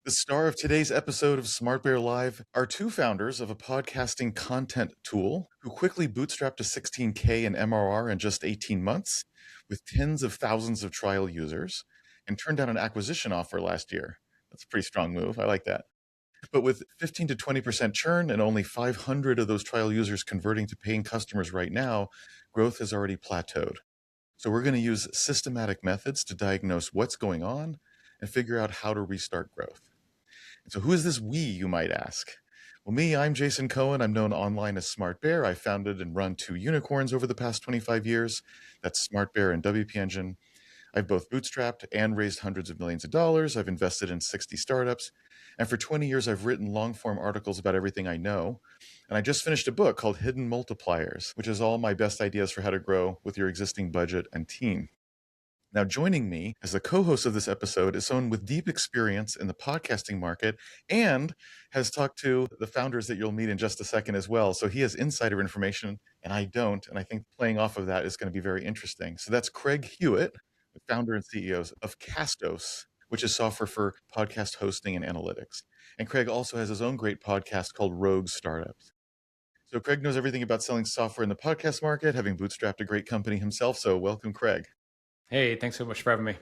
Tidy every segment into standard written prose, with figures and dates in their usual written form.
The star of today's episode of Smart Bear Live are two founders of a podcasting content tool who quickly bootstrapped to 16K in MRR in just 18 months with tens of thousands of trial users and turned down an acquisition offer last year. That's a pretty strong move. I like that. But with 15 to 20% churn and only 500 of those trial users converting to paying customers right now, growth has already plateaued. So we're going to use systematic methods to diagnose what's going on and figure out how to restart growth. So who is this we, you might ask? Well, I'm Jason Cohen. I'm known online as Smart Bear. I founded and run two unicorns over the past 25 years. That's Smart Bear and WP Engine. I've both bootstrapped and raised hundreds of millions of dollars. I've invested in 60 startups. And for 20 years, I've written long-form articles about everything I know. And I just finished a book called Hidden Multipliers, which is all my best ideas for how to grow with your existing budget and team. Now, joining me as the co-host of this episode is someone with deep experience in the podcasting market and has talked to the founders that you'll meet in just a second as well. So he has insider information and I don't. And I think playing off of that is going to be very interesting. So that's Craig Hewitt, the founder and CEO of Castos, which is software for podcast hosting and analytics. And Craig also has his own great podcast called Rogue Startups. So Craig knows everything about selling software in the podcast market, having bootstrapped a great company himself. So welcome, Craig. Hey, thanks so much for having me.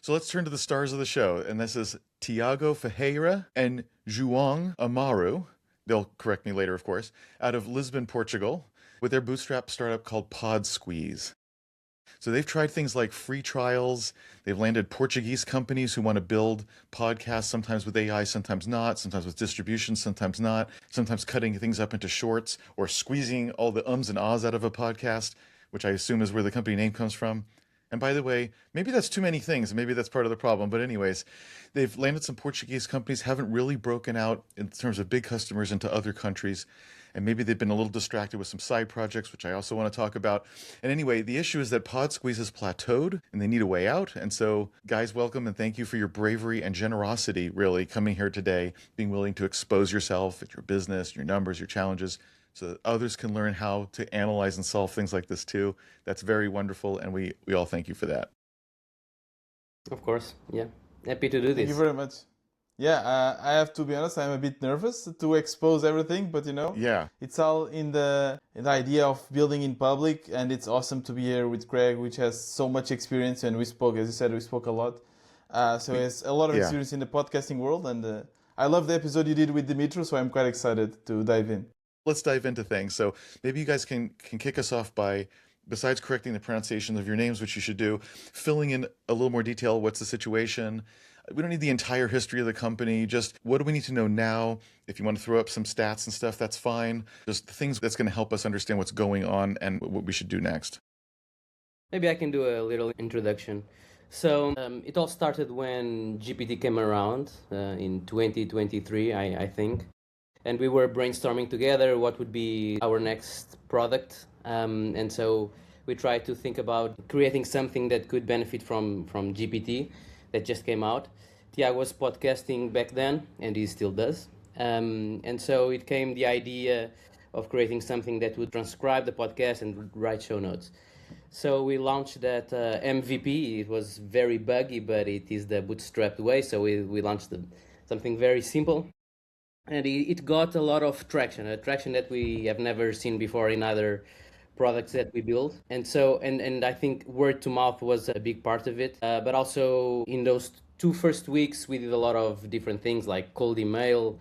So let's turn to the stars of the show. And this is Tiago Ferreira and João Amaru. They'll correct me later, of course, out of Lisbon, Portugal, with their bootstrap startup called Pod Squeeze. So they've tried things like free trials. They've landed Portuguese companies who want to build podcasts, sometimes with AI, sometimes not, sometimes with distribution, sometimes not, sometimes cutting things up into shorts or squeezing all the ums and ahs out of a podcast, which I assume is where the company name comes from. And by the way, maybe that's too many things. Maybe that's part of the problem. But anyways, they've landed some Portuguese companies, haven't really broken out in terms of big customers into other countries. And maybe they've been a little distracted with some side projects, which I also want to talk about. And anyway, the issue is that Pod Squeeze has plateaued and they need a way out. And so, guys, welcome and thank you for your bravery and generosity, really, coming here today, being willing to expose yourself, your business, your numbers, your challenges, so that others can learn how to analyze and solve things like this too. That's very wonderful, and we all thank you for that. Of course, yeah. Happy to do this. Thank you very much. Yeah, I have to be honest, I'm a bit nervous to expose everything, but Yeah. it's all in the idea of building in public, and it's awesome to be here with Craig, which has so much experience, and we spoke, as you said, we spoke a lot. So he has a lot of experience in the podcasting world, and I love the episode you did with Dimitru, so I'm quite excited to dive in. Let's dive into things. So maybe you guys can kick us off by, besides correcting the pronunciation of your names, which you should do, filling in a little more detail. What's the situation? We don't need the entire history of the company. Just what do we need to know now? If you want to throw up some stats and stuff, that's fine. Just the things that's going to help us understand what's going on and what we should do next. Maybe I can do a little introduction. So it all started when GPT came around in 2023, I think. And we were brainstorming together what would be our next product. And so we tried to think about creating something that could benefit from GPT that just came out. Tiago was podcasting back then, and he still does. And so it came the idea of creating something that would transcribe the podcast and write show notes. So we launched that MVP. It was very buggy, but it is the bootstrapped way. So we launched something very simple. And it got a lot of traction, a traction that we have never seen before in other products that we build. And so, and I think word to mouth was a big part of it. But also in those 2 first weeks, we did a lot of different things like cold email.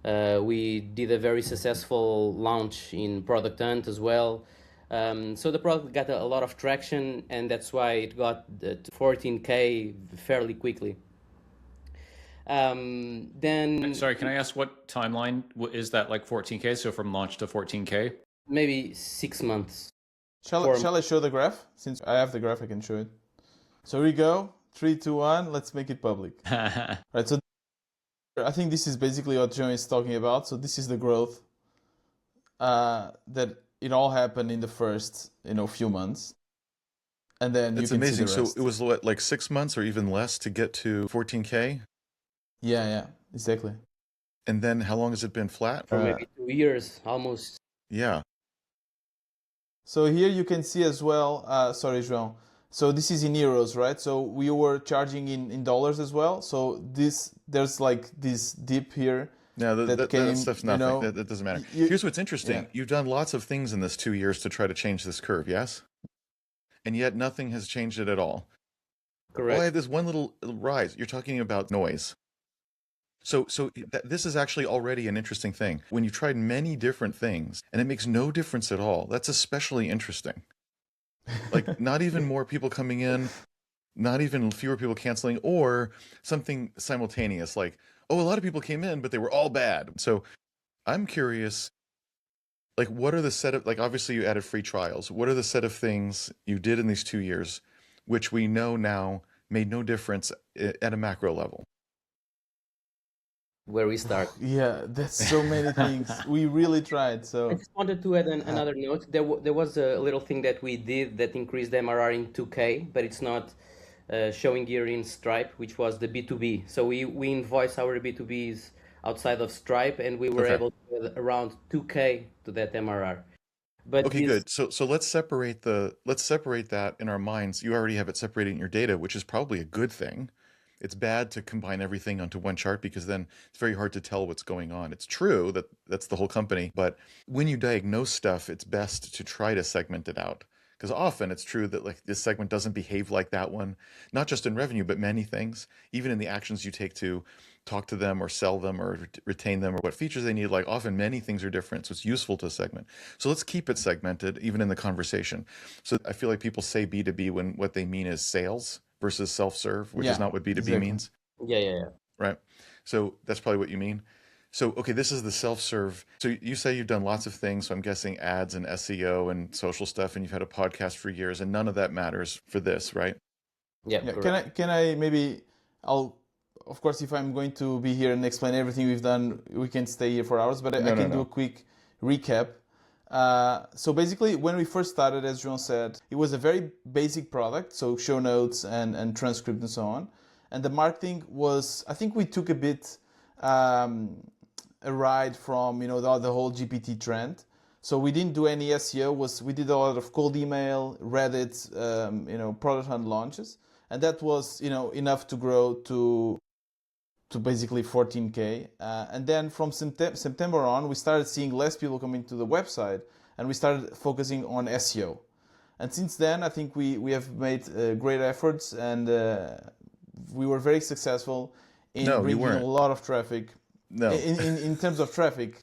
We did a very successful launch in Product Hunt as well. So the product got a lot of traction, and that's why it got to 14K fairly quickly. Then Sorry, can I ask what timeline is that, like 14K? So from launch to 14K? maybe 6 months. Shall I show the graph? Since I have the graph, I can show it. So here we go. 3, 2, 1. Let's make it public. Right. So I think this is basically what John is talking about. So this is the growth that it all happened in the first few months, and then That's you can amazing. see the rest. So it was what, like 6 months or even less to get to 14K? Yeah, exactly. And then how long has it been flat? For maybe 2 years, almost. Yeah. So here you can see as well, sorry, João, So this is in euros, right? So we were charging in dollars as well. So there's like this dip here No, that that came, stuff's you nothing. know, That doesn't matter. you, Here's what's interesting. yeah. You've done lots of things in this 2 years to try to change this curve, yes? And yet nothing has changed it at all. Well, I have Correct. this one little rise. You're talking about noise. So this is actually already an interesting thing. When you've tried many different things and it makes no difference at all, that's especially interesting. Like not even more people coming in, not even fewer people canceling, or something simultaneous like, oh, a lot of people came in, but they were all bad. So I'm curious, like, what are the set of, like, obviously you added free trials. What are the set of things you did in these 2 years, which we know now made no difference at a macro level? Where we start. Yeah, that's so many things. We really tried. I So just wanted to add another note. There was a little thing that we did that increased the MRR in 2K, but it's not showing here in Stripe, which was the B2B. So we invoice our B2Bs outside of Stripe, and we were Okay. able to add around 2K to that MRR. But Okay, this, good. So let's separate that in our minds. You already have it separated in your data, which is probably a good thing. It's bad to combine everything onto one chart because then it's very hard to tell what's going on. It's true that that's the whole company, but when you diagnose stuff, it's best to try to segment it out. Because often it's true that like this segment doesn't behave like that one, not just in revenue, but many things, even in the actions you take to talk to them or sell them or retain them or what features they need. Like often many things are different. So it's useful to segment. So let's keep it segmented even in the conversation. So I feel like people say B2B when what they mean is sales versus self-serve, which is yeah, not what B2B exactly. means, yeah. right? So that's probably what you mean. So, okay, this is the self-serve. So you say you've done lots of things. So I'm guessing ads and SEO and social stuff, and you've had a podcast for years, and none of that matters for this, right? Yeah, Yeah, correct. can I maybe I'll of course if I'm going to be here and explain everything we've done, we can stay here for hours, but I No, no, can do a no. quick recap. So basically, when we first started, as João said, it was a very basic product, so show notes and transcript and so on. And the marketing was, I think we took a bit um, a ride from the whole GPT trend. So we didn't do any SEO. We did a lot of cold email, Reddit, product hunt launches, and that was enough to grow to basically 14K. And then from September on, we started seeing less people coming to the website, and we started focusing on SEO. And since then, I think we have made great efforts, and we were very successful in No, you bringing a weren't. lot of traffic. No. In terms of traffic,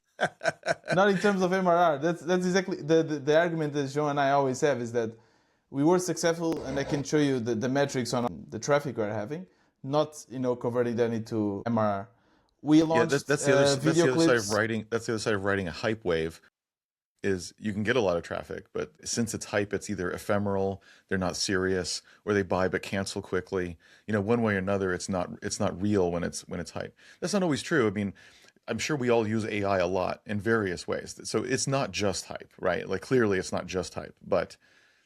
not in terms of MRR. That's exactly the argument that João and I always have is that we were successful, and I can show you the metrics on the traffic we're having, not converting that into MRR. We Yeah, launched that's the other video side of clips. writing. That's the other side of writing a hype wave. Is you can get a lot of traffic, but since it's hype, it's either ephemeral, they're not serious, or they buy but cancel quickly. One way or another, it's not real when it's hype. That's not always true. I mean, I'm sure we all use AI a lot in various ways. So it's not just hype, right? Like clearly it's not just hype, but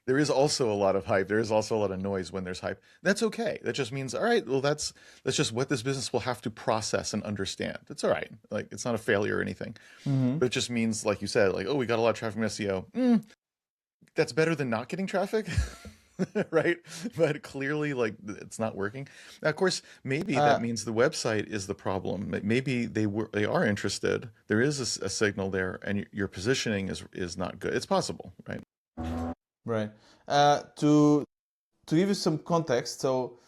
there is also a lot of hype. There is also a lot of noise when there's hype. That's okay. That just means, all right, well, that's just what this business will have to process and understand. It's all right. Like it's not a failure or anything. But it just means, like you said, like, oh, we got a lot of traffic from SEO. That's better than not getting traffic. Right? But clearly, like, it's not working. Now, of course, maybe that means the website is the problem. Maybe they are interested. There is a signal there, and your positioning is not good. It's possible, right? Right. To give you some context, so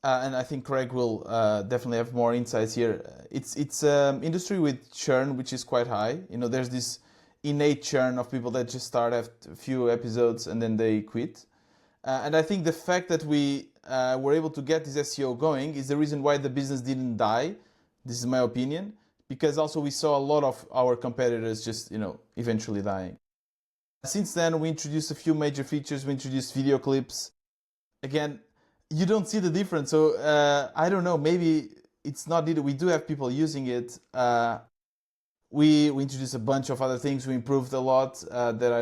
and I think Craig will definitely have more insights here. It's industry with churn which is quite high. There's this innate churn of people that just start after a few episodes and then they quit. And I think the fact that we were able to get this SEO going is the reason why the business didn't die. This is my opinion, because also we saw a lot of our competitors just eventually dying. Since then, we introduced a few major features. We introduced video clips. Again, you don't see the difference. So I don't know. Maybe it's not needed. We do have people using it. We introduced a bunch of other things. We improved a lot that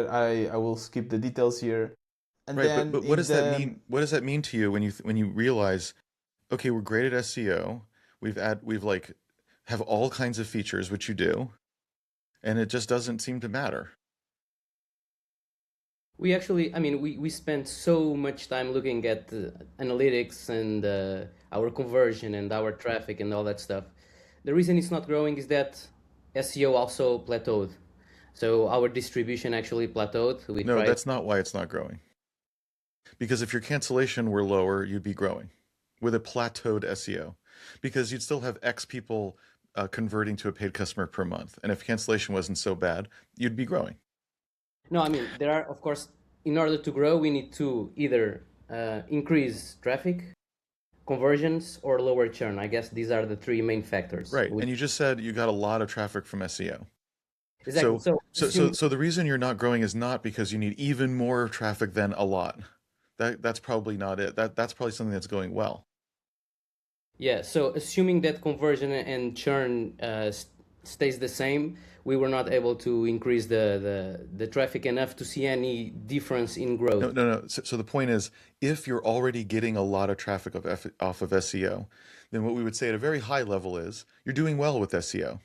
I will skip the details here. And Right, then but what does that mean? What does that mean to you when you realize, okay, we're great at SEO. We've like have all kinds of features, which you do, and it just doesn't seem to matter. We actually, I mean, we spent so much time looking at analytics and our conversion and our traffic and all that stuff. The reason it's not growing is that SEO also plateaued. So our distribution actually plateaued. No, that's not why it's not growing. Because if your cancellation were lower, you'd be growing with a plateaued SEO. Because you'd still have X people converting to a paid customer per month. And if cancellation wasn't so bad, you'd be growing. No, I mean, there are, of course, in order to grow, we need to either increase traffic, conversions, or lower churn. I guess these are the three main factors. Right. And you just said you got a lot of traffic from SEO. Exactly. So the reason you're not growing is not because you need even more traffic than a lot. That's probably not it. That's probably something that's going well. Yeah. So assuming that conversion and churn stays the same, we were not able to increase the traffic enough to see any difference in growth. No. So the point is, if you're already getting a lot of traffic off of SEO, then what we would say at a very high level is you're doing well with SEO.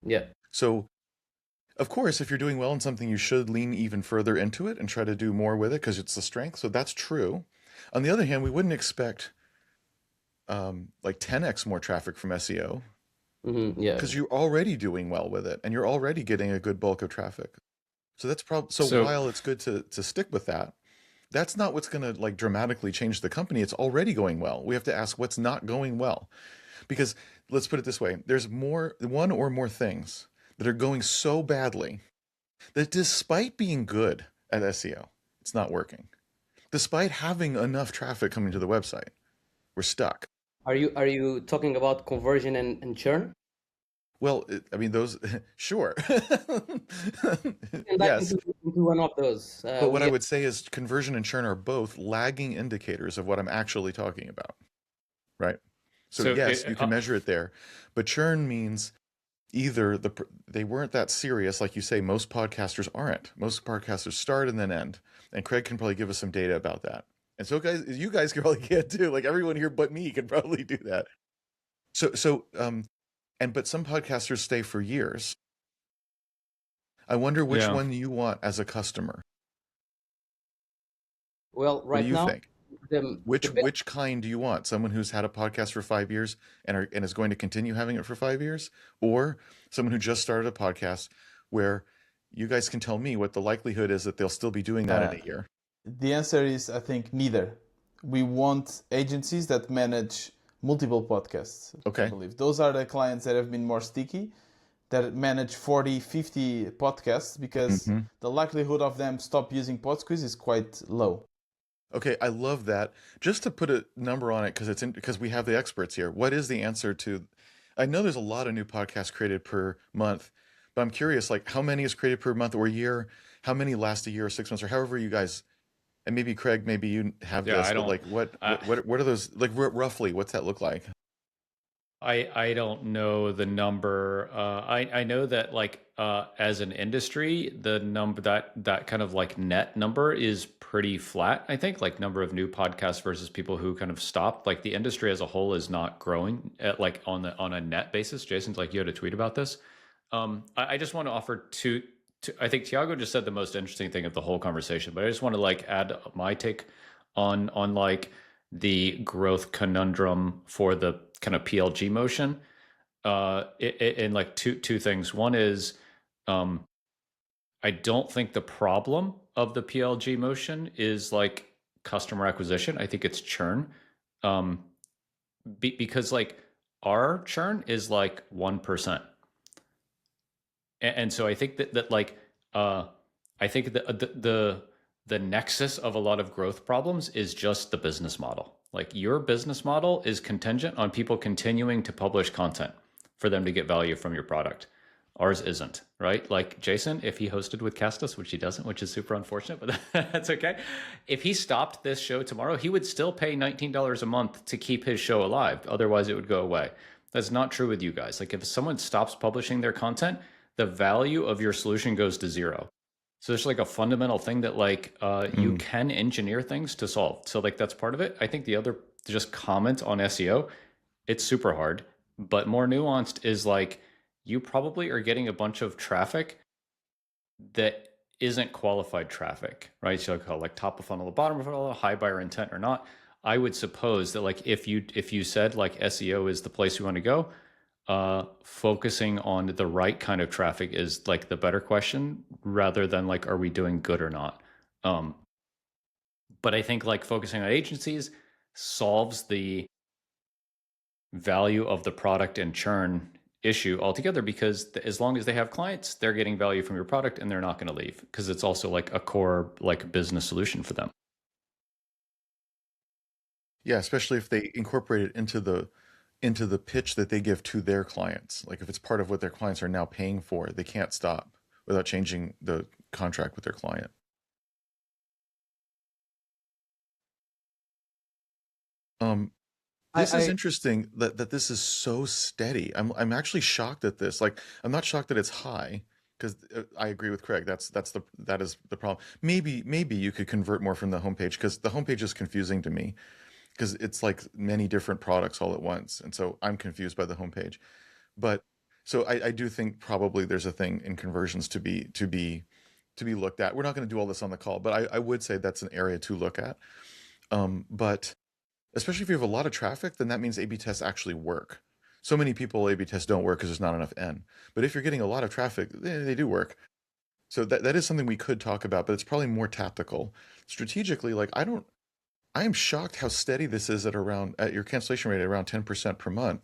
Yeah. So, of course, if you're doing well in something, you should lean even further into it and try to do more with it because it's the strength. So that's true. On the other hand, we wouldn't expect like 10x more traffic from SEO. Yeah, because you're already doing well with it and you're already getting a good bulk of traffic. So that's so while it's good to stick with that, that's not what's going to like dramatically change the company. It's already going well. We have to ask what's not going well, because let's put it this way: there's one or more things that are going so badly that despite being good at SEO, it's not working. Despite having enough traffic coming to the website, we're stuck. Are you talking about conversion and churn? Well, I mean, those, sure. Yes. Into one of those. But what I would say is conversion and churn are both lagging indicators of what I'm actually talking about, right? So yes, you can measure it there, but churn means either they weren't that serious, like you say, most podcasters aren't. Most podcasters start and then end, and Craig can probably give us some data about that. And so guys, you guys can probably get too, like everyone here but me can probably do that. But some podcasters stay for years. I wonder which one you want as a customer. Well, right now, what do you think? Which kind do you want? Someone who's had a podcast for 5 years and is going to continue having it for 5 years, or someone who just started a podcast where you guys can tell me what the likelihood is that they'll still be doing that in a year? The answer is, I think, neither. We want agencies that manage multiple podcasts. Okay. I believe those are the clients that have been more sticky, that manage 40, 50 podcasts, because the likelihood of them stop using PodSqueeze is quite low. Okay, I love that. Just to put a number on it, because we have the experts here. What is the answer to? I know there's a lot of new podcasts created per month, but I'm curious, like how many is created per month or year? How many last a year or 6 months, or however you guys? And maybe Craig, maybe you have this, but like what are those, like roughly, what's that look like? I don't know the number. I know that like as an industry, the number that kind of like net number is pretty flat. I think like number of new podcasts versus people who kind of stopped. Like the industry as a whole is not growing at like on a net basis. Jason's like, you had a tweet about this. I just want to offer two. I think Tiago just said the most interesting thing of the whole conversation, but I just want to like add my take on like the growth conundrum for the kind of PLG motion. In like two things. One is, I don't think the problem of the PLG motion is like customer acquisition. I think it's churn. Because like our churn is like 1%. And so I think that like I think the nexus of a lot of growth problems is just the business model. Like your business model is contingent on people continuing to publish content for them to get value from your product. Ours isn't, right? Like Jason, if he hosted with Castus, which he doesn't, which is super unfortunate, but that's okay. If he stopped this show tomorrow, he would still pay $19 a month to keep his show alive. Otherwise it would go away. That's not true with you guys. Like if someone stops publishing their content, the value of your solution goes to zero. So there's like a fundamental thing that like you can engineer things to solve. So like that's part of it. I think the other just comment on SEO, it's super hard, but more nuanced is like you probably are getting a bunch of traffic that isn't qualified traffic, right? So like top of funnel, bottom of funnel, high buyer intent or not. I would suppose that like if you said like SEO is the place you want to go, focusing on the right kind of traffic is like the better question rather than like are we doing good or not. But I think like focusing on agencies solves the value of the product and churn issue altogether, because as long as they have clients, they're getting value from your product and they're not going to leave, because it's also like a core like business solution for them. Yeah, especially if they incorporate it into the pitch that they give to their clients. Like if it's part of what their clients are now paying for, they can't stop without changing the contract with their client. This is interesting that this is so steady. I'm actually shocked at this. Like I'm not shocked that it's high, because I agree with Craig. That is the problem. Maybe you could convert more from the homepage, because the homepage is confusing to me, because it's like many different products all at once, and so I'm confused by the homepage. But so I do think probably there's a thing in conversions to be looked at. We're not going to do all this on the call, but I would say that's an area to look at. But especially if you have a lot of traffic, then that means A/B tests actually work. So many people A/B tests don't work because there's not enough N. But if you're getting a lot of traffic, they do work. So that is something we could talk about, but it's probably more tactical. Strategically, like I am shocked how steady this is at your cancellation rate at around 10% per month.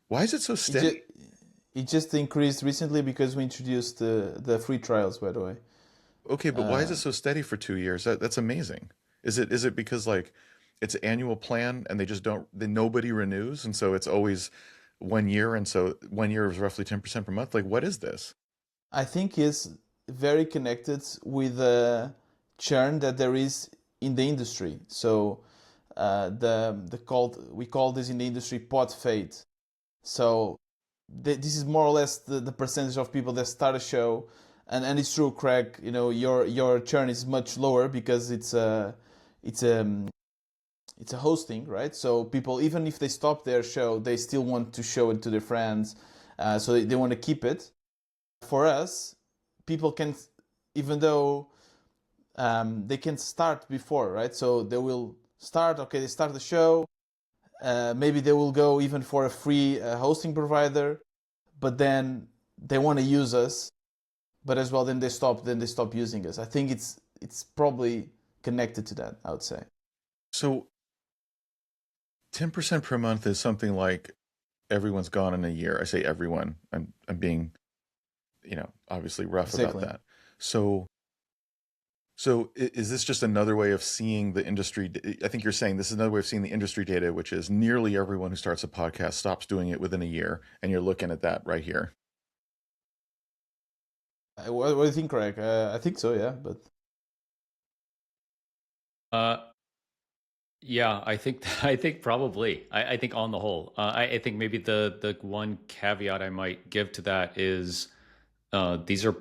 Why is it so steady? It just increased recently because we introduced the free trials, by the way. Okay, but why is it so steady for 2 years? That's amazing. Is it because like it's an annual plan and nobody renews, and so it's always 1 year, and so 1 year is roughly 10% per month? Like what is this? I think it's very connected with the churn that there is in the industry. So we call this in the industry pod fade. So this is more or less the percentage of people that start a show, and it's true, Craig. You know, your churn is much lower because it's a hosting, right? So people, even if they stop their show, they still want to show it to their friends, so they want to keep it. For us, people can, even though they can start before, right? So they will start, okay, they start the show, maybe they will go even for a free hosting provider, but then they want to use us, but as well then they stop using us. I think it's probably connected to that, I would say. So 10% per month is something like everyone's gone in a year. I say everyone. I'm being, obviously rough about that. So is this just another way of seeing the industry? I think you're saying this is another way of seeing the industry data, which is nearly everyone who starts a podcast stops doing it within a year, and you're looking at that right here. What do you think, Craig? I think so, yeah, but. Yeah, I think probably. I think on the whole, I think maybe the one caveat I might give to that is these are,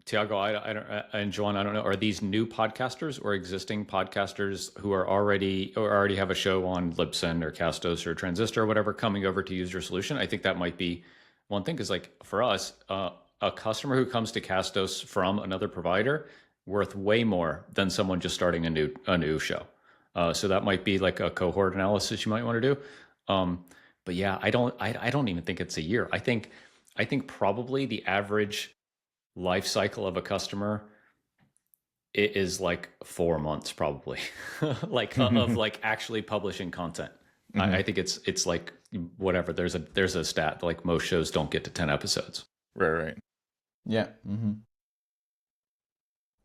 Tiago, I don't, and Joan, I don't know, are these new podcasters or existing podcasters who are already have a show on Libsyn or Castos or Transistor or whatever coming over to use your solution? I think that might be one thing, because like for us, a customer who comes to Castos from another provider worth way more than someone just starting a new show. So that might be like a cohort analysis you might want to do. But yeah, I don't even think it's a year. I think probably the average life cycle of a customer is like 4 months, probably, like of like actually publishing content. Mm-hmm. I think it's like whatever. There's a stat like most shows don't get to 10 episodes. Right. Yeah. Mm-hmm.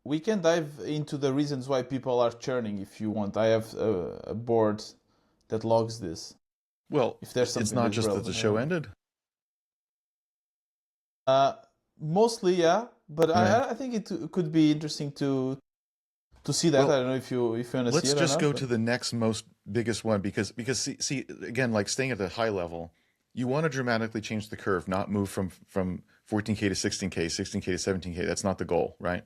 We can dive into the reasons why people are churning if you want. I have a board that logs this. Well, if there's something, it's not just that the show ended. Mostly, yeah. But I think it could be interesting to see that. Well, I don't know if you want to see it. Let's just go to the next biggest one, because see again, like staying at the high level, you want to dramatically change the curve, not move from 14K to 16K, 16K to 17K. That's not the goal, right?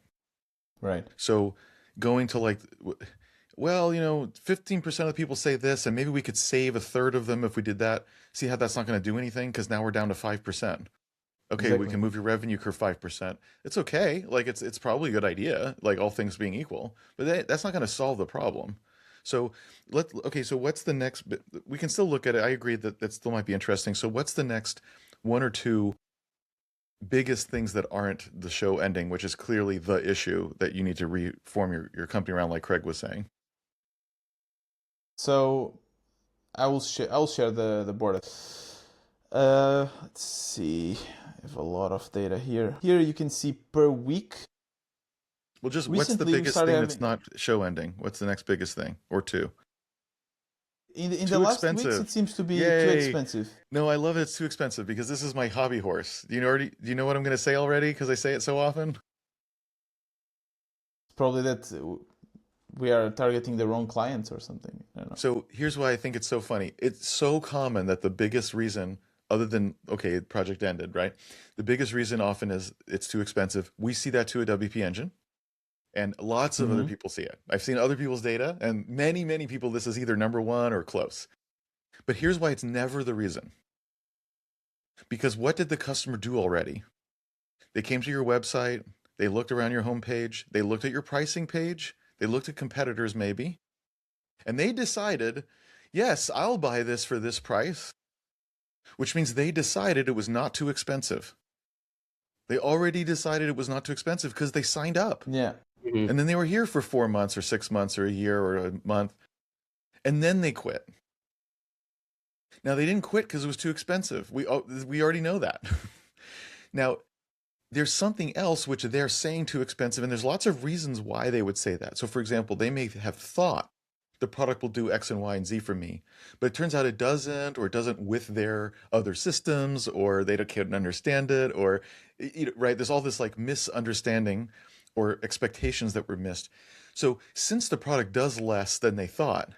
Right. So going to 15% of the people say this, and maybe we could save a third of them if we did that. See how that's not going to do anything, because now we're down to 5%. Okay, Exactly. we can move your revenue curve 5%. It's okay. Like it's probably a good idea, like all things being equal, but that's not going to solve the problem. So so what's the next bit? We can still look at it. I agree that that still might be interesting. So what's the next one or two biggest things that aren't the show ending, which is clearly the issue that you need to reform your company around, like Craig was saying? So I will share the board. Let's see. I have a lot of data here. Here you can see per week. Well, just what's the Recently, we biggest started thing that's having not show ending? What's the next biggest thing or two? in the Too last weeks expensive. it seems to be too Yay. expensive. No, I love it. It's too expensive because this is my hobby horse. Do you know what I'm going to say already? Because I say it so often. Probably that we are targeting the wrong clients or something. I don't know. So here's why I think it's so funny. It's so common that the biggest reason, other than, okay, project ended, right? The biggest reason often is it's too expensive. We see that too at WP Engine, and lots of other people see it. I've seen other people's data, and many, many people, this is either number one or close. But here's why it's never the reason. Because what did the customer do already? They came to your website, they looked around your homepage, they looked at your pricing page, they looked at competitors maybe, and they decided, yes, I'll buy this for this price, which means they decided it was not too expensive. They already decided it was not too expensive because they signed up. Yeah. And then they were here for 4 months or 6 months or a year or a month, and then they quit. Now, they didn't quit because it was too expensive. We already know that. Now, there's something else which they're saying too expensive, and there's lots of reasons why they would say that. So, for example, they may have thought the product will do X and Y and Z for me, but it turns out it doesn't, or it doesn't with their other systems, or they can't understand it, or, right? There's all this like misunderstanding or expectations that were missed. So, since the product does less than they thought,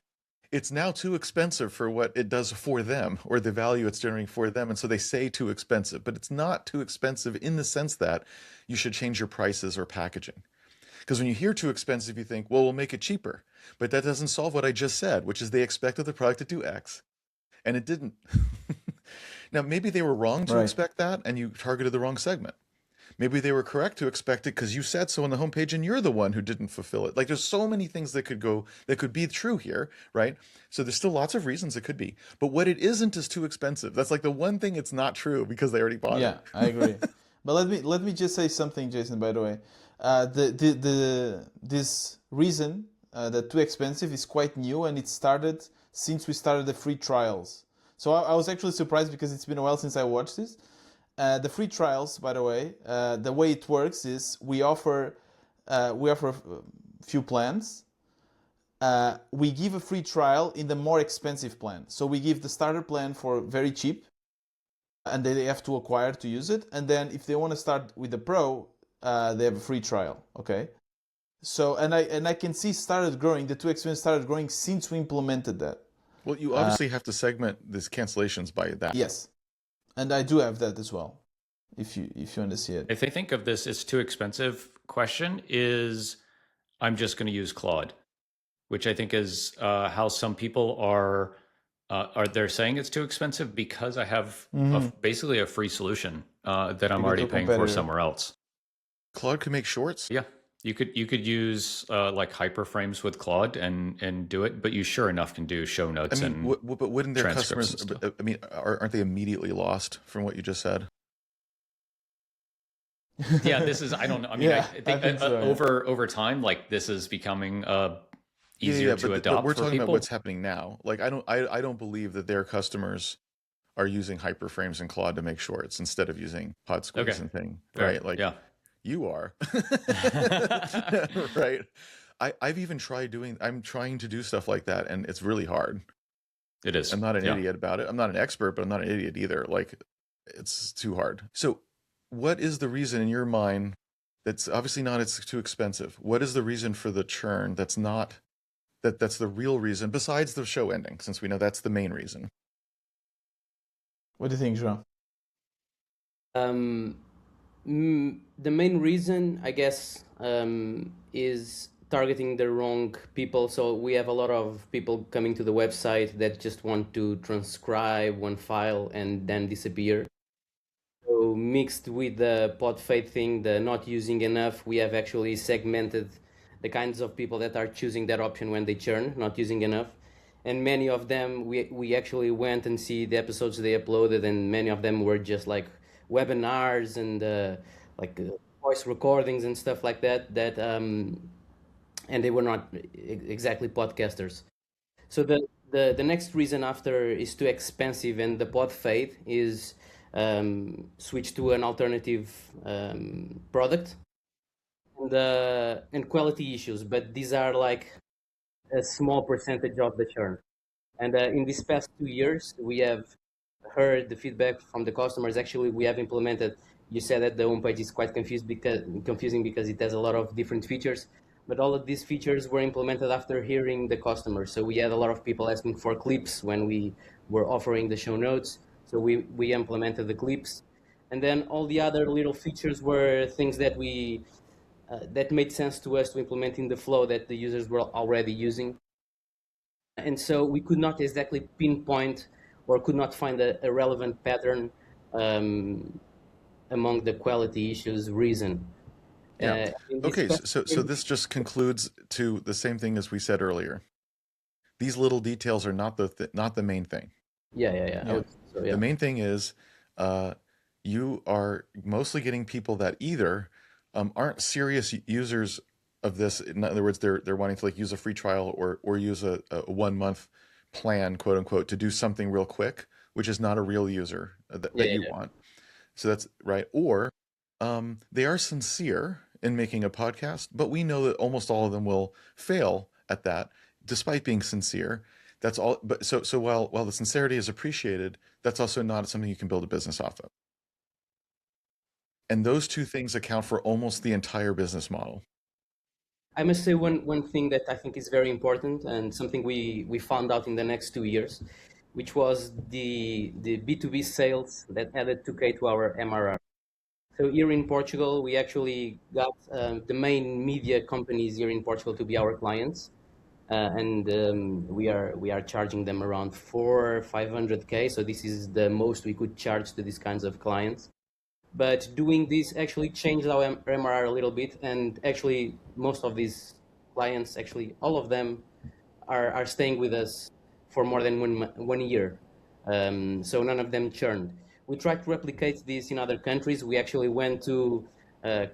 it's now too expensive for what it does for them or the value it's generating for them. And so they say too expensive, but it's not too expensive in the sense that you should change your prices or packaging. Because when you hear too expensive, you think, well, we'll make it cheaper. But that doesn't solve what I just said, which is they expected the product to do X and it didn't. Now, maybe they were wrong to expect that and you targeted the wrong segment. Maybe they were correct to expect it because you said so on the homepage and you're the one who didn't fulfill it. Like there's so many things that could be true here, right? So there's still lots of reasons it could be. But what it isn't is too expensive. That's like the one thing it's not true because they already bought it. Yeah, I agree. But let me just say something, Jason, by the way. This reason that too expensive is quite new, and it started since we started the free trials. So I was actually surprised because it's been a while since I watched this. The free trials, by the way it works is we offer a few plans. We give a free trial in the more expensive plan. So we give the starter plan for very cheap, and they have to acquire to use it. And then if they want to start with the pro, they have a free trial. Okay. So and I can see the too expensive started growing since we implemented that. Well, you obviously have to segment these cancellations by that. Yes. And I do have that as well, if you want to see it. If they think of this as too expensive question is, I'm just going to use Claude, which I think is how some people are they're saying it's too expensive because I have basically a free solution that I'm already paying for somewhere else. Claude can make shorts? Yeah. You could use like hyperframes with Claude and do it, but you sure enough can do show notes but wouldn't their customers? I mean, aren't they immediately lost from what you just said? Yeah, this is. I don't know. I mean, Yeah, I think so, over time, like this is becoming easier to adopt. But we're for talking people. about what's happening now. Like I don't believe that their customers are using hyperframes and Claude to make shorts instead of using Pod Squeeze and thing, right? Like yeah. You are. Right. I've even I'm trying to do stuff like that, and it's really hard. It is. I'm not an idiot about it. I'm not an expert, but I'm not an idiot either. Like, it's too hard. So what is the reason in your mind that's obviously not it's too expensive? What is the reason for the churn that's not that's the real reason besides the show ending, since we know that's the main reason? What do you think, João? The main reason, I guess, is targeting the wrong people. So we have a lot of people coming to the website that just want to transcribe one file and then disappear. So mixed with the pod fade thing, the not using enough, we have actually segmented the kinds of people that are choosing that option when they churn, not using enough. And many of them, we actually went and see the episodes they uploaded, and many of them were just like webinars and voice recordings and stuff like that. And they were not exactly podcasters. So the next reason after is too expensive and the pod fade is switch to an alternative product and quality issues, but these are like a small percentage of the churn. And in these past 2 years, we have heard the feedback from the customers. Actually, we have implemented. You said that the homepage is quite confusing because it has a lot of different features, but all of these features were implemented after hearing the customer. So we had a lot of people asking for clips when we were offering the show notes. So we implemented the clips, and then all the other little features were things that that made sense to us to implement in the flow that the users were already using. And so we could not exactly pinpoint or could not find a relevant pattern among the quality issues reason. Yeah. Okay, so this just concludes to the same thing as we said earlier. These little details are not the main thing. Yeah. The main thing is you are mostly getting people that either aren't serious users of this. In other words, they're wanting to like use a free trial or use a 1 month plan, quote unquote, to do something real quick, which is not a real user that you want. So that's right. Or they are sincere in making a podcast, but we know that almost all of them will fail at that, despite being sincere. That's all. But so while the sincerity is appreciated, that's also not something you can build a business off of. And those two things account for almost the entire business model. I must say one thing that I think is very important and something we found out in the next 2 years, which was the B2B sales that added 2K to our MRR. So here in Portugal, we actually got the main media companies here in Portugal to be our clients, and we are charging them around 500K. So this is the most we could charge to these kinds of clients. But doing this actually changed our MRR a little bit, and actually most of these clients, actually all of them, are staying with us for more than 1 year. So none of them churned. We tried to replicate this in other countries. We actually went to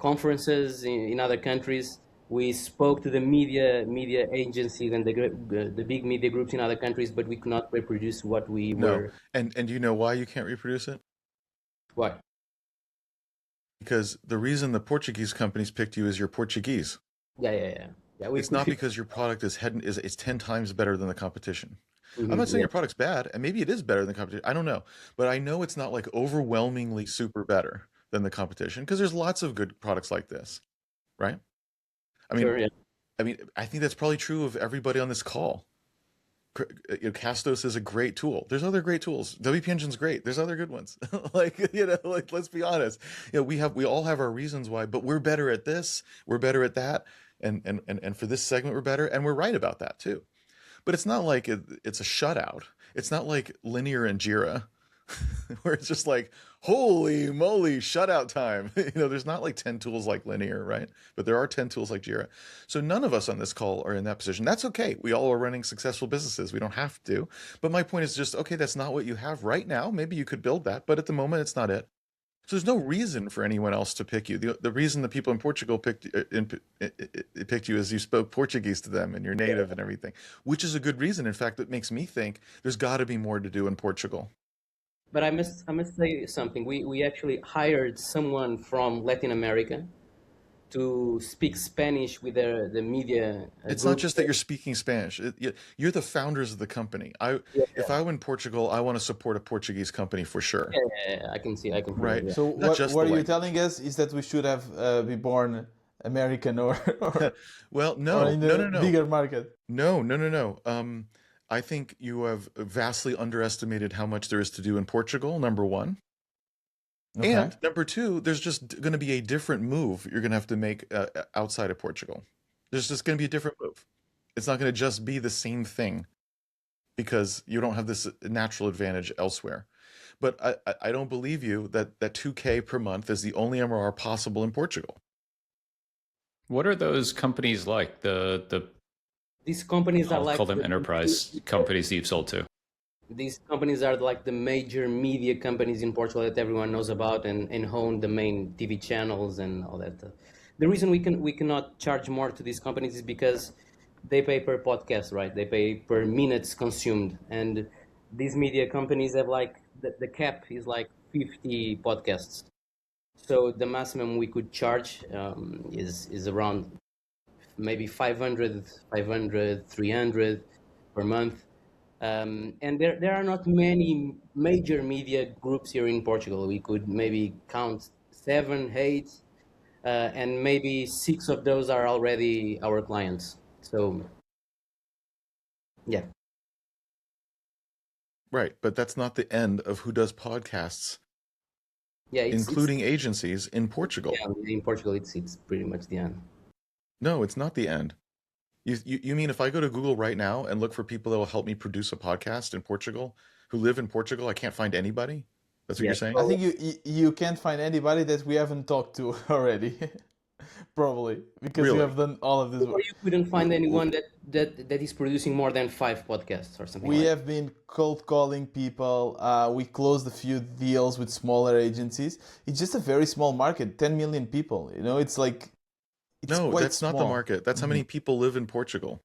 conferences in other countries. We spoke to the media agencies and the big media groups in other countries, but we could not reproduce what we were. And do you know why you can't reproduce it? Why? Because the reason the Portuguese companies picked you is you're Portuguese. Yeah. It's not because your product is 10 times better than the competition. I'm not saying your product's bad, and maybe it is better than the competition. I don't know. But I know it's not like overwhelmingly super better than the competition, because there's lots of good products like this, right? I mean, Sure, yeah. I think that's probably true of everybody on this call. Castos is a great tool. There's other great tools. WP Engine's great. There's other good ones. Let's be honest. We all have our reasons why, but we're better at this. We're better at that. And for this segment, we're better. And we're right about that too. But it's not like it's a shutout. It's not like Linear and Jira, where it's just like, holy moly, shutout time. There's not like 10 tools like Linear, right? But there are 10 tools like Jira. So none of us on this call are in that position. That's okay. We all are running successful businesses. We don't have to. But my point is just, okay, that's not what you have right now. Maybe you could build that, but at the moment, it's not it. So there's no reason for anyone else to pick you. The reason the people in Portugal picked you is you spoke Portuguese to them and you're native and everything, which is a good reason. In fact, it makes me think there's got to be more to do in Portugal. But I must say something. We actually hired someone from Latin America to speak Spanish with the media. It's not just that you're speaking Spanish. You're the founders of the company. If I were in Portugal, I want to support a Portuguese company for sure. Yeah, I can see. Right. Yeah. So what you're telling us is that we should have be born American or well, no, or in the bigger market. No. I think you have vastly underestimated how much there is to do in Portugal, number one. Okay. And number two, there's just going to be a different move you're going to have to make outside of Portugal. There's just going to be a different move. It's not going to just be the same thing because you don't have this natural advantage elsewhere. But I don't believe you that 2K per month is the only MRR possible in Portugal. What are those companies like? These companies are I'll like call them enterprise companies that you've sold to. these companies are like the major media companies in Portugal that everyone knows about and own the main TV channels and all that. The reason we cannot charge more to these companies is because they pay per podcast, right? They pay per minutes consumed, and these media companies have like the cap is like 50 podcasts. So the maximum we could charge is around maybe 500, 300 per month. And there are not many major media groups here in Portugal. We could maybe count 7, 8, and maybe 6 of those are already our clients. So, yeah. Right, but that's not the end of who does podcasts, Yeah, including agencies in Portugal. Yeah, in Portugal, it's pretty much the end. No, it's not the end. You mean if I go to Google right now and look for people that will help me produce a podcast in Portugal who live in Portugal, I can't find anybody? That's what you're saying? I think you can't find anybody that we haven't talked to already. Probably because Really? we have done all of this Or work. you couldn't find anyone that is producing more than 5 podcasts or something We like have been cold calling people. We closed a few deals with smaller agencies. It's just a very small market, 10 million people. You know, it's like it's No, quite that's not the small. market. That's how many people live in Portugal.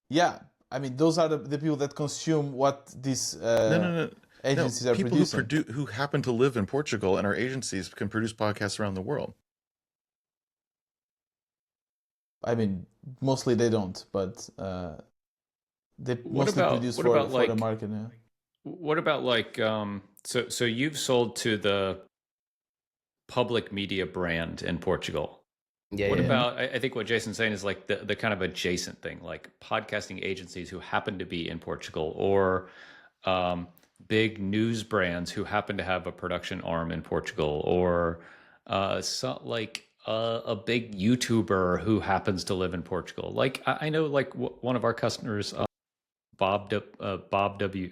Yeah, I mean, those are the people that consume what these No. agencies No, are people producing. who happen to live in Portugal and our agencies can produce podcasts around the world. I mean, mostly they don't, but they What mostly about produce what for about the like market. Yeah. what about like so you've sold to the public media brand in Portugal. Yeah, What yeah. about, I think what Jason's saying is like the kind of adjacent thing, like podcasting agencies who happen to be in Portugal, or um, big news brands who happen to have a production arm in Portugal, or like a big YouTuber who happens to live in Portugal. Like I know like one of our customers, Bob W.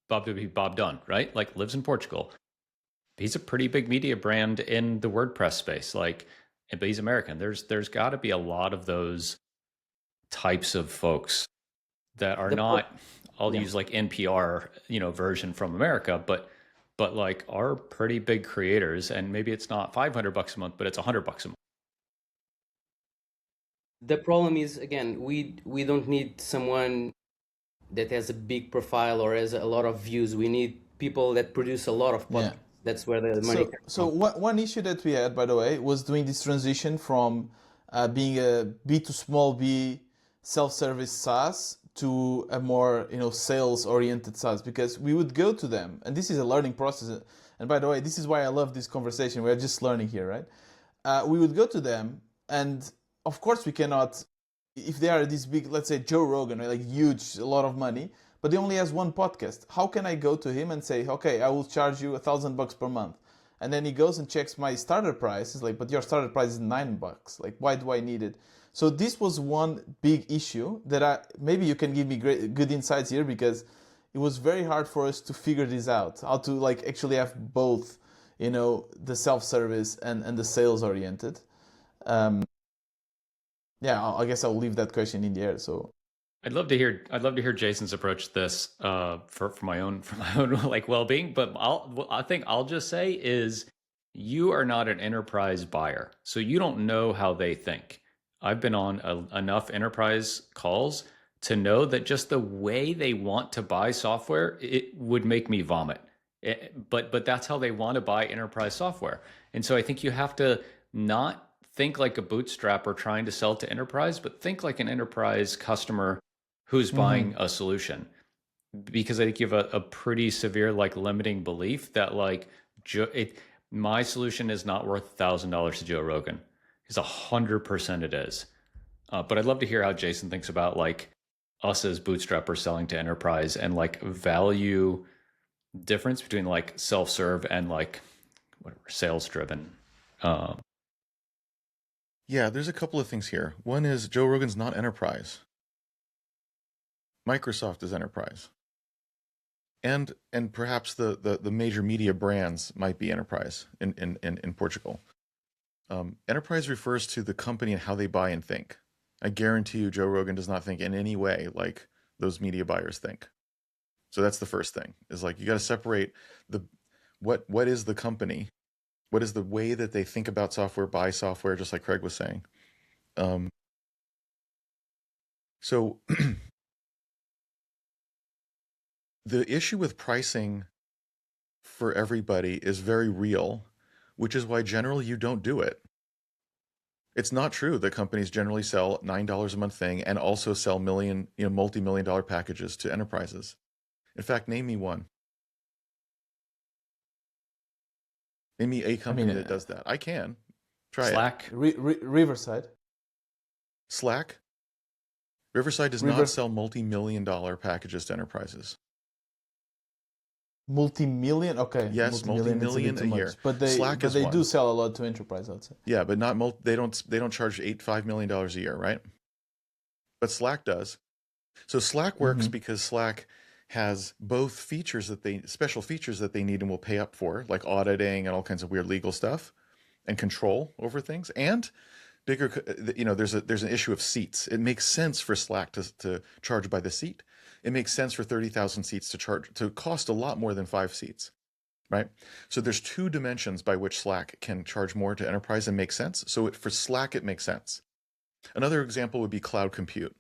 Bob Dunn, right? Like lives in Portugal. He's a pretty big media brand in the WordPress space. Like, but he's American. There's got to be a lot of those types of folks that are not. I'll Yeah. use like NPR, version from America, but like are pretty big creators, and maybe it's not $500 a month, but it's $100 a month. The problem is, again, we don't need someone that has a big profile or has a lot of views. We need people that produce a lot of podcasts. Yeah. That's where the money comes So from. one issue that we had, by the way, was doing this transition from being a B to small B self-service SaaS to a more sales-oriented SaaS, because we would go to them, and this is a learning process. And by the way, this is why I love this conversation. We're just learning here, right? We would go to them, and of course we cannot, if they are this big, let's say Joe Rogan, right, like huge, a lot of money, but he only has one podcast. How can I go to him and say, okay, I will charge you $1,000 per month? And then he goes and checks my starter price. He's like, but your starter price is $9. Like, why do I need it? So this was one big issue that maybe you can give me good insights here, because it was very hard for us to figure this out, how to like actually have both, the self-service and the sales oriented. Yeah, I guess I'll leave that question in the air. So I'd love to hear Jason's approach to this for my own like well-being. But I think I'll just say is you are not an enterprise buyer, so you don't know how they think. I've been on enough enterprise calls to know that just the way they want to buy software, it would make me vomit. But that's how they want to buy enterprise software, and so I think you have to not think like a bootstrapper trying to sell to enterprise, but think like an enterprise customer who's buying a solution, because I think you have a pretty severe like limiting belief that like my solution is not worth $1,000 to Joe Rogan. It's 100% it is. But I'd love to hear how Jason thinks about like us as bootstrappers selling to enterprise, and like value difference between like self-serve and like whatever sales driven. Yeah, there's a couple of things here. One is Joe Rogan's not enterprise. Microsoft is enterprise. and perhaps the major media brands might be enterprise in Portugal. Enterprise refers to the company and how they buy and think. I guarantee you, Joe Rogan does not think in any way like those media buyers think. So that's the first thing, is like you got to separate what is the company, what is the way that they think about software, buy software, just like Craig was saying. So the issue with pricing for everybody is very real, which is why generally you don't do it. It's not true that companies generally sell $9 a month thing and also sell multi-million dollar packages to enterprises. In fact, name me one. Name me a company that does that. I can. Try Slack. it. Riverside. Slack? Riverside does not sell multi-million dollar packages to enterprises. Multi-million? Okay. Yes, multi-million a year. But they do sell a lot to enterprise, I'd say. Yeah, but not they don't charge $5 million a year, right? But Slack does. So Slack works because Slack has both special features that they need and will pay up for, like auditing and all kinds of weird legal stuff and control over things, and bigger, there's an issue of seats. It makes sense for Slack to charge by the seat. It makes sense for 30,000 seats to cost a lot more than 5 seats, right? So there's 2 dimensions by which Slack can charge more to enterprise and make sense. So for Slack, it makes sense. Another example would be cloud compute,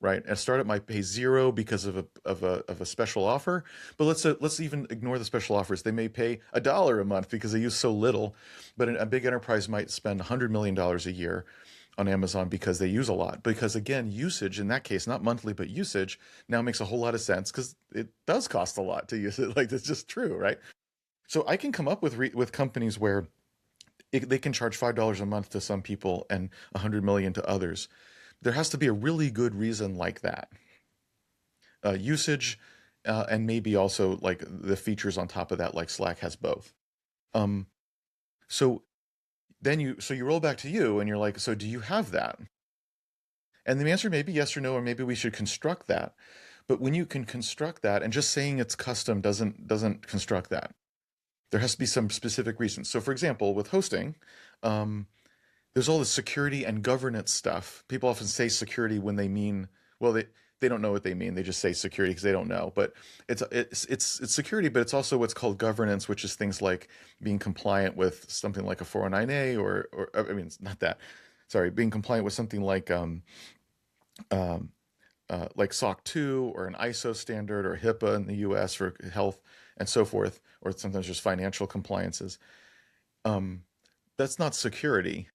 right? A startup might pay 0 because of a special offer, but let's even ignore the special offers. They may pay $1 a month because they use so little, but a big enterprise might spend $100 million a year on Amazon because they use a lot. Because again, usage in that case, not monthly, but usage now makes a whole lot of sense because it does cost a lot to use it. Like, that's just true, right? So I can come up with companies where they can charge $5 a month to some people and $100 million to others. There has to be a really good reason like that. Usage and maybe also like the features on top of that, like Slack has both. So you roll back to you and you're like, so do you have that? And the answer may be yes or no, or maybe we should construct that. But when you can construct that, and just saying it's custom doesn't construct that. There has to be some specific reasons. So for example, with hosting, there's all the security and governance stuff. People often say security when they mean, well, they don't know what they mean. They just say security because they don't know. But it's security, but it's also what's called governance, which is things like being compliant with something like a 409A or I mean, it's not that. Sorry, being compliant with something like SOC 2 or an ISO standard or HIPAA in the US for health and so forth, or sometimes just financial compliances. That's not security.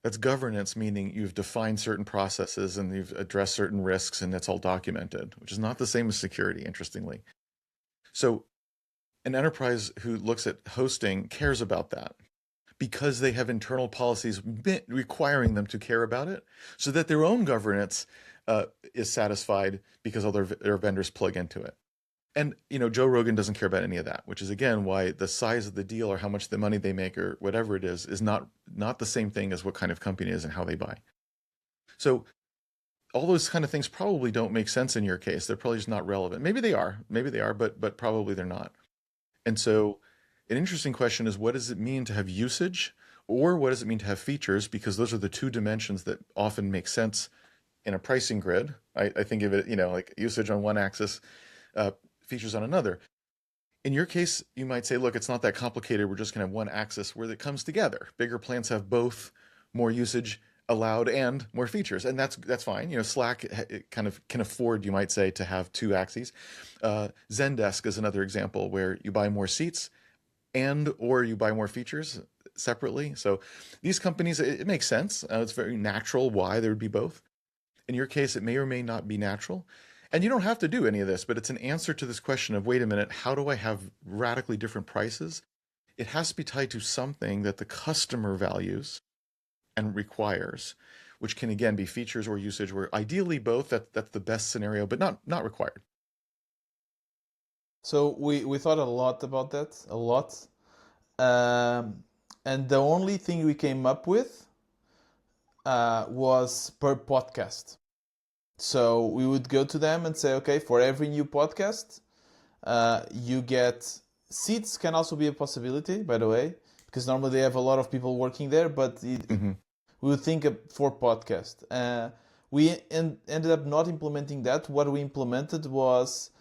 That's governance, meaning you've defined certain processes and you've addressed certain risks and it's all documented, which is not the same as security, interestingly. So an enterprise who looks at hosting cares about that because they have internal policies requiring them to care about it so that their own governance is satisfied because all their vendors plug into it. And, Joe Rogan doesn't care about any of that, which is, again, why the size of the deal or how much the money they make or whatever it is not the same thing as what kind of company it is and how they buy. So all those kind of things probably don't make sense in your case. They're probably just not relevant. Maybe they are, but probably they're not. And so an interesting question is, what does it mean to have usage, or what does it mean to have features? Because those are the 2 dimensions that often make sense in a pricing grid. I think of it, like usage on one axis, features on another. In your case, you might say, look, it's not that complicated. We're just going to have one axis where it comes together. Bigger plans have both more usage allowed and more features, and that's fine. Slack kind of can afford, you might say, to have 2 axes. Zendesk is another example where you buy more seats or you buy more features separately. So these companies, it makes sense. It's very natural why there would be both. In your case, it may or may not be natural. And you don't have to do any of this, but it's an answer to this question of, wait a minute, how do I have radically different prices? It has to be tied to something that the customer values and requires, which can, again, be features or usage, where ideally both, that's the best scenario, but not required. So we thought a lot about that, a lot. And the only thing we came up with was per podcast. So we would go to them and say, okay, for every new podcast, You get seats can also be a possibility, by the way, because normally they have a lot of people working there, but we would think for podcast. We ended up not implementing that. What we implemented was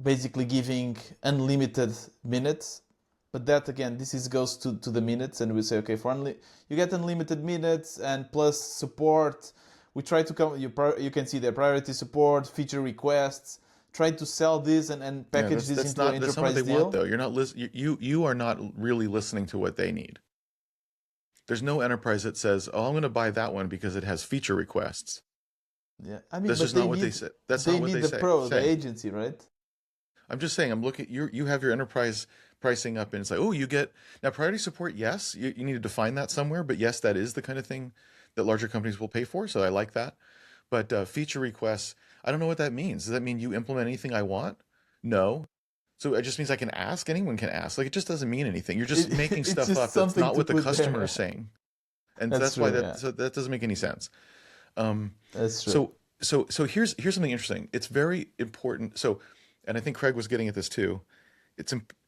basically giving unlimited minutes. But that again, goes to the minutes, and we say, okay, you get unlimited minutes and plus support. We try to come. You can see the priority support, feature requests. Try to sell this and package this into an enterprise deal. That's not what they want, though. You're not you are not really listening to what they need. There's no enterprise that says, "Oh, I'm going to buy that one because it has feature requests." Yeah, I mean, that's just not what they say. That's not what they say. The agency, right? I'm just saying. I'm looking. You have your enterprise pricing up, and it's like, oh, you get now priority support. Yes, you need to define that somewhere, but yes, that is the kind of thing that larger companies will pay for. So I like that. But feature requests, I don't know what that means. Does that mean you implement anything I want? No. So it just means I can ask. Anyone can ask. Like, it just doesn't mean anything. You're just making stuff up. That's not what the customer is saying, and that's why so that doesn't make any sense. That's true. So here's something interesting. It's very important. So, and I think Craig was getting at this too.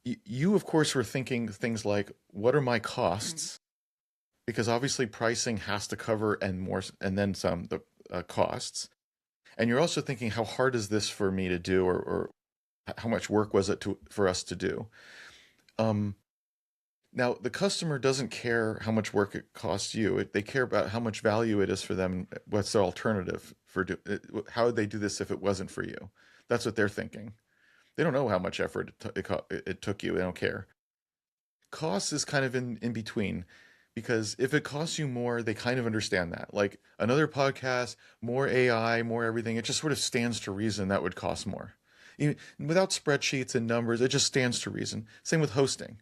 You of course were thinking things like, what are my costs? Because obviously pricing has to cover and then some the costs. And you're also thinking, how hard is this for me to do, or how much work was it for us to do? Now the customer doesn't care how much work it costs you. They care about how much value it is for them. What's their alternative how would they do this if it wasn't for you? That's what they're thinking. They don't know how much effort it took you. They don't care. Cost is kind of in between, because if it costs you more, they kind of understand that. Like another podcast, more AI, more everything, it just sort of stands to reason that would cost more. Even without spreadsheets and numbers, it just stands to reason. Same with hosting.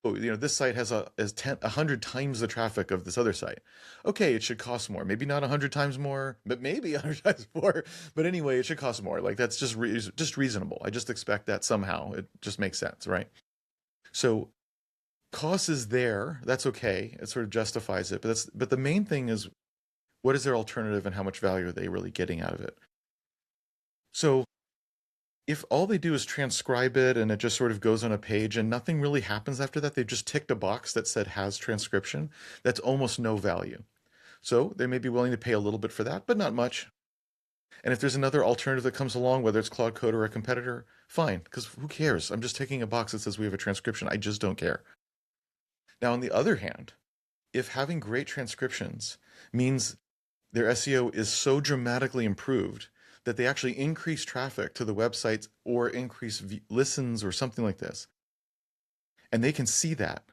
Oh, this site has 100 times the traffic of this other site. Okay, it should cost more. Maybe not 100 times more, but maybe 100 times more. But anyway, it should cost more. Like, that's just reasonable. I just expect that somehow. It just makes sense, right? So cost is there. That's okay. It sort of justifies it. But the main thing is, what is their alternative and how much value are they really getting out of it? So if all they do is transcribe it and it just sort of goes on a page and nothing really happens after that, they've just ticked a box that said has transcription, that's almost no value. So they may be willing to pay a little bit for that, but not much. And if there's another alternative that comes along, whether it's Claude Code or a competitor, fine, because who cares? I'm just taking a box that says we have a transcription. I just don't care. Now, on the other hand, if having great transcriptions means their SEO is so dramatically improved that they actually increase traffic to the websites or increase listens or something like this, and they can see that,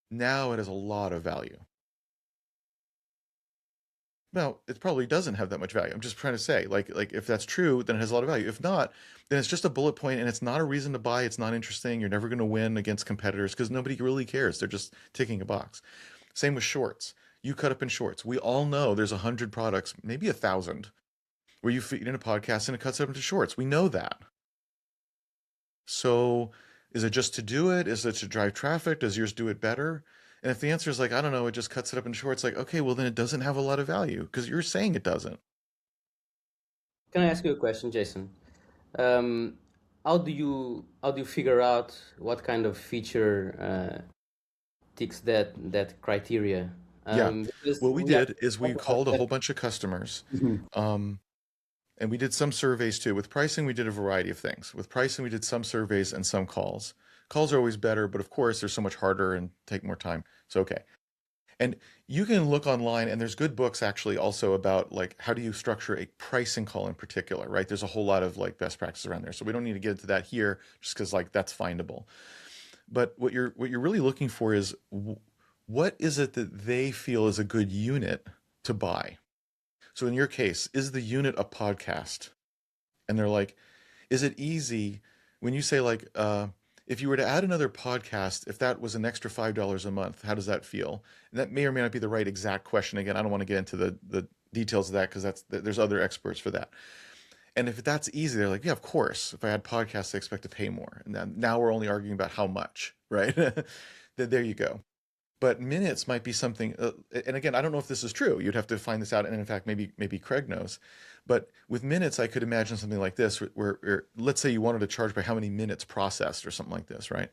now it has a lot of value. Well, it probably doesn't have that much value. I'm just trying to say, like if that's true, then it has a lot of value. If not, then it's just a bullet point and it's not a reason to buy. It's not interesting. You're never going to win against competitors because nobody really cares. They're just ticking a box. Same with shorts. You cut up in shorts. We all know there's 100 products, maybe 1,000, where you feed in a podcast and it cuts up into shorts. We know that. So is it just to do it? Is it to drive traffic? Does yours do it better? And if the answer is like, I don't know, it just cuts it up in shorts, like, okay, well then it doesn't have a lot of value because you're saying it doesn't. Can I ask you a question, Jason? How do you figure out what kind of feature ticks that criteria? Yeah. What we did is we called a whole bunch of customers. And we did some surveys too. With pricing, we did a variety of things. With pricing, we did some surveys and some calls. Calls are always better, but of course, they're so much harder and take more time. So, okay. And you can look online, and there's good books actually also about like how do you structure a pricing call in particular, right? There's a whole lot of like best practices around there. So we don't need to get into that here just because like that's findable. But what you're really looking for is what is it that they feel is a good unit to buy? So in your case, is the unit a podcast? And they're like, is it easy when you say like, if you were to add another podcast, if that was an extra $5 a month, how does that feel? And that may or may not be the right exact question. Again, I don't want to get into the details of that because there's other experts for that. And if that's easy, they're like, yeah, of course. If I add podcasts, I expect to pay more. And then now we're only arguing about how much, right? Then there you go. But minutes might be something, and again, I don't know if this is true. You'd have to find this out, and in fact, maybe Craig knows. But with minutes, I could imagine something like this, where let's say you wanted to charge by how many minutes processed or something like this, right?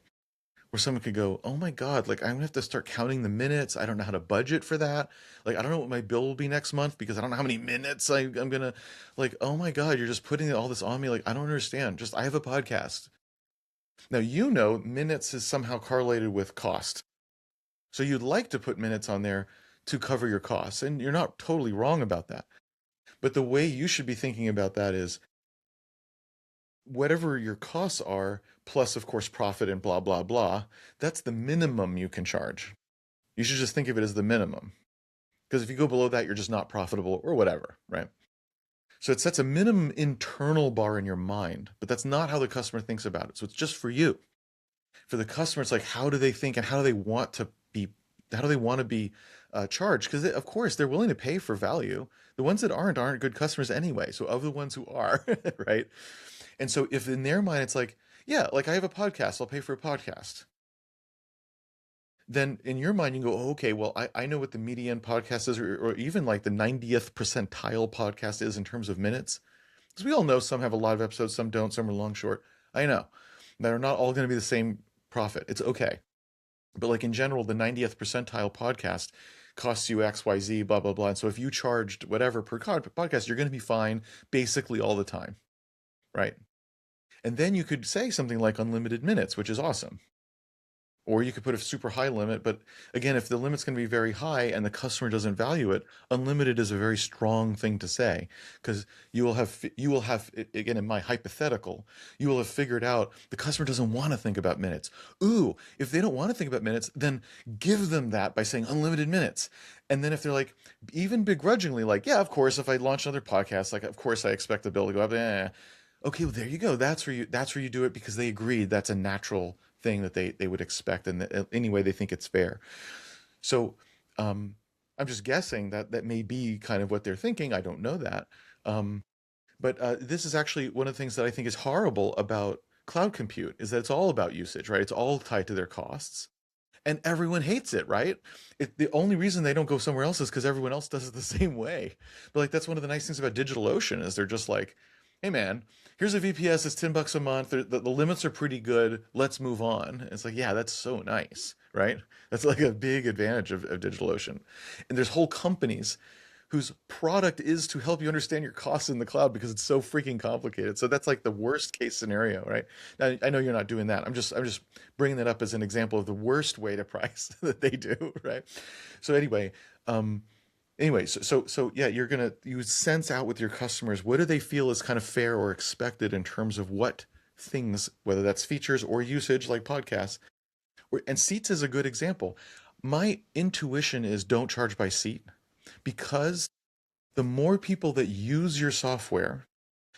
Where someone could go, oh my God, like I'm gonna have to start counting the minutes. I don't know how to budget for that. Like I don't know what my bill will be next month because I don't know how many minutes I'm gonna, like, oh my God, you're just putting all this on me. Like I don't understand. Just I have a podcast. Now you know minutes is somehow correlated with cost. So you'd like to put minutes on there to cover your costs. And you're not totally wrong about that. But the way you should be thinking about that is whatever your costs are, plus of course profit and blah, blah, blah, that's the minimum you can charge. You should just think of it as the minimum. Because if you go below that, you're just not profitable or whatever, right? So it sets a minimum internal bar in your mind, but that's not how the customer thinks about it. So it's just for you. For the customer, it's like, how do they think and how do they want to be charged? Because of course they're willing to pay for value. The ones that aren't good customers anyway. So of the ones who are, right? And so if in their mind it's like, yeah, like I have a podcast, I'll pay for a podcast. Then in your mind you can go, oh, okay, well I know what the median podcast is, or even like the 90th percentile podcast is in terms of minutes. Because we all know some have a lot of episodes, some don't, some are long, short. I know. They're not all going to be the same profit. It's okay. But like in general, the 90th percentile podcast costs you X, Y, Z, blah, blah, blah. And so if you charged whatever per podcast, you're going to be fine basically all the time, right? And then you could say something like unlimited minutes, which is awesome. Or you could put a super high limit. But again, if the limit's going to be very high and the customer doesn't value it, unlimited is a very strong thing to say, because you will have, again, in my hypothetical, you will have figured out the customer doesn't want to think about minutes. Ooh, if they don't want to think about minutes, then give them that by saying unlimited minutes. And then if they're like, even begrudgingly, like, yeah, of course, if I launch another podcast, like, of course, I expect the bill to go up. Okay, well, there you go. That's where you do it because they agreed that's a natural thing that they would expect, and anyway they think it's fair. So I'm just guessing that may be kind of what they're thinking. I don't know that, but this is actually one of the things that I think is horrible about cloud compute, is that it's all about usage, right? It's all tied to their costs, and everyone hates it, right? The only reason they don't go somewhere else is because everyone else does it the same way. But like that's one of the nice things about DigitalOcean, is they're just like, hey man, here's a VPS, it's $10 a month. The limits are pretty good. Let's move on. It's like, yeah, that's so nice, right? That's like a big advantage of DigitalOcean. And there's whole companies whose product is to help you understand your costs in the cloud because it's so freaking complicated. So that's like the worst case scenario, right? Now, I know you're not doing that. I'm just bringing that up as an example of the worst way to price that they do, right? So anyway, so yeah, you sense out with your customers, what do they feel is kind of fair or expected in terms of what things, whether that's features or usage like podcasts. And seats is a good example. My intuition is don't charge by seat, because the more people that use your software,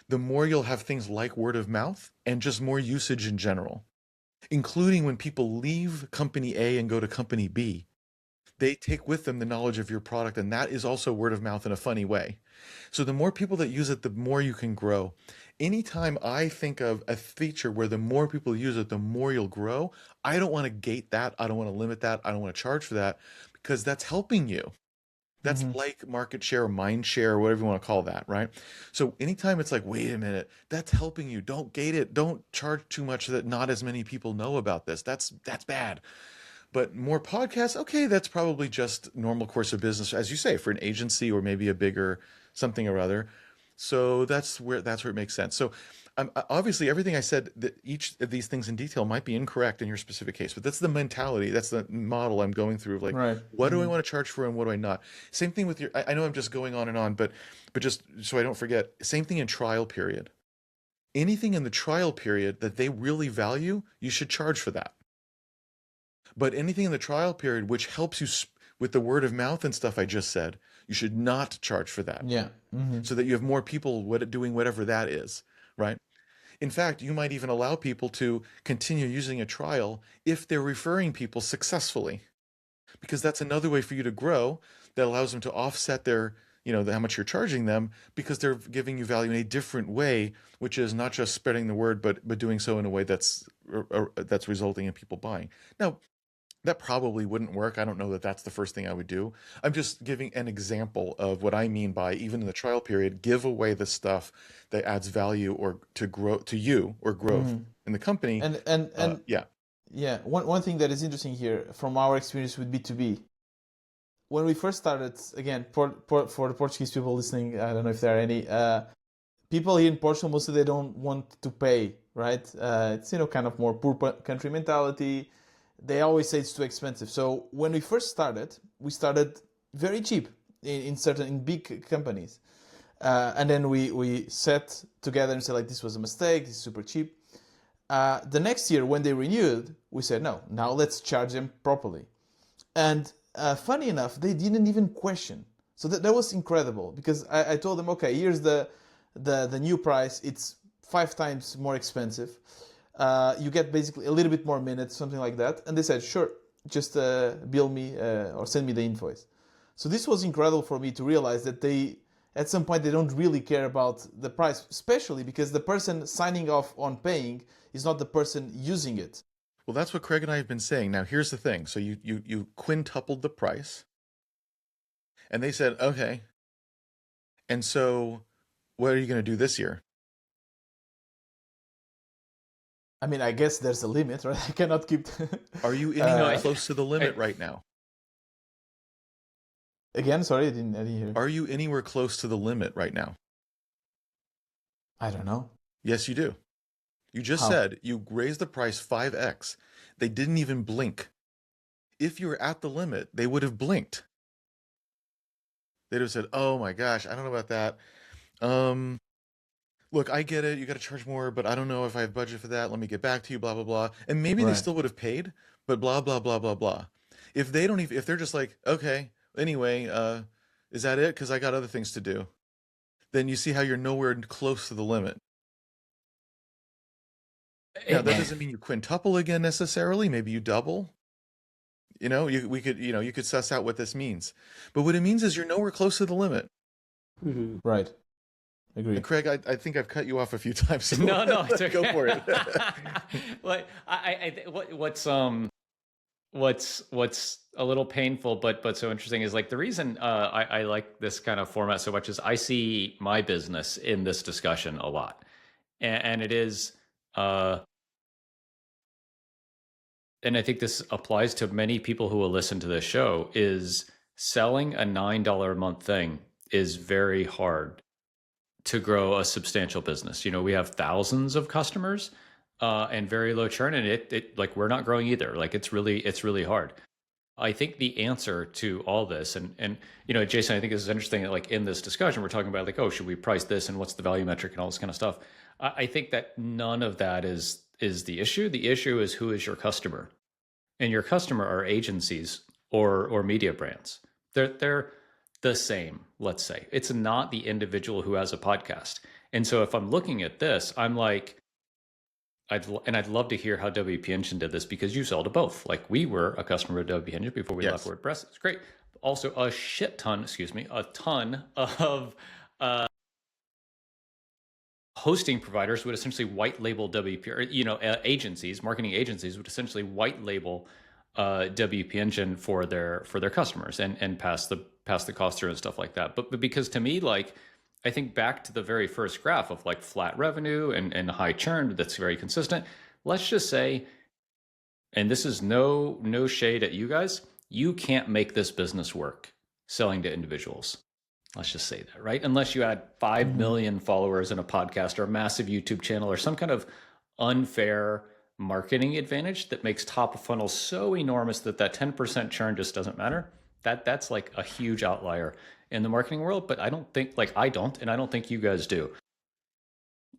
the more you'll have things like word of mouth and just more usage in general, including when people leave company A and go to company B. They take with them the knowledge of your product, and that is also word of mouth in a funny way. So the more people that use it, the more you can grow. Anytime I think of a feature where the more people use it, the more you'll grow, I don't want to gate that. I don't want to limit that. I don't want to charge for that, because that's helping you. That's like market share or mind share or whatever you want to call that, right? So anytime it's like, wait a minute, that's helping you. Don't gate it. Don't charge too much so that not as many people know about this. That's bad. But more podcasts, okay, that's probably just normal course of business, as you say, for an agency or maybe a bigger something or other. So that's where it makes sense. So obviously everything I said, that each of these things in detail might be incorrect in your specific case, but that's the mentality, that's the model I'm going through of like, Right. what do I want to charge for and what do I not? Same thing with I know I'm just going on and on, but just so I don't forget, same thing in trial period. Anything in the trial period that they really value, you should charge for that. But anything in the trial period which helps you with the word of mouth and stuff I just said, you should not charge for that. Yeah. So that you have more people doing whatever that is, right? In fact, you might even allow people to continue using a trial if they're referring people successfully, because that's another way for you to grow that allows them to offset their, how much you're charging them, because they're giving you value in a different way, which is not just spreading the word, but doing so in a way that's resulting in people buying. Now, that probably wouldn't work. I don't know that that's the first thing I would do. I'm just giving an example of what I mean by, even in the trial period, give away the stuff that adds value or to grow to you or growth in the company. And yeah. Yeah, one thing that is interesting here from our experience with B2B, when we first started, again, for the Portuguese people listening, I don't know if there are any, people here in Portugal, mostly they don't want to pay, right? It's, kind of more poor country mentality. They always say it's too expensive. So when we first started, we started very cheap in big companies. And then we sat together and said, like, this was a mistake, this is super cheap. The next year, when they renewed, we said, no, now let's charge them properly. And funny enough, they didn't even question. So that was incredible, because I told them, okay, here's the new price. It's 5 times more expensive. You get basically a little bit more minutes, something like that. And they said, sure, just bill me or send me the invoice. So this was incredible for me to realize that at some point, they don't really care about the price, especially because the person signing off on paying is not the person using it. Well, that's what Craig and I have been saying. Now, here's the thing. So you quintupled the price, and they said, okay. And so what are you going to do this year? I mean, I guess there's a limit, right? I cannot keep... Are you anywhere close to the limit right now? Again, sorry, I didn't hear. Are you anywhere close to the limit right now? I don't know. Yes, you do. You just said you raised the price 5x. They didn't even blink. If you were at the limit, they would have blinked. They'd have said, oh my gosh, I don't know about that. Look, I get it. You got to charge more, but I don't know if I have budget for that. Let me get back to you, blah, blah, blah. And maybe they still would have paid, but blah, blah, blah, blah, blah. If they're just like, okay, anyway, is that it? Because I got other things to do. Then you see how you're nowhere close to the limit. Now, that doesn't mean you quintuple again necessarily. Maybe you double. You could suss out what this means. But what it means is you're nowhere close to the limit. Mm-hmm. Right. Agree. And Craig, I think I've cut you off a few times. So no, it's okay. Go for it. Like, what's a little painful, but so interesting is, like, the reason I like this kind of format so much is I see my business in this discussion a lot, and it is. And I think this applies to many people who will listen to this show, is selling a $9 a month thing is very hard to grow a substantial business. We have thousands of customers and very low churn, and it like, we're not growing either. Like, it's really hard. I think the answer to all this, and Jason, I think this is interesting that, like, in this discussion, we're talking about, like, oh, should we price this and what's the value metric and all this kind of stuff. I think that none of that is the issue. The issue is, who is your customer? And your customer are agencies or media brands. They're the same, let's say. It's not the individual who has a podcast. And so if I'm looking at this, I'm like, I'd love to hear how WP Engine did this, because you sell to both. Like, we were a customer of WP Engine before we left WordPress. It's great. Also, a ton of hosting providers would essentially white label WP, or, agencies, marketing agencies would essentially white label WP Engine for their customers and pass the cost through and stuff like that. But because, to me, like, I think back to the very first graph of, like, flat revenue and high churn that's very consistent. Let's just say, and this is no shade at you guys, you can't make this business work selling to individuals. Let's just say that, right? Unless you add 5 million followers in a podcast or a massive YouTube channel or some kind of unfair marketing advantage that makes top of funnel so enormous that 10% churn just doesn't matter. That's like a huge outlier in the marketing world, but I don't think you guys do.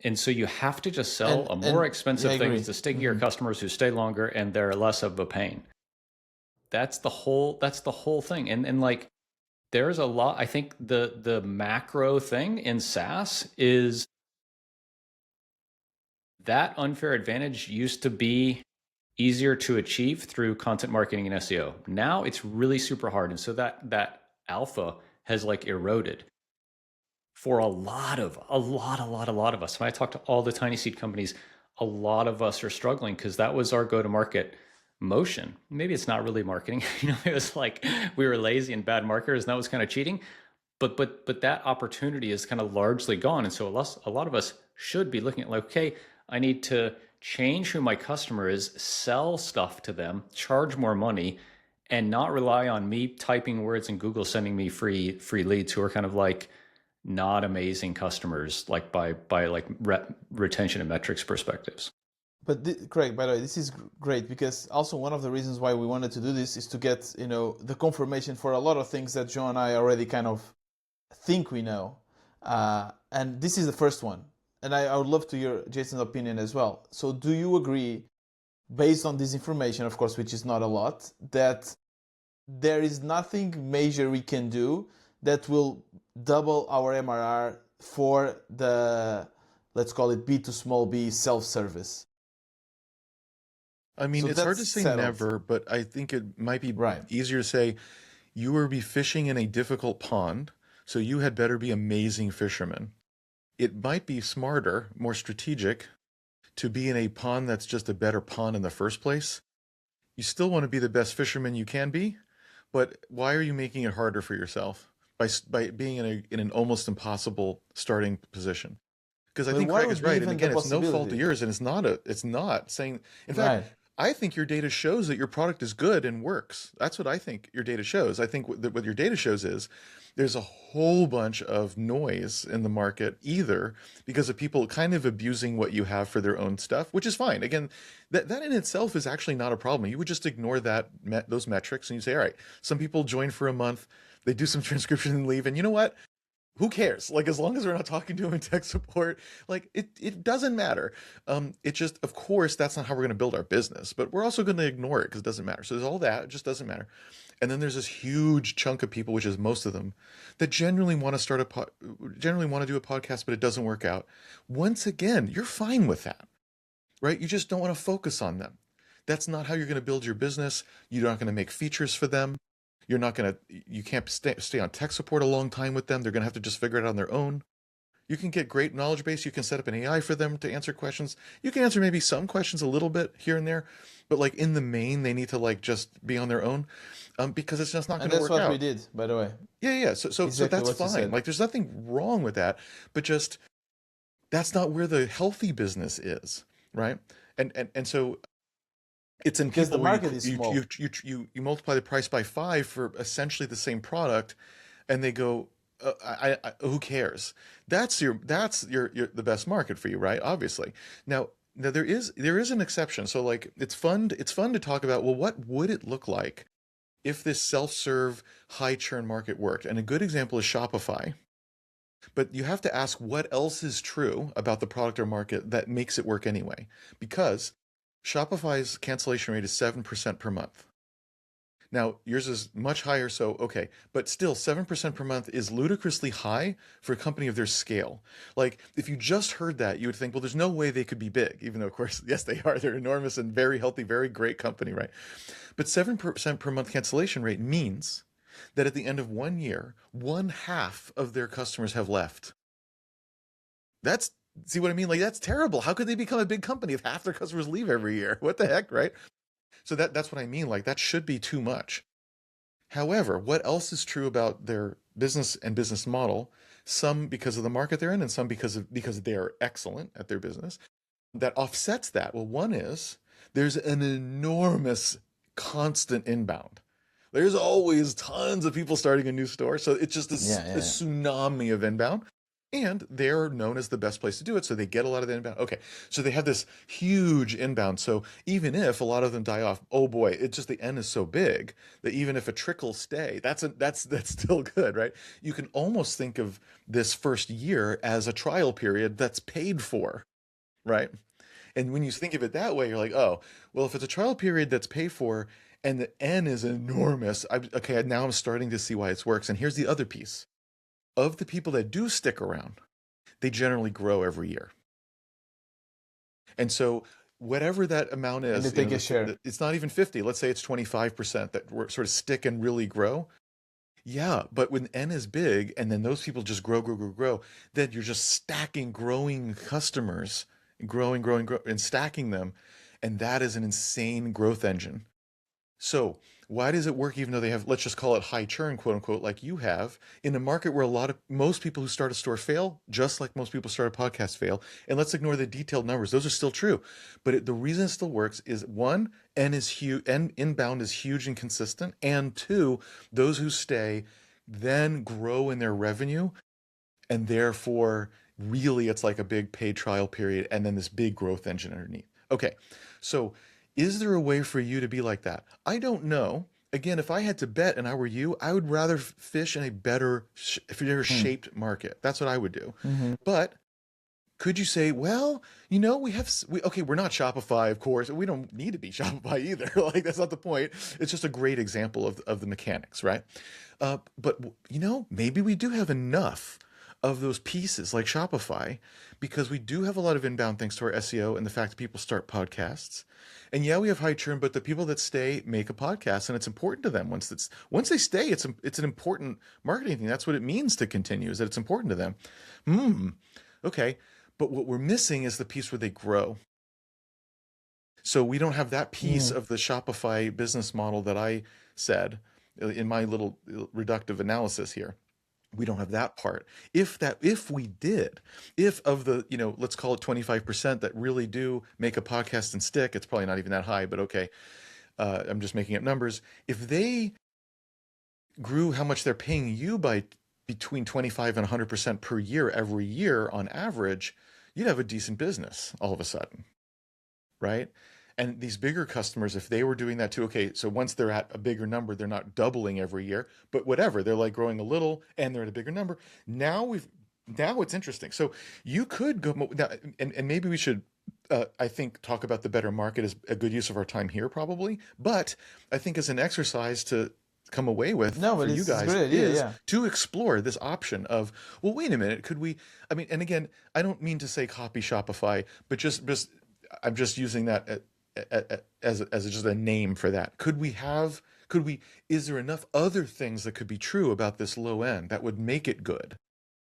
And so you have to just sell a more expensive thing to stickier customers who stay longer and they're less of a pain. That's the whole thing. And like, there's a lot. I think the macro thing in SaaS is that unfair advantage used to be easier to achieve through content marketing and SEO. Now it's really super hard. And so that alpha has, like, eroded for a lot of us. When I talk to all the tiny seed companies, a lot of us are struggling because that was our go-to-market motion. Maybe it's not really marketing. It was like we were lazy and bad marketers, and that was kind of cheating. But that opportunity is kind of largely gone, and so a lot of us should be looking at like, okay, I need to change who my customer is, sell stuff to them, charge more money, and not rely on me typing words and Google sending me free leads who are kind of like not amazing customers, like by like retention and metrics perspectives. But Craig, by the way, this is great because also one of the reasons why we wanted to do this is to get the confirmation for a lot of things that Joe and I already kind of think we know, and this is the first one. And I would love to hear Jason's opinion as well. So, do you agree, based on this information, of course, which is not a lot, that there is nothing major we can do that will double our MRR for the, let's call it B to small b self-service? I mean, So it's hard to that's say settled. never, but I think it might be Right. easier to say you will be fishing in a difficult pond, so you had better be amazing fishermen. It might be smarter, more strategic, to be in a pond that's just a better pond in the first place. You still want to be the best fisherman you can be, but why are you making it harder for yourself by being in an almost impossible starting position? Because I But think what Craig would is be right, and even the again, it's no fault of possibility? yours, and it's not saying. In Right. fact, I think your data shows that your product is good and works. That's what I think your data shows. I think what your data shows is there's a whole bunch of noise in the market, either because of people kind of abusing what you have for their own stuff, which is fine. Again, that in itself is actually not a problem. You would just ignore those metrics and you say, all right, some people join for a month, they do some transcription and leave, and you know what? Who cares? Like, as long as we're not talking to them in tech support, like it doesn't matter. It just, of course, that's not how we're going to build our business, but we're also going to ignore it because it doesn't matter. So there's all that, it just doesn't matter. And then there's this huge chunk of people, which is most of them, that generally want to generally want to do a podcast, but it doesn't work out. Once again, you're fine with that, right? You just don't want to focus on them. That's not how you're going to build your business. You're not going to make features for them. You can't stay on tech support a long time with them. They're going to have to just figure it out on their own. You can get great knowledge base. You can set up an AI for them to answer questions. You can answer maybe some questions a little bit here and there, but like in the main, they need to like just be on their own, because it's just not going And to that's work what we out. did, by the way. Yeah. So Exactly that's what you fine. said. Like there's nothing wrong with that, but just that's not where the healthy business is, right? And so it's in Because the people where market is small. you multiply the price by 5 for essentially the same product, and they go, who cares? That's the best market for you, right? Obviously. Now there is an exception. So like it's fun to talk about, well, what would it look like if this self-serve high churn market worked? And a good example is Shopify. But you have to ask what else is true about the product or market that makes it work anyway, because Shopify's cancellation rate is 7% per month. Now, yours is much higher, so okay, but still 7% per month is ludicrously high for a company of their scale. Like, if you just heard that, you would think, well, there's no way they could be big, even though, of course, yes, they are. They're enormous and very healthy, very great company, right? But 7% per month cancellation rate means that at the end of 1 year, 1/2 of their customers have left. See what I mean? Like, that's terrible. How could they become a big company if half their customers leave every year? What the heck, right? So that's what I mean. Like, that should be too much. However, what else is true about their business and business model? Some because of the market they're in, and some because they are excellent at their business. That offsets that. Well, one is there's an enormous constant inbound. There's always tons of people starting a new store. So it's just a tsunami of inbound. And they're known as the best place to do it. So they get a lot of the inbound. Okay. So they have this huge inbound. So even if a lot of them die off, oh boy, it's just the N is so big that even if a trickle stay, that's still good, right? You can almost think of this first year as a trial period that's paid for, right? And when you think of it that way, you're like, oh, well, if it's a trial period that's paid for and the N is enormous, okay, now I'm starting to see why it works. And here's the other piece. Of the people that do stick around, they generally grow every year. And so whatever that amount is, and they take a share. It's not even 50. Let's say it's 25% that sort of stick and really grow. Yeah, but when N is big and then those people just grow, then you're just stacking growing customers, growing, and stacking them. And that is an insane growth engine. So why does it work even though they have, let's just call it high churn, quote unquote, like you have, in a market where most people who start a store fail, just like most people start a podcast fail. And let's ignore the detailed numbers. Those are still true. But the reason it still works is one, N is huge, N inbound is huge and consistent. And two, those who stay then grow in their revenue. And therefore, really, it's like a big paid trial period and then this big growth engine underneath. Okay, so is there a way for you to be like that? I don't know. Again, if I had to bet and I were you, I would rather fish in a better shaped market. That's what I would do. But could you say, well, we're not Shopify, of course. We don't need to be Shopify either. Like, that's not the point. It's just a great example of the mechanics, right? But maybe we do have enough of those pieces like Shopify, because we do have a lot of inbound thanks to our SEO and the fact that people start podcasts. And yeah, we have high churn, but the people that stay make a podcast, and it's important to them. Once they stay, it's an important marketing thing. That's what it means to continue, is that it's important to them. Okay. But what we're missing is the piece where they grow. So we don't have that piece of the Shopify business model that I said in my little reductive analysis here. We don't have that part. If we did, if of the, let's call it 25% that really do make a podcast and stick, it's probably not even that high, but okay. I'm just making up numbers. If they grew how much they're paying you by between 25 and 100% per year, every year on average, you'd have a decent business all of a sudden, right? And these bigger customers, if they were doing that too, okay, so once they're at a bigger number, they're not doubling every year, but whatever, they're like growing a little and they're at a bigger number. Now it's interesting. So you could go, and maybe we should, I think, talk about the better market as a good use of our time here probably, but I think as an exercise to come away with for you guys is to explore this option of, well, wait a minute, could we, and again, I don't mean to say copy Shopify, but I'm just using that as just a name for that. Is there enough other things that could be true about this low end that would make it good,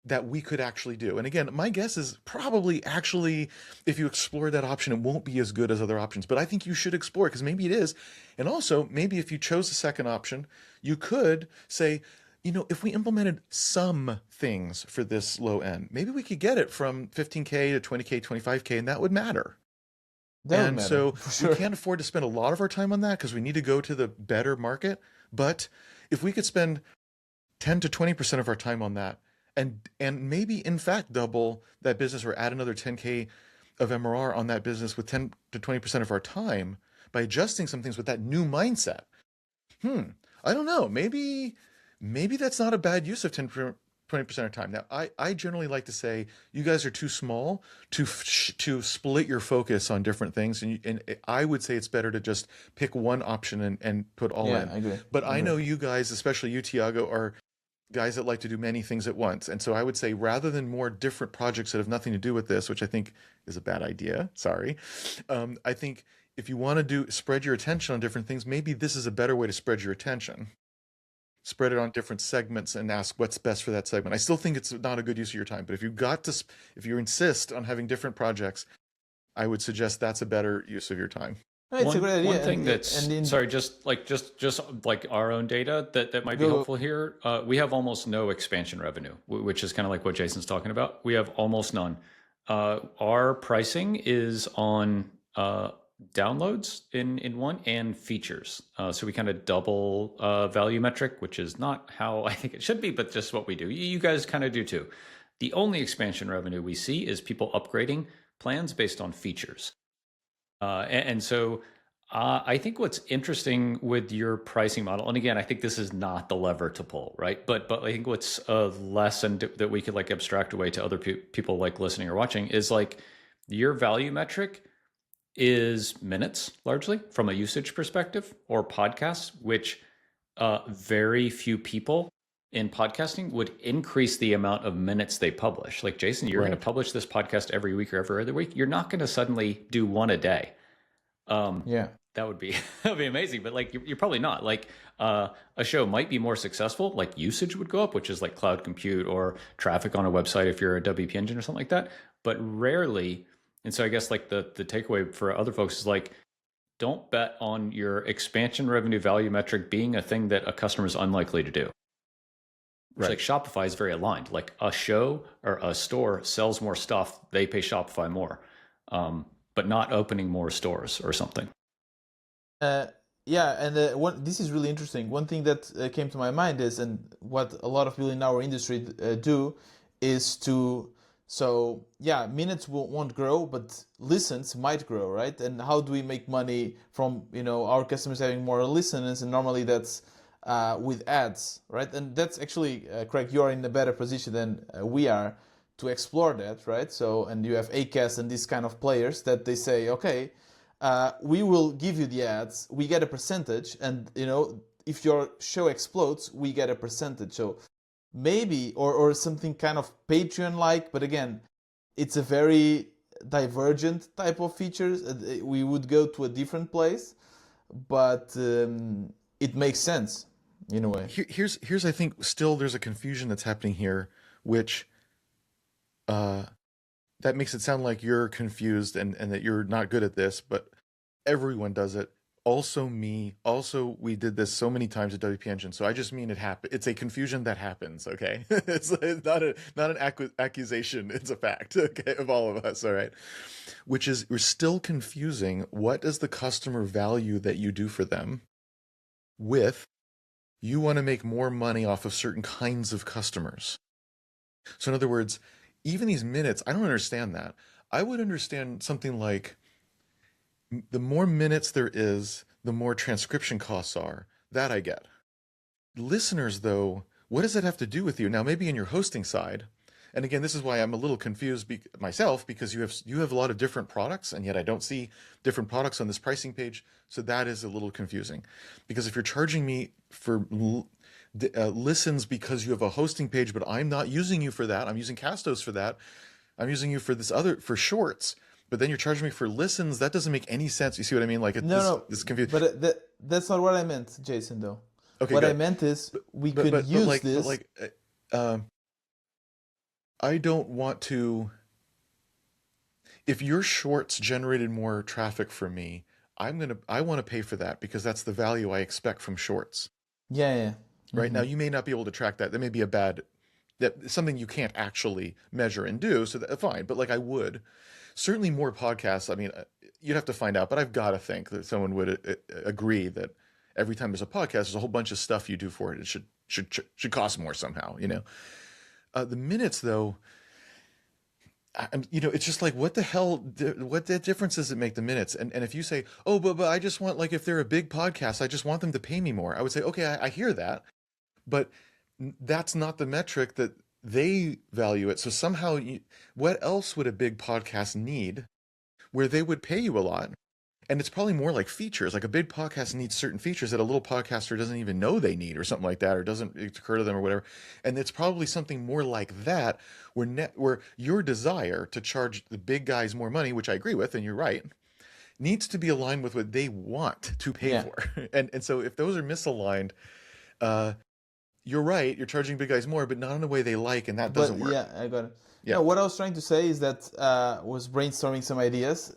that we could actually do? And again, my guess is probably actually, if you explore that option, it won't be as good as other options, but I think you should explore it because maybe it is. And also, maybe if you chose the second option, you could say, if we implemented some things for this low end, maybe we could get it from 15K to 20K, 25K, and that would matter. So we can't afford to spend a lot of our time on that because we need to go to the better market. But if we could spend 10 to 20% of our time on that, and maybe in fact double that business or add another 10K of MRR on that business with 10 to 20% of our time by adjusting some things with that new mindset. I don't know. Maybe that's not a bad use of 10 20% of time. Now, I generally like to say you guys are too small to split your focus on different things, and I would say it's better to just pick one option and put all in. I agree. But I know you guys, especially you, Tiago, are guys that like to do many things at once, and so I would say rather than more different projects that have nothing to do with this, which I think is a bad idea. Sorry, I think if you want to spread your attention on different things, maybe this is a better way to spread your attention. Spread it on different segments and ask what's best for that segment. I still think it's not a good use of your time, but if you insist on having different projects, I would suggest that's a better use of your time. It's a great idea. One thing just like our own data that might be helpful here. We have almost no expansion revenue, which is kind of like what Jason's talking about. We have almost none. Our pricing is on downloads in one and features. So we kind of double value metric, which is not how I think it should be, but just what we do. You guys kind of do too. The only expansion revenue we see is people upgrading plans based on features. And so I think what's interesting with your pricing model, and again, I think this is not the lever to pull, right? But I think what's a lesson that we could like abstract away to other people like listening or watching is like your value metric is minutes largely from a usage perspective, or podcasts, which very few people in podcasting would increase the amount of minutes they publish. Like Jason, you're going to publish this podcast every week or every other week. You're not going to suddenly do one a day. That would be amazing, but like you're probably not. Like a show might be more successful, like usage would go up, which is like cloud compute or traffic on a website if you're a WP engine or something like that, but rarely. And so I guess like the takeaway for other folks is like don't bet on your expansion revenue value metric being a thing that a customer is unlikely to do. It's like Shopify is very aligned. Like a show or a store sells more stuff, they pay Shopify more, but not opening more stores or something. Yeah, and this is really interesting. One thing that came to my mind is, and what a lot of people in our industry do, is to, so yeah, minutes won't grow, but listens might grow, right? And how do we make money from, our customers having more listeners? And normally that's with ads, right? And that's actually, Craig, you are in a better position than we are to explore that, right? So, and you have Acast and these kind of players that they say, okay, we will give you the ads, we get a percentage, and if your show explodes, we get a percentage. So maybe, or something kind of Patreon-like, but again, it's a very divergent type of features. We would go to a different place, but it makes sense in a way. Here's I think still there's a confusion that's happening here, which that makes it sound like you're confused and that you're not good at this, but everyone does it. Also me. Also, we did this so many times at WP Engine. So I just mean it happened. It's a confusion that happens. Okay, it's not an accusation. It's a fact. Okay, of all of us. All right, which is we're still confusing what does the customer value that you do for them with you want to make more money off of certain kinds of customers. So in other words, even these minutes, I don't understand that. I would understand something like the more minutes there is, the more transcription costs are. That I get. Listeners, though, what does that have to do with you? Now, maybe in your hosting side, and again, this is why I'm a little confused myself, because you have a lot of different products, and yet I don't see different products on this pricing page. So that is a little confusing. Because if you're charging me for listens because you have a hosting page, but I'm not using you for that. I'm using Castos for that. I'm using you for for shorts, but then you're charging me for listens. That doesn't make any sense. You see what I mean? Like this confusing. But that's not what I meant, Jason, though. Okay, what I meant is we could use this. But like, I don't want to. If your shorts generated more traffic for me, I want to pay for that because that's the value I expect from shorts. Yeah. Right now, you may not be able to track that. That may be something you can't actually measure and do. So fine, but like I would certainly more podcasts. I mean, you'd have to find out, but I've got to think that someone would agree that every time there's a podcast, there's a whole bunch of stuff you do for it. It should cost more somehow. The minutes though. It's just like, what the hell, what difference does it make the minutes? And if you say, oh, but I just want, like, if they're a big podcast, I just want them to pay me more. I would say, okay, I hear that, but that's not the metric that they value it. So somehow, what else would a big podcast need where they would pay you a lot? And it's probably more like features. Like a big podcast needs certain features that a little podcaster doesn't even know they need or something like that, or doesn't occur to them or whatever. And it's probably something more like that where your desire to charge the big guys more money, which I agree with, and you're right, needs to be aligned with what they want to pay for. And so if those are misaligned, you're right, you're charging big guys more, but not in a way they like, and that doesn't work. Yeah, I got it. Yeah. No, what I was trying to say is that was brainstorming some ideas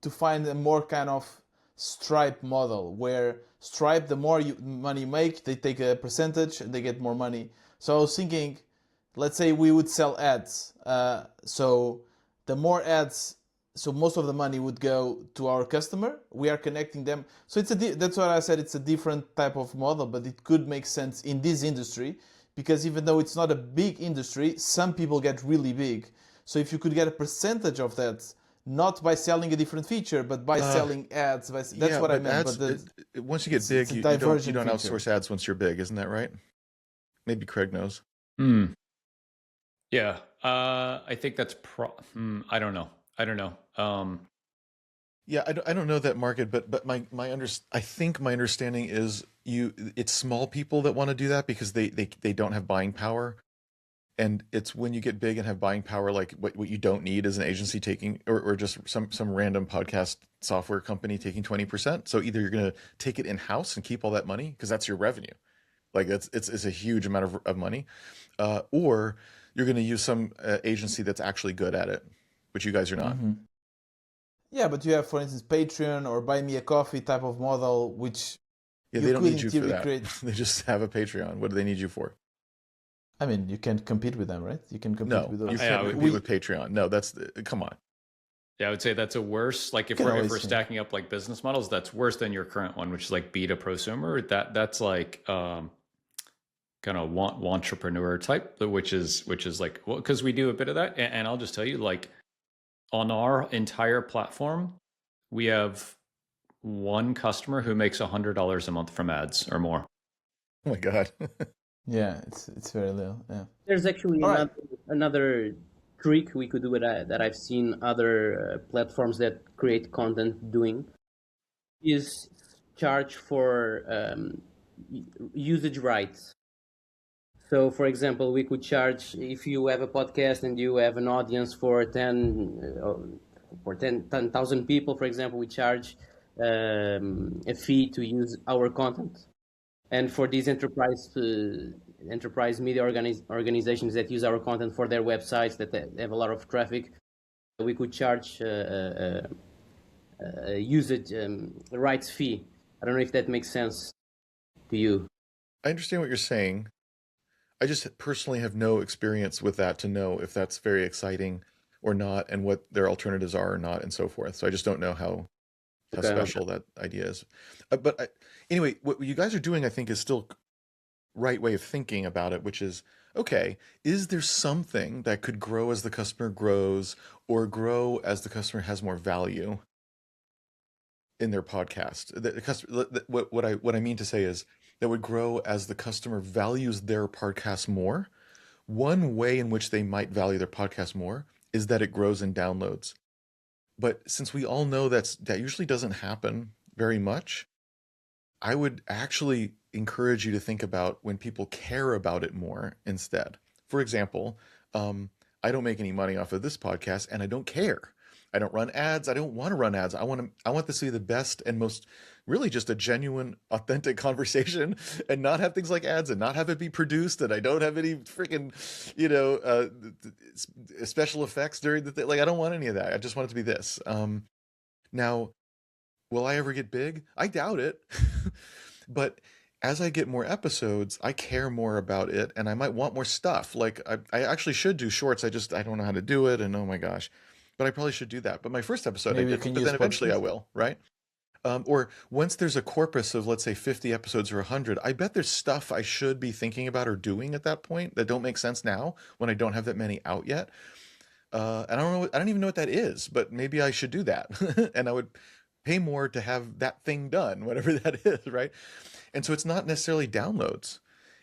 to find a more kind of Stripe model, where Stripe, the more money you make, they take a percentage and they get more money. So I was thinking, let's say we would sell ads. So the more ads, so most of the money would go to our customer. We are connecting them. So that's why I said it's a different type of model, but it could make sense in this industry, because even though it's not a big industry, some people get really big. So if you could get a percentage of that, not by selling a different feature, but by selling ads. That's what I meant. Ads, but once you get big, you don't outsource ads once you're big. Isn't that right? Maybe Craig knows. Yeah. I think that's I don't know. Yeah, I don't know that market, but I think my understanding is it's small people that want to do that because they don't have buying power. And it's when you get big and have buying power, like what you don't need is an agency taking, or just some random podcast software company taking 20%. So either you're going to take it in house and keep all that money because that's your revenue, like it's a huge amount of money, or you're going to use some agency that's actually good at it, which you guys are not. Yeah, but you have, for instance, Patreon or Buy Me a Coffee type of model, which they don't could need in you for theory that. create. They just have a Patreon. What do they need you for? I mean, you can't compete with them, right? You can compete No, with you those. can't compete with Patreon. No, come on. Yeah, I would say that's a worse. Like if we're stacking up like business models, that's worse than your current one, which is like be to prosumer. That's like kind of entrepreneur type, which is like, well, because we do a bit of that, and I'll just tell you, like on our entire platform, we have one customer who makes $100 a month from ads or more. Oh my god. Yeah, it's very little. Yeah. There's actually another trick we could do with that I've seen other platforms that create content doing is charge for usage rights. So, for example, we could charge if you have a podcast and you have an audience for 10,000 people, for example, we charge a fee to use our content. And for these enterprise media organizations that use our content for their websites that have a lot of traffic, we could charge a usage rights fee. I don't know if that makes sense to you. I understand what you're saying. I just personally have no experience with that to know if that's very exciting or not, and what their alternatives are or not, and so forth. So I just don't know how special that idea is. Anyway, what you guys are doing, I think, is still right way of thinking about it, which is, okay, is there something that could grow as the customer grows, or grow as the customer has more value in their podcast? The customer, what I mean to say is that would grow as the customer values their podcast more. One way in which they might value their podcast more is that it grows in downloads. But since we all know that usually doesn't happen very much, I would actually encourage you to think about when people care about it more instead. For example, I don't make any money off of this podcast, and I don't care. I don't run ads. I don't want to run ads. I want this to be the best and most, really just a genuine, authentic conversation, and not have things like ads, and not have it be produced, and I don't have any freaking, special effects during the thing. Like, I don't want any of that. I just want it to be this. Now, will I ever get big? I doubt it. But as I get more episodes, I care more about it, and I might want more stuff. Like, I actually should do shorts. I don't know how to do it, and oh my gosh. But I probably should do that. But my first episode, Maybe I didn't, but then eventually I will, right? Or once there's a corpus of, let's say, 50 episodes or 100, I bet there's stuff I should be thinking about or doing at that point that don't make sense now when I don't have that many out yet. And I don't even know what that is, but maybe I should do that. And I would pay more to have that thing done, whatever that is, right? And so it's not necessarily downloads.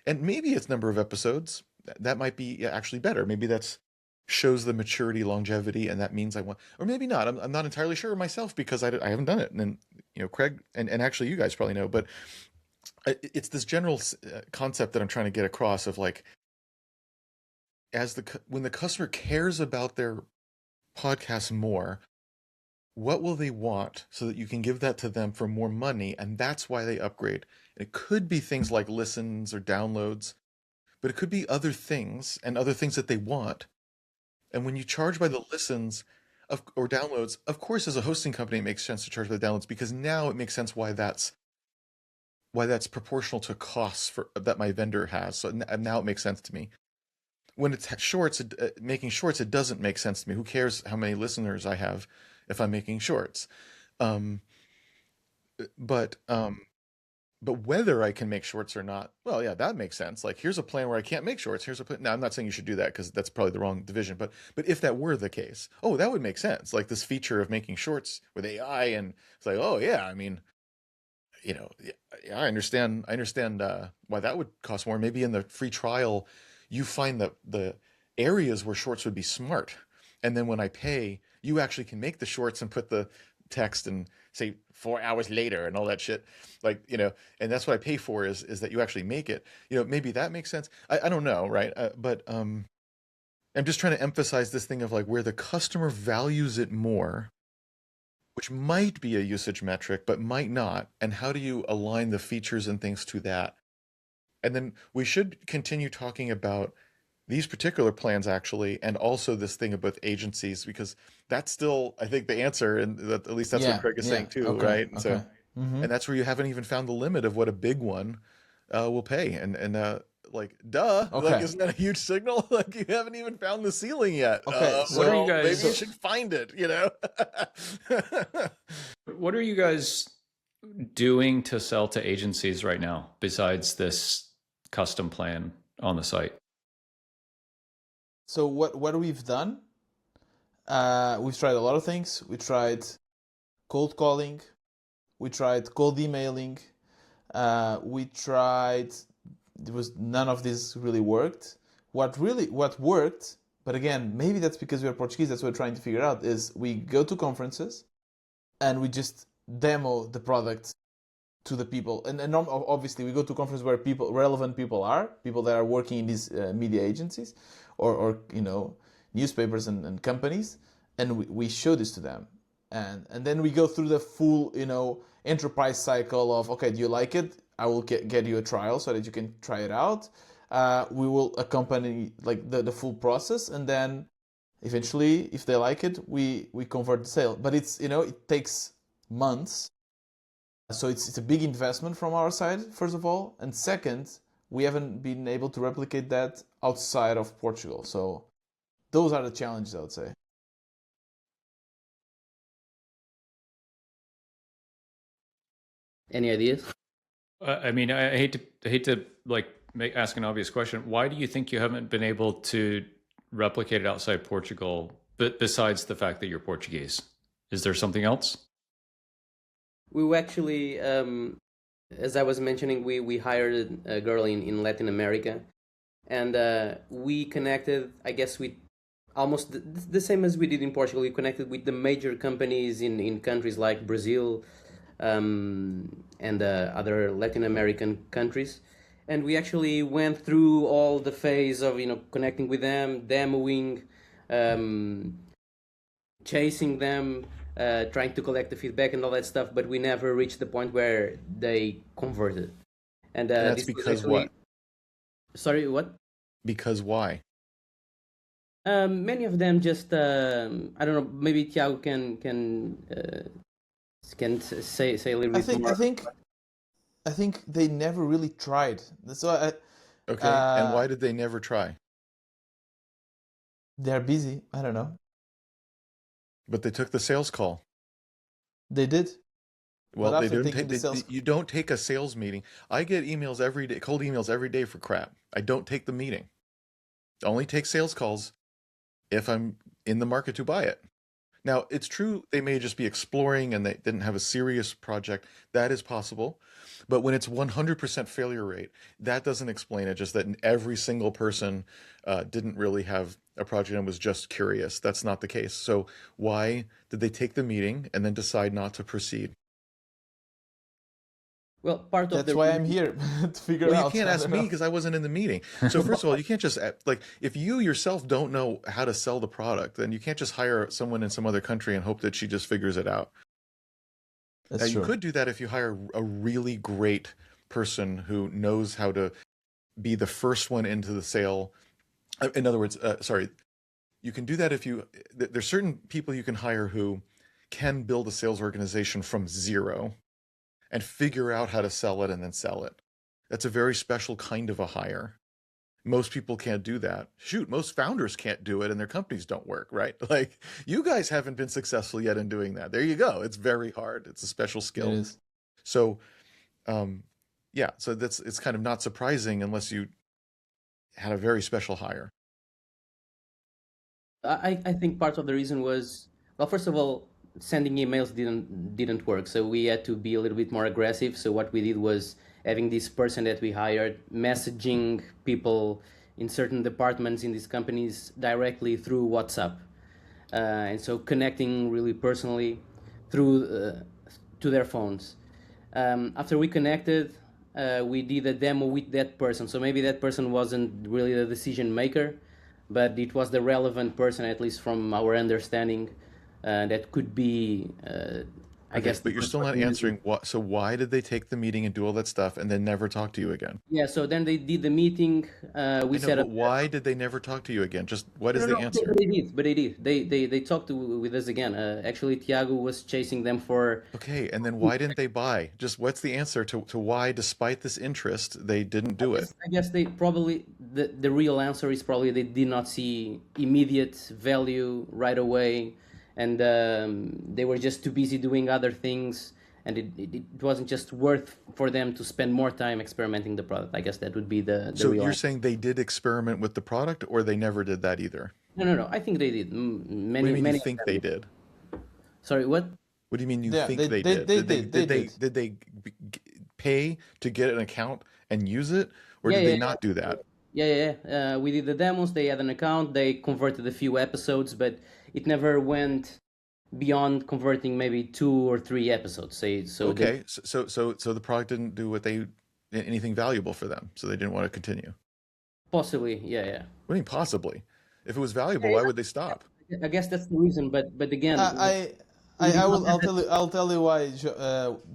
And maybe it's number of episodes. That might be actually better. Maybe that's shows the maturity, longevity, and that means I want, or maybe not. I'm not entirely sure myself, because I haven't done it. And then, Craig, and actually you guys probably know, but it's this general concept that I'm trying to get across of, like, when the customer cares about their podcast more, what will they want so that you can give that to them for more money? And that's why they upgrade. And it could be things like listens or downloads, but it could be other things, and other things that they want. And when you charge by the listens or downloads, of course, as a hosting company, it makes sense to charge by the downloads, because now it makes sense why that's proportional to costs that my vendor has. So now it makes sense to me. When it's shorts, making shorts, it doesn't make sense to me. Who cares how many listeners I have if I'm making shorts? But whether I can make shorts or not, well, yeah, that makes sense. Like, here's a plan where I can't make shorts. Now, I'm not saying you should do that, because that's probably the wrong division. But if that were the case, oh, that would make sense. Like, this feature of making shorts with AI, and it's like, oh yeah, I mean, yeah, I understand why that would cost more. Maybe in the free trial, you find the areas where shorts would be smart, and then when I pay, you actually can make the shorts and put the text and say 4 hours later and all that shit, like, and that's what I pay for, is that you actually make it. Maybe that makes sense. I don't know, right? But I'm just trying to emphasize this thing of, like, where the customer values it more, which might be a usage metric but might not, and how do you align the features and things to that? And then we should continue talking about these particular plans actually, and also this thing about agencies, because that's still, I think, the answer, and that, at least that's what Yeah, Craig is saying yeah. too, Okay, right? And so, okay. Mm-hmm. and that's where you haven't even found the limit of what a big one will pay, and like, duh, like, Okay, isn't that a huge signal? Like, you haven't even found the ceiling yet. okay. What are you Well, maybe guys? you should find it, you know? What are you guys doing to sell to agencies right now besides this custom plan on the site? So what we've done, we've tried a lot of things. We tried cold calling, we tried cold emailing, we tried. There was none of this really worked. What worked, but again, maybe that's because we are Portuguese. That's what we're trying to figure out. Is we go to conferences and we just demo the product to the people. And obviously, we go to conferences where relevant people are, people that are working in these media agencies, or newspapers and companies, and we show this to them. And then we go through the full enterprise cycle of, okay, do you like it? I will get you a trial so that you can try it out. We will accompany like the full process, and then eventually, if they like it, we convert the sale. But it's it takes months, so it's a big investment from our side, first of all, and second, we haven't been able to replicate that outside of Portugal. So those are the challenges, I would say. Any ideas? I mean, I hate to like ask an obvious question. Why do you think you haven't been able to replicate it outside Portugal, but besides the fact that you're Portuguese? Is there something else? We actually, as I was mentioning, we hired a girl in Latin America, and we connected, I guess, with almost the same as we did in Portugal. We connected with the major companies in countries like Brazil, and other Latin American countries. And we actually went through all the phase of connecting with them, demoing, chasing them, trying to collect the feedback and all that stuff. But we never reached the point where they converted. And That's this was because actually... what? Sorry, what? Because why? Many of them just I don't know. Maybe Thiago can say a little bit more. I think they never really tried. So Okay, and why did they never try? They're busy. I don't know. But they took the sales call. They did. Well, they didn't take. You don't take a sales meeting. I get emails every day, cold emails every day for crap. I don't take the meeting. I only take sales calls if I'm in the market to buy it. Now, it's true they may just be exploring and they didn't have a serious project. That is possible. But when it's 100% failure rate, that doesn't explain it. Just that every single person didn't really have a project and was just curious. That's not the case. So why did they take the meeting and then decide not to proceed? Well, that's why I'm here to figure out. Well, you can't ask me because I wasn't in the meeting. So first of all, you can't just like, if you yourself don't know how to sell the product, then you can't just hire someone in some other country and hope that she just figures it out. Now, you could do that if you hire a really great person who knows how to be the first one into the sale. In other words, you can do that if there's certain people you can hire who can build a sales organization from zero and figure out how to sell it and then sell it. That's a very special kind of a hire. Most people can't do that. Shoot, most founders can't do it and their companies don't work, right? Like, you guys haven't been successful yet in doing that. There you go. It's very hard. It's a special skill. It is. So, yeah, so it's kind of not surprising unless you had a very special hire. I think part of the reason was, well, first of all, sending emails didn't work, so we had to be a little bit more aggressive. So what we did was having this person that we hired messaging people in certain departments in these companies directly through WhatsApp, and so connecting really personally through to their phones. After we connected, we did a demo with that person. So maybe that person wasn't really the decision maker, but it was the relevant person, at least from our understanding. That could be I guess but you're still not answering what. So why did they take the meeting and do all that stuff and then never talk to you again? Yeah, so then they did the meeting. We set up. But why did they never talk to you again? Just what is the answer? They did, but they did. They talked with us again. Actually, Tiago was chasing them for. Okay, and then why didn't they buy? Just what's the answer to why, despite this interest, they didn't do it? I guess they probably the real answer is probably they did not see immediate value right away, and they were just too busy doing other things, and it wasn't just worth for them to spend more time experimenting the product. I guess that would be the So real you're answer. saying they did experiment with the product, or they never did that either? No. I think they did. What do Many, you mean many you think they did? Sorry, what? What do you mean you Yeah, think they they did. did? They did. Did they pay to get an account and use it, or Yeah, did they yeah, not do that? Yeah. We did the demos. They had an account. They converted a few episodes, but it never went beyond converting maybe 2 or 3 episodes. Say so. Okay, so the product didn't do anything valuable for them, so they didn't want to continue. Possibly, yeah. What do you mean possibly? If it was valuable, why would they stop? I guess that's the reason. But again, I'll tell you why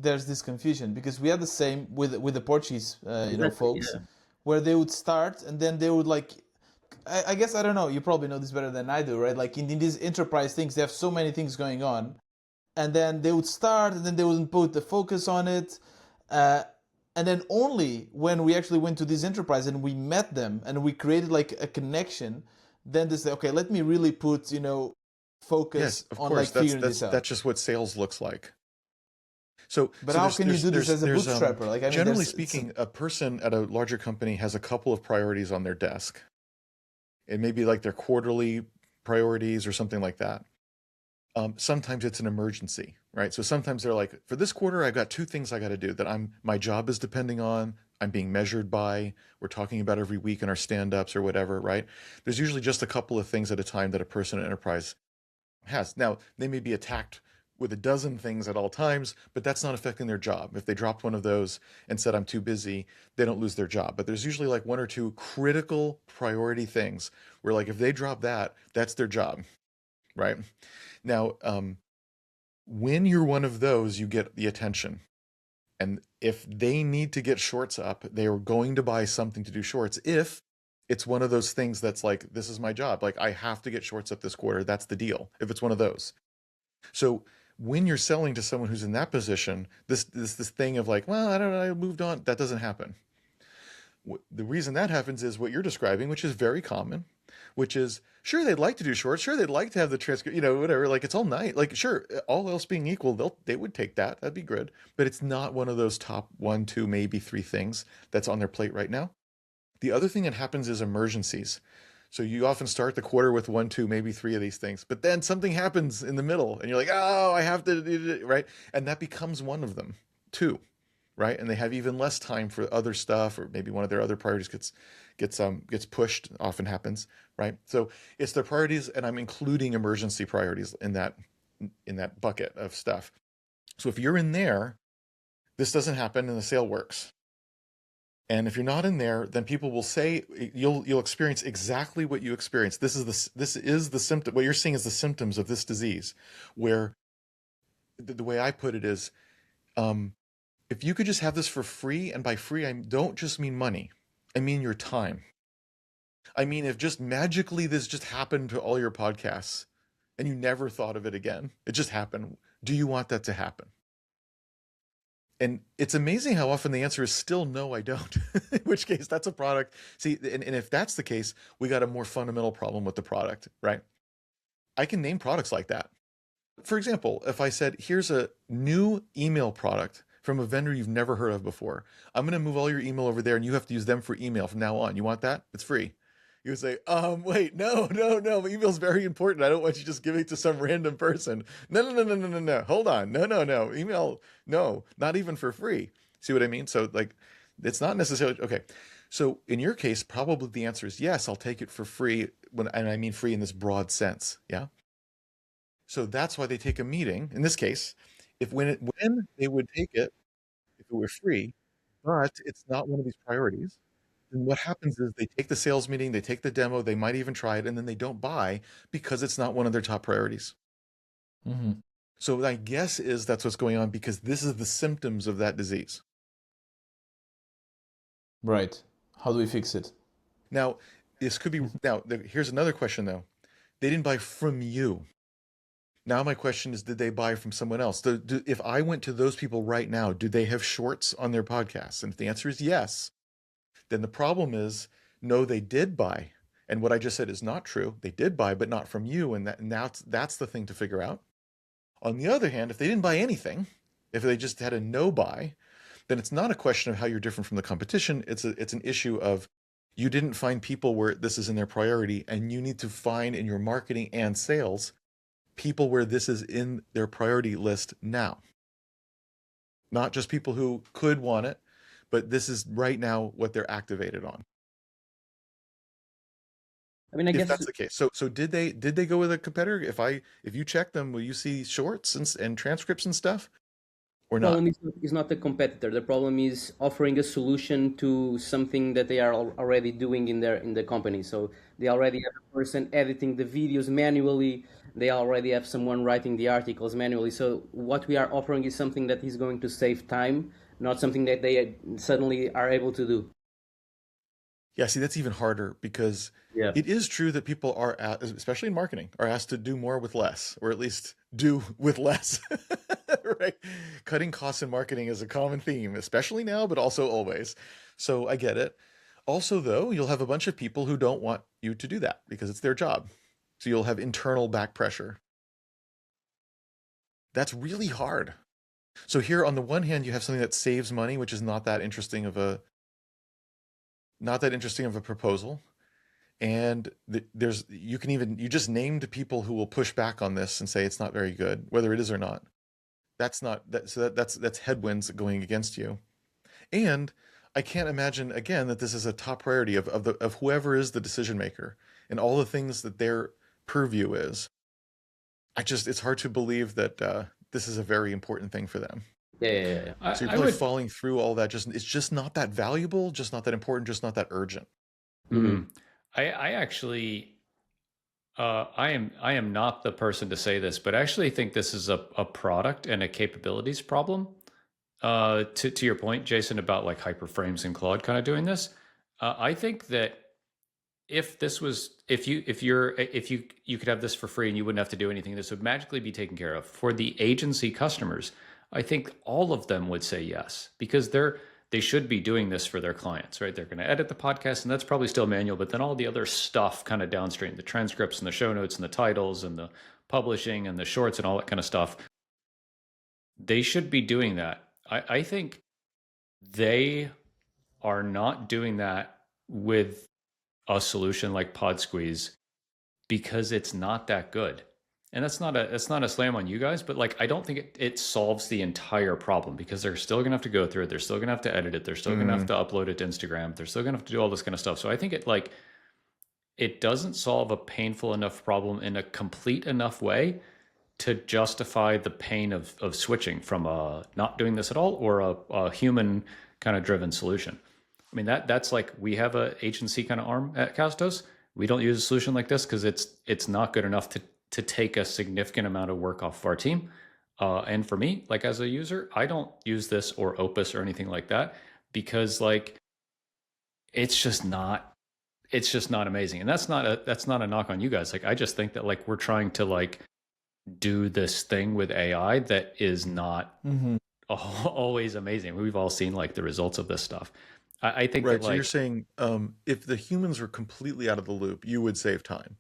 there's this confusion, because we had the same with the Portuguese folks, where they would start and then they would like, I guess, I don't know, you probably know this better than I do, right? Like in these enterprise things, they have so many things going on, and then they would start and then they wouldn't put the focus on it, and then only when we actually went to this enterprise and we met them and we created like a connection, then they say, okay, let me really put focus Yes, of on course. like figuring this out. That's just what sales looks like. So, But how can you do this as a bootstrapper? Like, I mean, generally speaking, a person at a larger company has a couple of priorities on their desk. It may be like their quarterly priorities or something like that. Sometimes it's an emergency, right? So sometimes they're like, for this quarter, I've got 2 things I got to do that my job is depending on, I'm being measured by, we're talking about every week in our stand-ups or whatever, right? There's usually just a couple of things at a time that a person at enterprise has. Now, they may be attacked with a dozen things at all times, but that's not affecting their job. If they dropped one of those and said, I'm too busy, they don't lose their job. But there's usually like 1 or 2 critical priority things where, like, if they drop that, that's their job, right? Now, when you're one of those, you get the attention. And if they need to get shorts up, they are going to buy something to do shorts. If it's one of those things that's like, this is my job, like I have to get shorts up this quarter, that's the deal. If it's one of those. So when you're selling to someone who's in that position, this thing of like, well, I don't know, I moved on, that doesn't happen. The reason that happens is what you're describing, which is very common, which is, sure, they'd like to do shorts, sure, they'd like to have the transcript, whatever, like it's all night, like sure, all else being equal, they would take that, that'd be good, but it's not one of those top 1, 2, maybe 3 things that's on their plate right now. The other thing that happens is emergencies. So you often start the quarter with 1, 2, maybe 3 of these things, but then something happens in the middle and you're like, oh, I have to do it, right? And that becomes one of them, 2, right? And they have even less time for other stuff, or maybe one of their other priorities gets pushed, often happens, right? So it's their priorities, and I'm including emergency priorities in that bucket of stuff. So if you're in there, this doesn't happen and the sale works. And if you're not in there, then people will say, you'll experience exactly what you experience. This is the symptom. What you're seeing is the symptoms of this disease, where the way I put it is, if you could just have this for free, and by free, I don't just mean money, I mean your time. I mean, if just magically this just happened to all your podcasts and you never thought of it again, it just happened. Do you want that to happen? And it's amazing how often the answer is still no, I don't. In which case, that's a product. See, and if that's the case, we got a more fundamental problem with the product, right? I can name products like that. For example, if I said, here's a new email product from a vendor you've never heard of before, I'm going to move all your email over there and you have to use them for email from now on. You want that? It's free. You would say, wait, no, email's very important. I don't want you just giving it to some random person. No. Hold on. No. Email, no, not even for free. See what I mean? So like, it's not necessarily, okay. So in your case, probably the answer is yes, I'll take it for free, and I mean free in this broad sense, yeah? So that's why they take a meeting, in this case, when they would take it, if it were free, but it's not one of these priorities, then what happens is they take the sales meeting, they take the demo, they might even try it, and then they don't buy because it's not one of their top priorities. Mm-hmm. So my guess is that's what's going on because this is the symptoms of that disease. Right. How do we fix it? Now, this could be, now, here's another question though. They didn't buy from you. Now my question is, did they buy from someone else? If I went to those people right now, do they have shorts on their podcasts? And if the answer is yes, then the problem is, no, they did buy. And what I just said is not true. They did buy, but not from you. And that's the thing to figure out. On the other hand, if they didn't buy anything, if they just had a no buy, then it's not a question of how you're different from the competition. It's an issue of you didn't find people where this is in their priority, and you need to find in your marketing and sales people where this is in their priority list now. Not just people who could want it, but this is right now what they're activated on. I mean, I If guess that's the case. So did they go with a competitor? If you check them, will you see shorts and transcripts and stuff? Or the not? problem is not the competitor. The problem is offering a solution to something that they are already doing in the company. So they already have a person editing the videos manually. They already have someone writing the articles manually. So what we are offering is something that is going to save time, not something that they suddenly are able to do. Yeah, see, that's even harder because Yeah. it is true that people are, especially in marketing, are asked to do more with less, or at least do with less, right? Cutting costs in marketing is a common theme, especially now, but also always. So I get it. Also, though, you'll have a bunch of people who don't want you to do that because it's their job. So you'll have internal back pressure. That's really hard. So here, on the one hand, you have something that saves money, which is not that interesting of a proposal. And you just named people who will push back on this and say it's not very good, whether it is or not. That's headwinds going against you. And I can't imagine again that this is a top priority of whoever is the decision maker and all the things that their purview is. It's hard to believe that this is a very important thing for them. Yeah. So you're probably falling through all that. It's just not that valuable, just not that important, just not that urgent. Mm-hmm. I actually, I am not the person to say this, but I actually think this is a product and a capabilities problem. To your point, Jason, about like Hyperframes and Claude kind of doing this, I think that if you could have this for free and you wouldn't have to do anything, this would magically be taken care of. For the agency customers, I think all of them would say yes, because they should be doing this for their clients, right? They're going to edit the podcast, and that's probably still manual, but then all the other stuff kind of downstream, the transcripts and the show notes and the titles and the publishing and the shorts and all that kind of stuff, they should be doing that. I think they are not doing that with a solution like PodSqueeze because it's not that good. And that's not a slam on you guys, but like I don't think it solves the entire problem, because they're still gonna have to go through it. They're still gonna have to edit it. They're still gonna have to upload it to Instagram. They're still gonna have to do all this kind of stuff. So I think it doesn't solve a painful enough problem in a complete enough way to justify the pain of switching from not doing this at all or a human kind of driven solution. I mean, that's like, we have a agency kind of arm at Castos. We don't use a solution like this because it's not good enough to take a significant amount of work off of our team. And for me, like as a user, I don't use this or Opus or anything like that because like it's just not amazing. And that's not a knock on you guys. Like I just think that like we're trying to like do this thing with AI that is not always amazing. We've all seen like the results of this stuff. I think right. that, So you're saying if the humans were completely out of the loop, you would save time.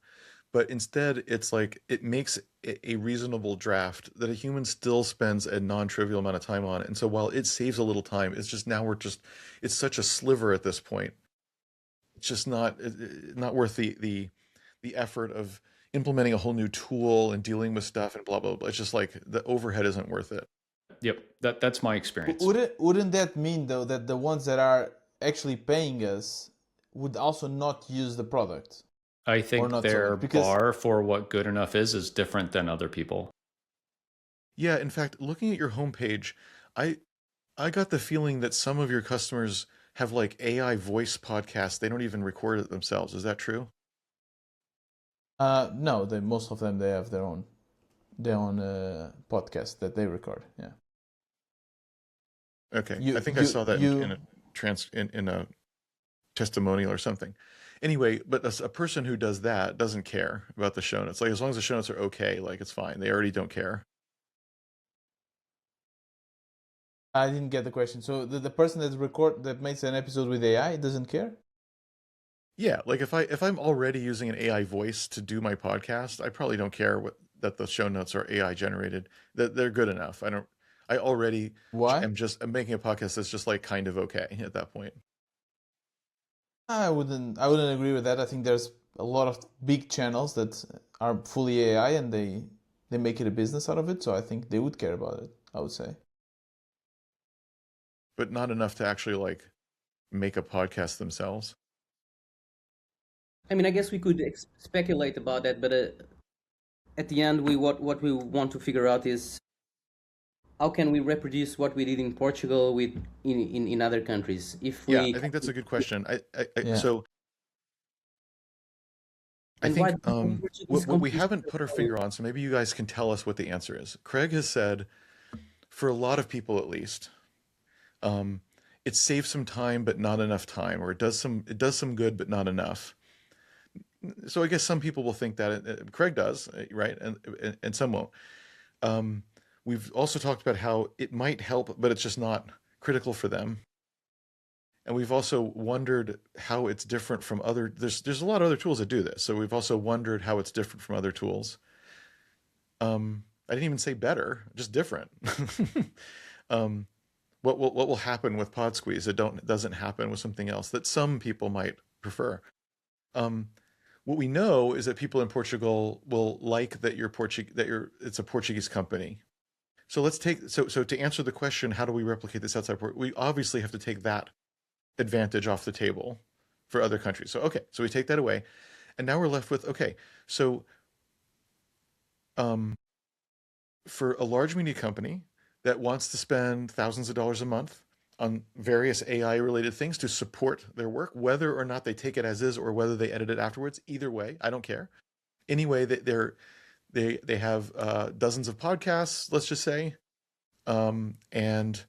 But instead, it's like it makes a reasonable draft that a human still spends a non-trivial amount of time on. And so while it saves a little time, it's just now it's such a sliver at this point. It's just not worth the effort of implementing a whole new tool and dealing with stuff and blah, blah, blah. It's just like the overhead isn't worth it. Yep. That's my experience. Wouldn't that mean though that the ones that are actually paying us would also not use the product? I think their bar for what good enough is different than other people. Yeah, in fact, looking at your homepage, I got the feeling that some of your customers have like AI voice podcasts. They don't even record it themselves. Is that true? No, most of them, they have their own. podcast that they record. Yeah. Okay, I think I saw that in a testimonial or something. Anyway, but a person who does that doesn't care about the show notes. Like, as long as the show notes are okay, like, it's fine. They already don't care. I didn't get the question. So the person that makes an episode with AI doesn't care? Yeah, like if I'm already using an AI voice to do my podcast, I probably don't care that the show notes are AI generated. That they're good enough. I already I'm making a podcast that's just like kind of okay at that point. I wouldn't agree with that. I think there's a lot of big channels that are fully AI and they make it a business out of it. So I think they would care about it, I would say. But not enough to actually like make a podcast themselves. I mean, I guess we could speculate about that, but at the end, what we want to figure out is how can we reproduce what we did in Portugal in other countries? I think that's a good question. So I think what we haven't put our finger on, so maybe you guys can tell us what the answer is. Craig has said, for a lot of people at least, it saves some time but not enough time, or it does some good but not enough. So I guess some people will think that Craig does, right? And some won't. We've also talked about how it might help, but it's just not critical for them. And we've also wondered how it's different from other. There's a lot of other tools that do this. So we've also wondered how it's different from other tools. I didn't even say better, just different. What will happen with PodSqueeze that doesn't happen with something else that some people might prefer? What we know is that people in Portugal will like that it's a Portuguese company. So let's so to answer the question, how do we replicate this outside Portugal? We obviously have to take that advantage off the table for other countries. So so we take that away, and now we're left with so for a large media company that wants to spend thousands of dollars a month on various AI related things to support their work, whether or not they take it as is or whether they edit it afterwards. Either way, I don't care. Anyway, they have dozens of podcasts, let's just say, and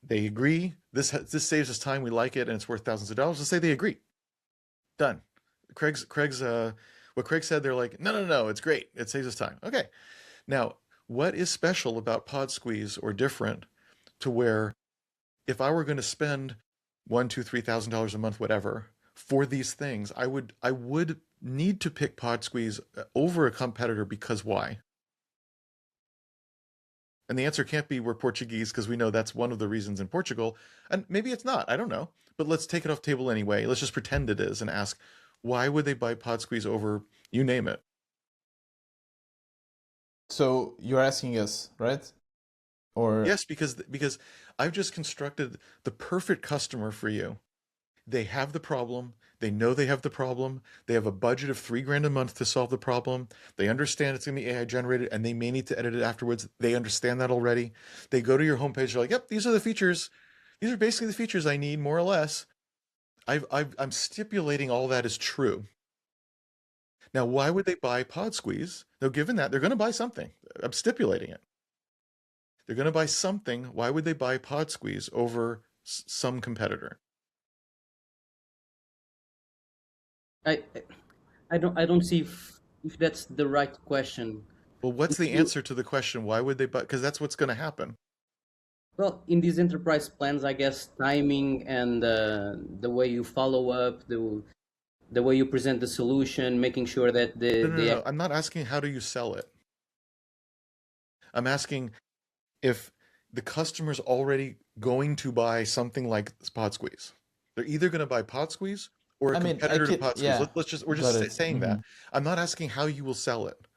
they agree. This saves us time. We like it, and it's worth thousands of dollars. Let's say they agree. Done. Craig's what Craig said. They're like, no, it's great. It saves us time. Okay. Now, what is special about PodSqueeze or different to where if I were going to spend $1,000, $2,000, $3,000 a month, whatever, for these things, I would need to pick PodSqueeze over a competitor because why? And the answer can't be we're Portuguese, because we know that's one of the reasons in Portugal. And maybe it's not, I don't know. But let's take it off the table anyway. Let's just pretend it is and ask, why would they buy PodSqueeze over you name it? So you're asking us, right? Or yes, because I've just constructed the perfect customer for you. They have the problem. They know they have the problem. They have a budget of $3,000 a month to solve the problem. They understand it's going to be AI generated and they may need to edit it afterwards. They understand that already. They go to your homepage. They're like, yep, these are the features. These are basically the features I need, more or less. I'm stipulating all that is true. Now, why would they buy PodSqueeze? Now, given that, they're going to buy something. I'm stipulating it. They're going to buy something. Why would they buy PodSqueeze over some competitor? I don't see if that's the right question. Well, what's the answer to the question? Why would they buy? Because that's what's going to happen. Well, in these enterprise plans, I guess timing and the way you follow up, the way you present the solution, making sure that No. I'm not asking how do you sell it. I'm asking if the customer's already going to buy something like PodSqueeze. They're either going to buy PodSqueeze or a competitor to PodSqueeze. Yeah. We're just saying that. I'm not asking how you will sell it.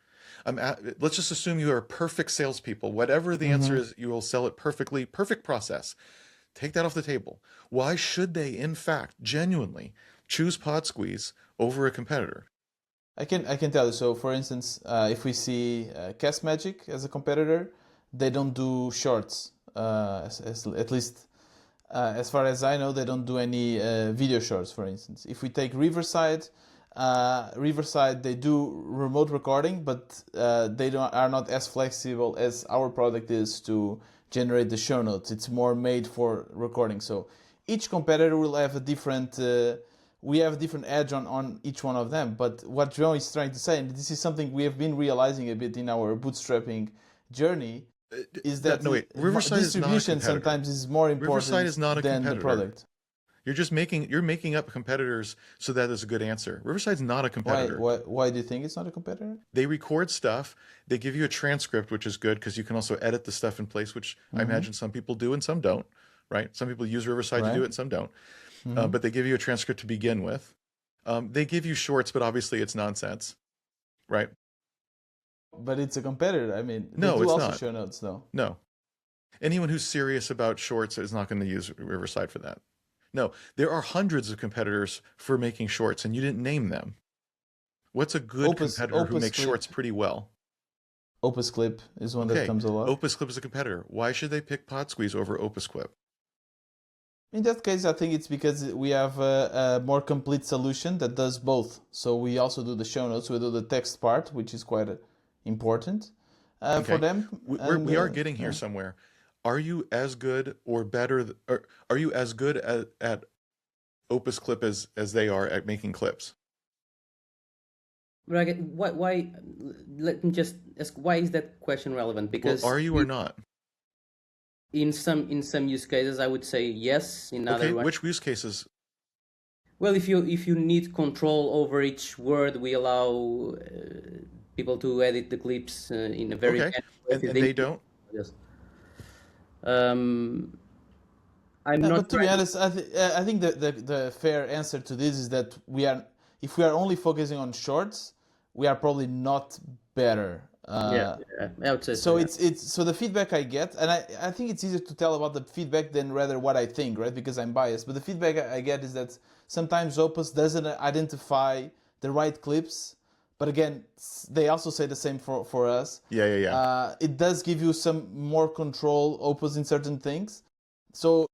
Let's just assume you are perfect salespeople. Whatever the answer is, you will sell it perfectly. Perfect process. Take that off the table. Why should they, in fact, genuinely choose PodSqueeze over a competitor? I can tell you. So, for instance, if we see Castmagic as a competitor, they don't do shorts. At least, as far as I know, they don't do any video shorts. For instance, if we take Riverside, Riverside, they do remote recording, but they are not as flexible as our product is to generate the show notes. It's more made for recording. So each competitor will have a different. We have a different edge on each one of them. But what João is trying to say, and this is something we have been realizing a bit in our bootstrapping journey, is that Riverside distribution sometimes is more important Riverside is not a than competitor. the product. You're making up competitors so that is a good answer. Riverside's not a competitor. Why do you think it's not a competitor? They record stuff. They give you a transcript, which is good because you can also edit the stuff in place, which I imagine some people do and some don't, right? Some people use Riverside to do it and some don't. But they give you a transcript to begin with. They give you shorts, but obviously it's nonsense, right? But it's a competitor. I mean, no, they do it's also not. Show notes, though. No. Anyone who's serious about shorts is not going to use Riverside for that. No, there are hundreds of competitors for making shorts, and you didn't name them. What's a good competitor who makes shorts pretty well? Opus Clip is one that comes a lot. Opus Clip is a competitor. Why should they pick PodSqueeze over Opus Clip? In that case, I think it's because we have a more complete solution that does both. So we also do the show notes. We do the text part, which is quite important for them. We are getting here somewhere. Are you as good or better? Or are you as good at Opus Clip as they are at making clips? Why? Let me just ask. Why is that question relevant? Because are you or not? In some use cases, I would say yes. In other ones, which use cases? Well, if you need control over each word, we allow people to edit the clips in a very and they don't. Yes. I'm not. But to be honest, I think the fair answer to this is that if we are only focusing on shorts, we are probably not better. I would say so. So the feedback I get, and I think it's easier to tell about the feedback than rather what I think, right? Because I'm biased. But the feedback I get is that sometimes Opus doesn't identify the right clips. But again, they also say the same for us. Yeah. It does give you some more control, Opus, in certain things. So,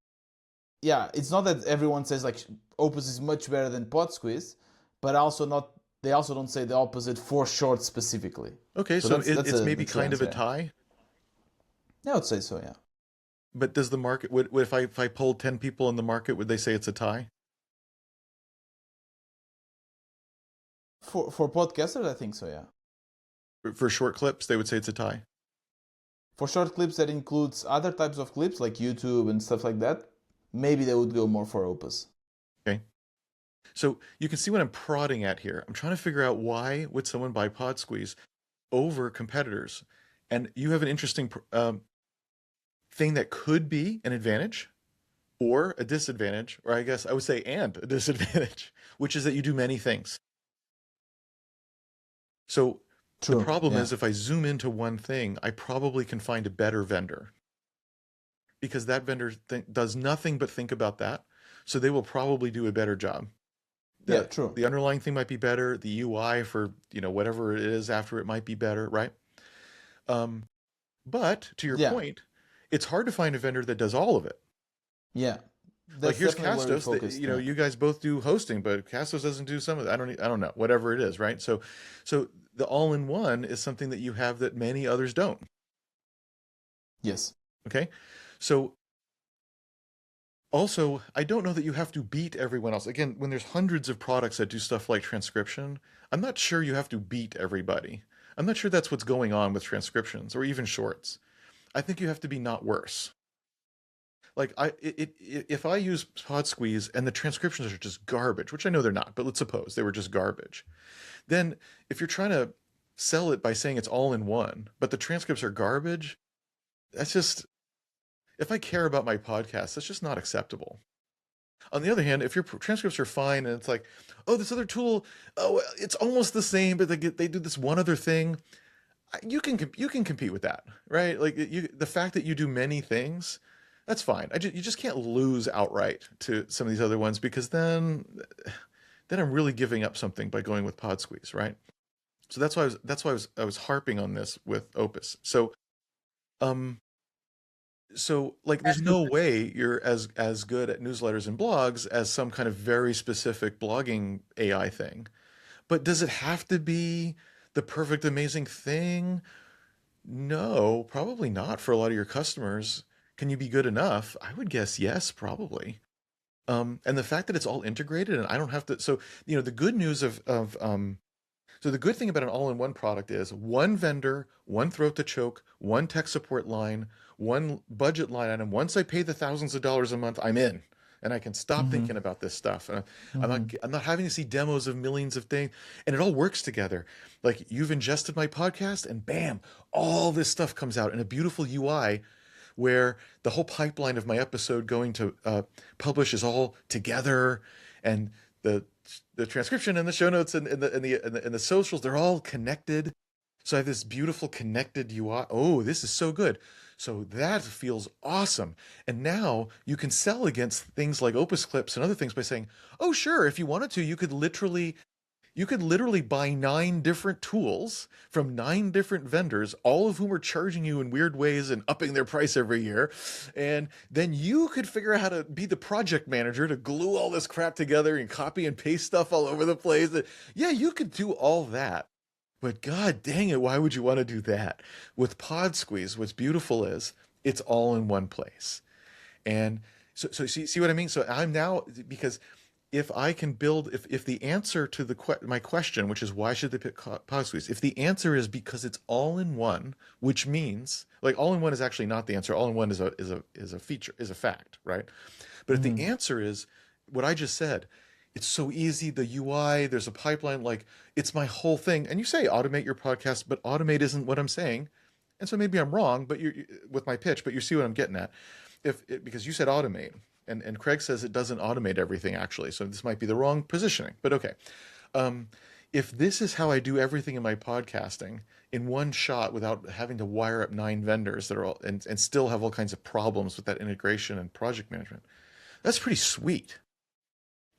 yeah, it's not that everyone says like Opus is much better than PodSqueeze, but also not. They also don't say the opposite for shorts specifically. Okay, so it's maybe kind of a tie. Yeah, I would say so. Yeah. But does the market? If I polled 10 people in the market, would they say it's a tie? For podcasters, I think so, yeah. For short clips, they would say it's a tie. For short clips that includes other types of clips like YouTube and stuff like that, maybe they would go more for Opus. Okay. So you can see what I'm prodding at here. I'm trying to figure out why would someone buy PodSqueeze over competitors? And you have an interesting thing that could be an advantage or a disadvantage, or I guess I would say and a disadvantage, which is that you do many things. So the problem is if I zoom into one thing, I probably can find a better vendor because that vendor does nothing but think about that. So they will probably do a better job. True. The underlying thing might be better. The UI for, whatever it is after it might be better, right? But to your point, it's hard to find a vendor that does all of it. Yeah. Like here's Castos. You guys both do hosting, but Castos doesn't do some of that. I don't know. Whatever it is, right? So the all-in-one is something that you have that many others don't. Yes. Okay. So also, I don't know that you have to beat everyone else. Again, when there's hundreds of products that do stuff like transcription, I'm not sure you have to beat everybody. I'm not sure that's what's going on with transcriptions or even shorts. I think you have to be not worse. Like if I use PodSqueeze and the transcriptions are just garbage, which I know they're not, but let's suppose they were just garbage. Then if you're trying to sell it by saying it's all in one, but the transcripts are garbage, that's just, if I care about my podcast, that's just not acceptable. On the other hand, if your transcripts are fine and it's like, oh, this other tool, oh, it's almost the same, but they do this one other thing, you can compete with that, right? Like the fact that you do many things, that's fine. You just can't lose outright to some of these other ones because then I'm really giving up something by going with PodSqueeze, right? So that's why I was harping on this with Opus. So like there's no way you're as good at newsletters and blogs as some kind of very specific blogging AI thing. But does it have to be the perfect, amazing thing? No, probably not for a lot of your customers. Can you be good enough? I would guess yes, probably. And the fact that it's all integrated and I don't have to, so, the good news so the good thing about an all-in-one product is one vendor, one throat to choke, one tech support line, one budget line item. Once I pay the thousands of dollars a month, I'm in. And I can stop Mm-hmm. thinking about this stuff. And Mm-hmm. I'm not having to see demos of millions of things. And it all works together. Like you've ingested my podcast and bam, all this stuff comes out in a beautiful UI where the whole pipeline of my episode going to publish is all together, and the the transcription and the show notes and the socials, they're all connected. So I have this beautiful connected UI. Oh, this is so good. So that feels awesome. And now you can sell against things like Opus Clips and other things by saying, "Oh, sure, if you wanted to, you could literally buy 9 different tools from 9 different vendors, all of whom are charging you in weird ways and upping their price every year. And then you could figure out how to be the project manager to glue all this crap together and copy and paste stuff all over the place. Yeah, you could do all that. But god dang it, why would you want to do that? With Pod Squeeze, what's beautiful is it's all in one place. And so see what I mean? So I'm now, because if I can build, if the answer to my question, which is why should they pick Pod Squeeze, if the answer is because it's all in one, which means like all in one is actually not the answer. All in one is a feature, is a fact, right? But if the answer is what I just said, it's so easy, the UI, there's a pipeline, like it's my whole thing. And you say automate your podcast, but automate isn't what I'm saying. And so maybe I'm wrong, but with my pitch, but you see what I'm getting at. Because you said automate, and Craig says it doesn't automate everything actually, so this might be the wrong positioning. But okay, if this is how I do everything in my podcasting in one shot without having to wire up 9 vendors that are all and still have all kinds of problems with that integration and project management, that's pretty sweet.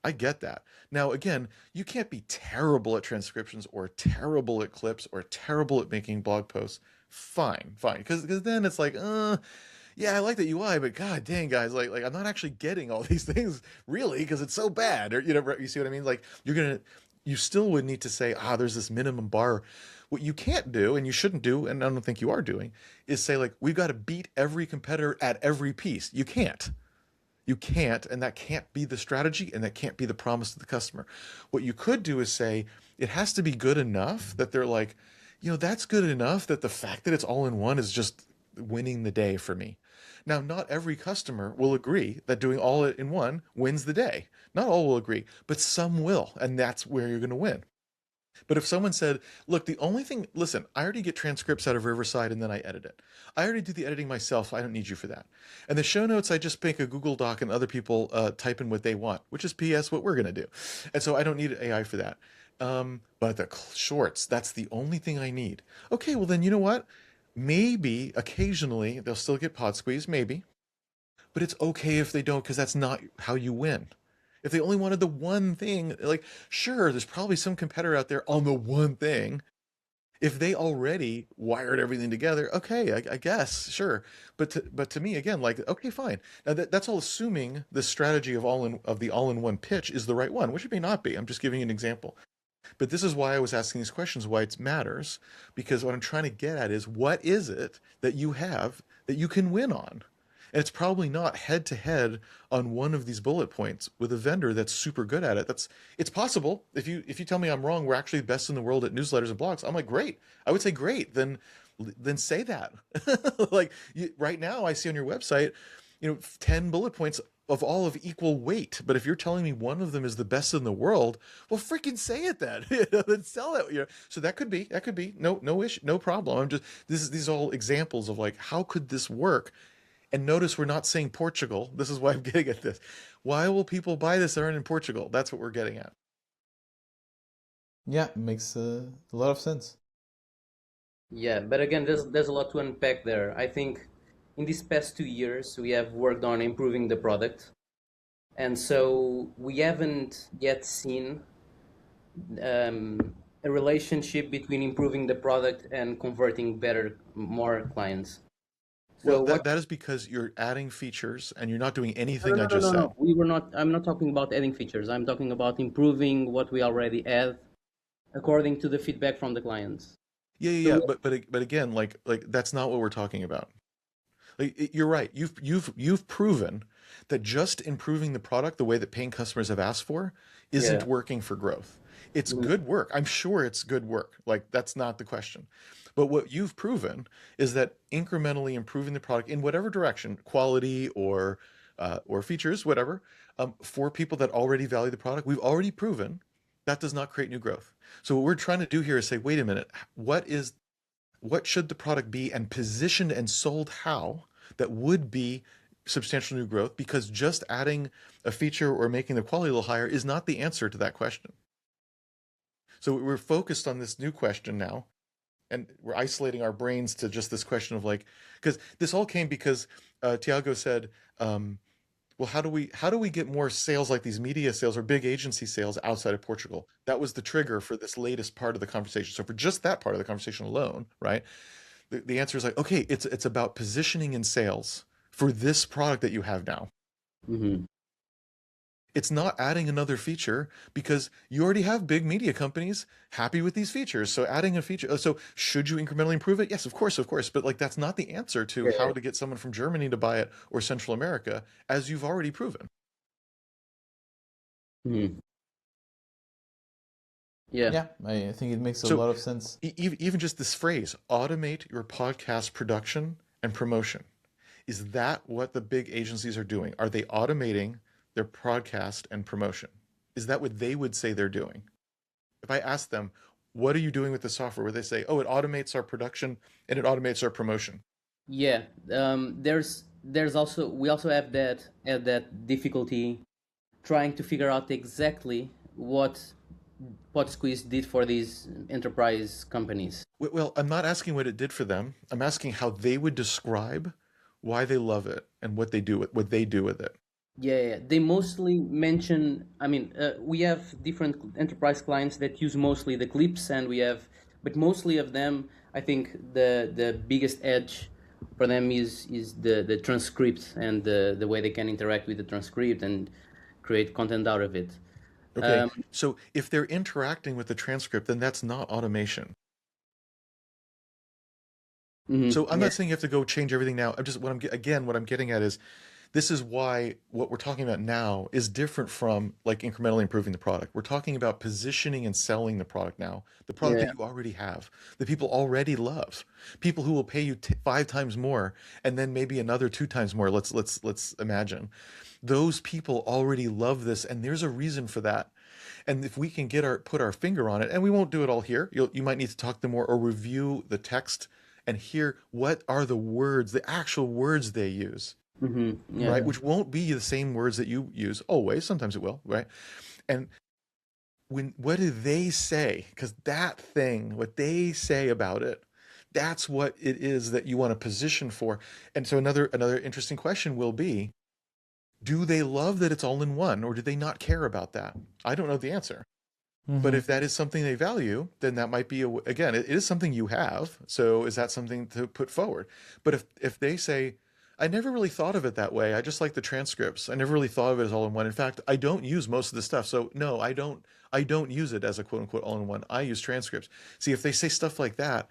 I get that. Now, again, you can't be terrible at transcriptions or terrible at clips or terrible at making blog posts. Fine, fine. Because then it's like, yeah, I like the UI, but god dang, guys, like I'm not actually getting all these things really because it's so bad. Or you see what I mean? Like you still would need to say, there's this minimum bar. What you can't do, and you shouldn't do, and I don't think you are doing, is say like we've got to beat every competitor at every piece. You can't. You can't, and that can't be the strategy, and that can't be the promise to the customer. What you could do is say, it has to be good enough that they're like, that's good enough that the fact that it's all in one is just winning the day for me. Now, not every customer will agree that doing all in one wins the day. Not all will agree, but some will, and that's where you're going to win. But if someone said, look, the only thing, listen, I already get transcripts out of Riverside and then I edit it. I already do the editing myself. I don't need you for that. And the show notes, I just make a Google Doc and other people type in what they want, which is PS what we're going to do. And so I don't need AI for that. But the shorts, that's the only thing I need. Okay, well then you know what? Maybe occasionally they'll still get Pod Squeeze, maybe. But it's okay if they don't, because that's not how you win. If they only wanted the one thing, like, sure, there's probably some competitor out there on the one thing. If they already wired everything together, okay, I guess, sure. But to me, again, like, okay, fine. Now that's all assuming the strategy of the all-in-one pitch is the right one, which it may not be. I'm just giving you an example. But this is why I was asking these questions, why it matters, because what I'm trying to get at is what is it that you have that you can win on? And it's probably not head to head on one of these bullet points with a vendor that's super good at it. It's possible. If you tell me I'm wrong, we're actually the best in the world at newsletters and blogs. I'm like, great. I would say great. Then say that. Like right now, I see on your website, 10 bullet points of all of equal weight. But if you're telling me one of them is the best in the world, well, freaking say it then. Then sell it. So that could be no issue, no problem. I'm just these are all examples of like how could this work. And notice we're not saying Portugal. This is why I'm getting at this. Why will people buy this that aren't in Portugal? That's what we're getting at. Yeah, makes a lot of sense. Yeah, but again, there's a lot to unpack there. I think in these past 2 years, we have worked on improving the product. And so we haven't yet seen a relationship between improving the product and converting more clients. So well, that is because you're adding features and you're not doing anything I just said. No. I'm not talking about adding features. I'm talking about improving what we already have according to the feedback from the clients. Yeah. But again, like that's not what we're talking about. Like, you're right. You've proven that just improving the product the way that paying customers have asked for isn't Yeah. working for growth. It's Mhm. good work. I'm sure it's good work. Like, that's not the question. But what you've proven is that incrementally improving the product in whatever direction, quality or features, whatever, for people that already value the product, we've already proven that does not create new growth. So what we're trying to do here is say, wait a minute, what should the product be and positioned and sold how that would be substantial new growth, because just adding a feature or making the quality a little higher is not the answer to that question. So we're focused on this new question now, and we're isolating our brains to just this question of like, because this all came because Tiago said, well, how do we get more sales like these media sales or big agency sales outside of Portugal? That was the trigger for this latest part of the conversation. So for just that part of the conversation alone, right? The answer is like, okay, it's about positioning in sales for this product that you have now. Mhm. It's not adding another feature because you already have big media companies happy with these features. So adding a feature, so should you incrementally improve it? Yes, of course, of course. But like that's not the answer to Yeah. how to get someone from Germany to buy it or Central America, as you've already proven. Mhm. Yeah. Yeah, I think it makes a So lot of sense. even just this phrase, automate your podcast production and promotion. Is that what the big agencies are doing? Are they automating their podcast and promotion? Is that what they would say they're doing? If I ask them, what are you doing with the software? Where they say, oh, it automates our production and it automates our promotion. Yeah. There's also we also have that difficulty trying to figure out exactly what PodSqueeze did for these enterprise companies. Well, I'm not asking what it did for them. I'm asking how they would describe why they love it and what they do with it. Yeah, they mostly mention. I mean, we have different enterprise clients that use mostly the clips, and but mostly of them, I think the biggest edge for them is the transcript and the way they can interact with the transcript and create content out of it. Okay, Um, so if they're interacting with the transcript, then that's not automation. So I'm yeah, not saying you have to go change everything now. I'm just what I'm getting at is this is why what we're talking about now is different from like incrementally improving the product. We're talking about positioning and selling the product now, the product yeah, that you already have, that people already love, people who will pay you 5 times more and then maybe another 2 times more. Let's imagine those people already love this, and there's a reason for that. And if we can put our finger on it, and we won't do it all here, you might need to talk to them more or review the text and hear what are the words, the actual words they use, yeah, right? Which won't be the same words that you use always. Sometimes it will, right? And what do they say? Because that thing, what they say about it, that's what it is that you want to position for. And so another interesting question will be, do they love that it's all in one, or do they not care about that? I don't know the answer. But Hmm. if that is something they value, then that might be again, it is something you have. So is that something to put forward? But if they say, I never really thought of it that way. I just like the transcripts. I never really thought of it as all in one. In fact, I don't use most of the stuff. So no, I don't use it as a quote unquote all in one. I use transcripts. See, if they say stuff like that,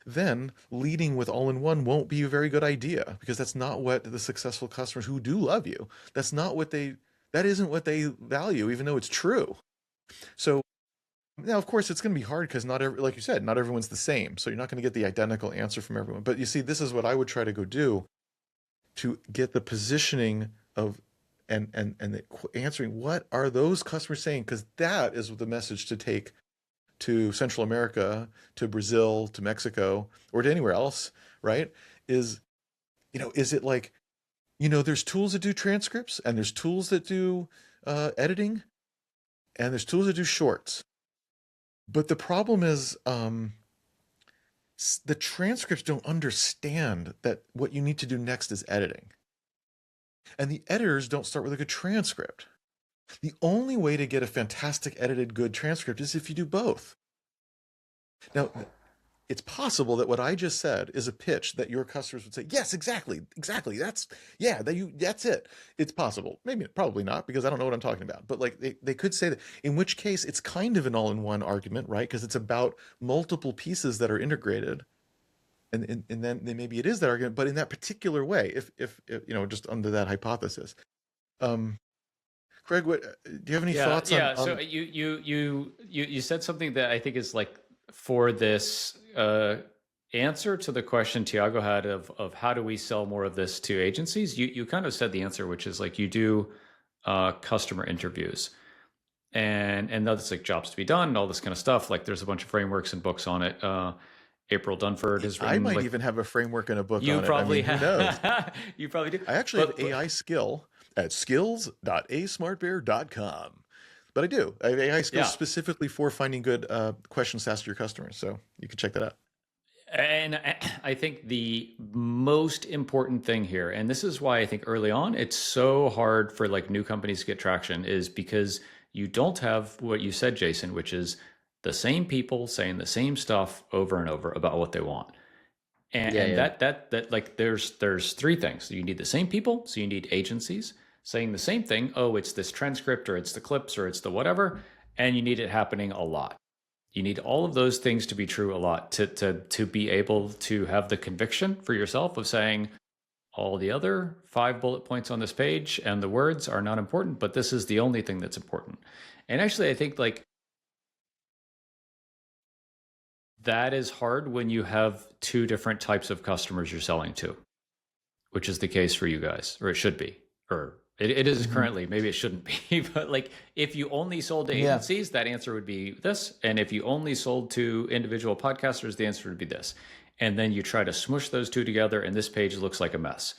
then leading with all in one won't be a very good idea, because that's not what the successful customers who do love you, that isn't what they value, even though it's true. So now, of course, it's going to be hard because like you said, not everyone's the same. So you're not going to get the identical answer from everyone. But you see, this is what I would try to go do to get the positioning of and answering what are those customers saying, because that is the message to take to Central America, to Brazil, to Mexico, or to anywhere else, right? Is is it like, there's tools that do transcripts, and there's tools that do editing, and there's tools that do shorts. But the problem is, the transcripts don't understand that what you need to do next is editing. And the editors don't start with a good transcript. The only way to get a fantastic edited good transcript is if you do both. Now, it's possible that what I just said is a pitch that your customers would say, yes, exactly. That's it. It's possible. Maybe, probably not, because I don't know what I'm talking about. But like they could say that, in which case it's kind of an all-in-one argument, right? Because it's about multiple pieces that are integrated. And then maybe it is that argument, but in that particular way, if just under that hypothesis. Craig, do you have any thoughts on? So you said something that I think is like, for this answer to the question Tiago had of how do we sell more of this to agencies, you kind of said the answer, which is like you do customer interviews, and that's like jobs to be done and all this kind of stuff. Like there's a bunch of frameworks and books on it. April Dunford has written. I might even have a framework and a book on it. You probably have. Who knows? You probably do. I actually have AI skill at skills.asmartbear.com. But I do. I have AI skills specifically for finding good questions to ask your customers. So you can check that out. And I think the most important thing here, and this is why I think early on it's so hard for like new companies to get traction, is because you don't have what you said, Jason, which is the same people saying the same stuff over and over about what they want. And that like there's three things. You need the same people, so you need agencies saying the same thing. Oh, it's this transcript, or it's the clips, or it's the whatever, and you need it happening a lot. You need all of those things to be true a lot to be able to have the conviction for yourself of saying, all the other 5 bullet points on this page and the words are not important, but this is the only thing that's important. And actually, I think like that is hard when you have two different types of customers you're selling to, which is the case for you guys, or it should be, or it is currently. Maybe it shouldn't be, but like if you only sold to agencies, that answer would be this. And if you only sold to individual podcasters, the answer would be this. And then you try to smush those two together, and this page looks like a mess.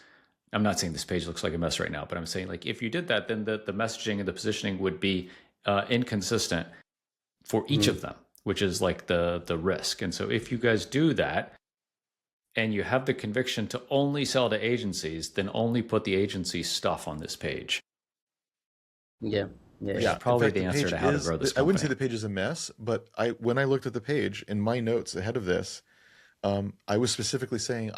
I'm not saying this page looks like a mess right now, but I'm saying like if you did that, then the messaging and the positioning would be inconsistent for each of them, which is like the risk. And so if you guys do that, and you have the conviction to only sell to agencies, then only put the agency stuff on this page. Yeah. Probably fact, the answer to how to grow this company. I wouldn't say the page is a mess, but when I looked at the page in my notes ahead of this, I was specifically saying,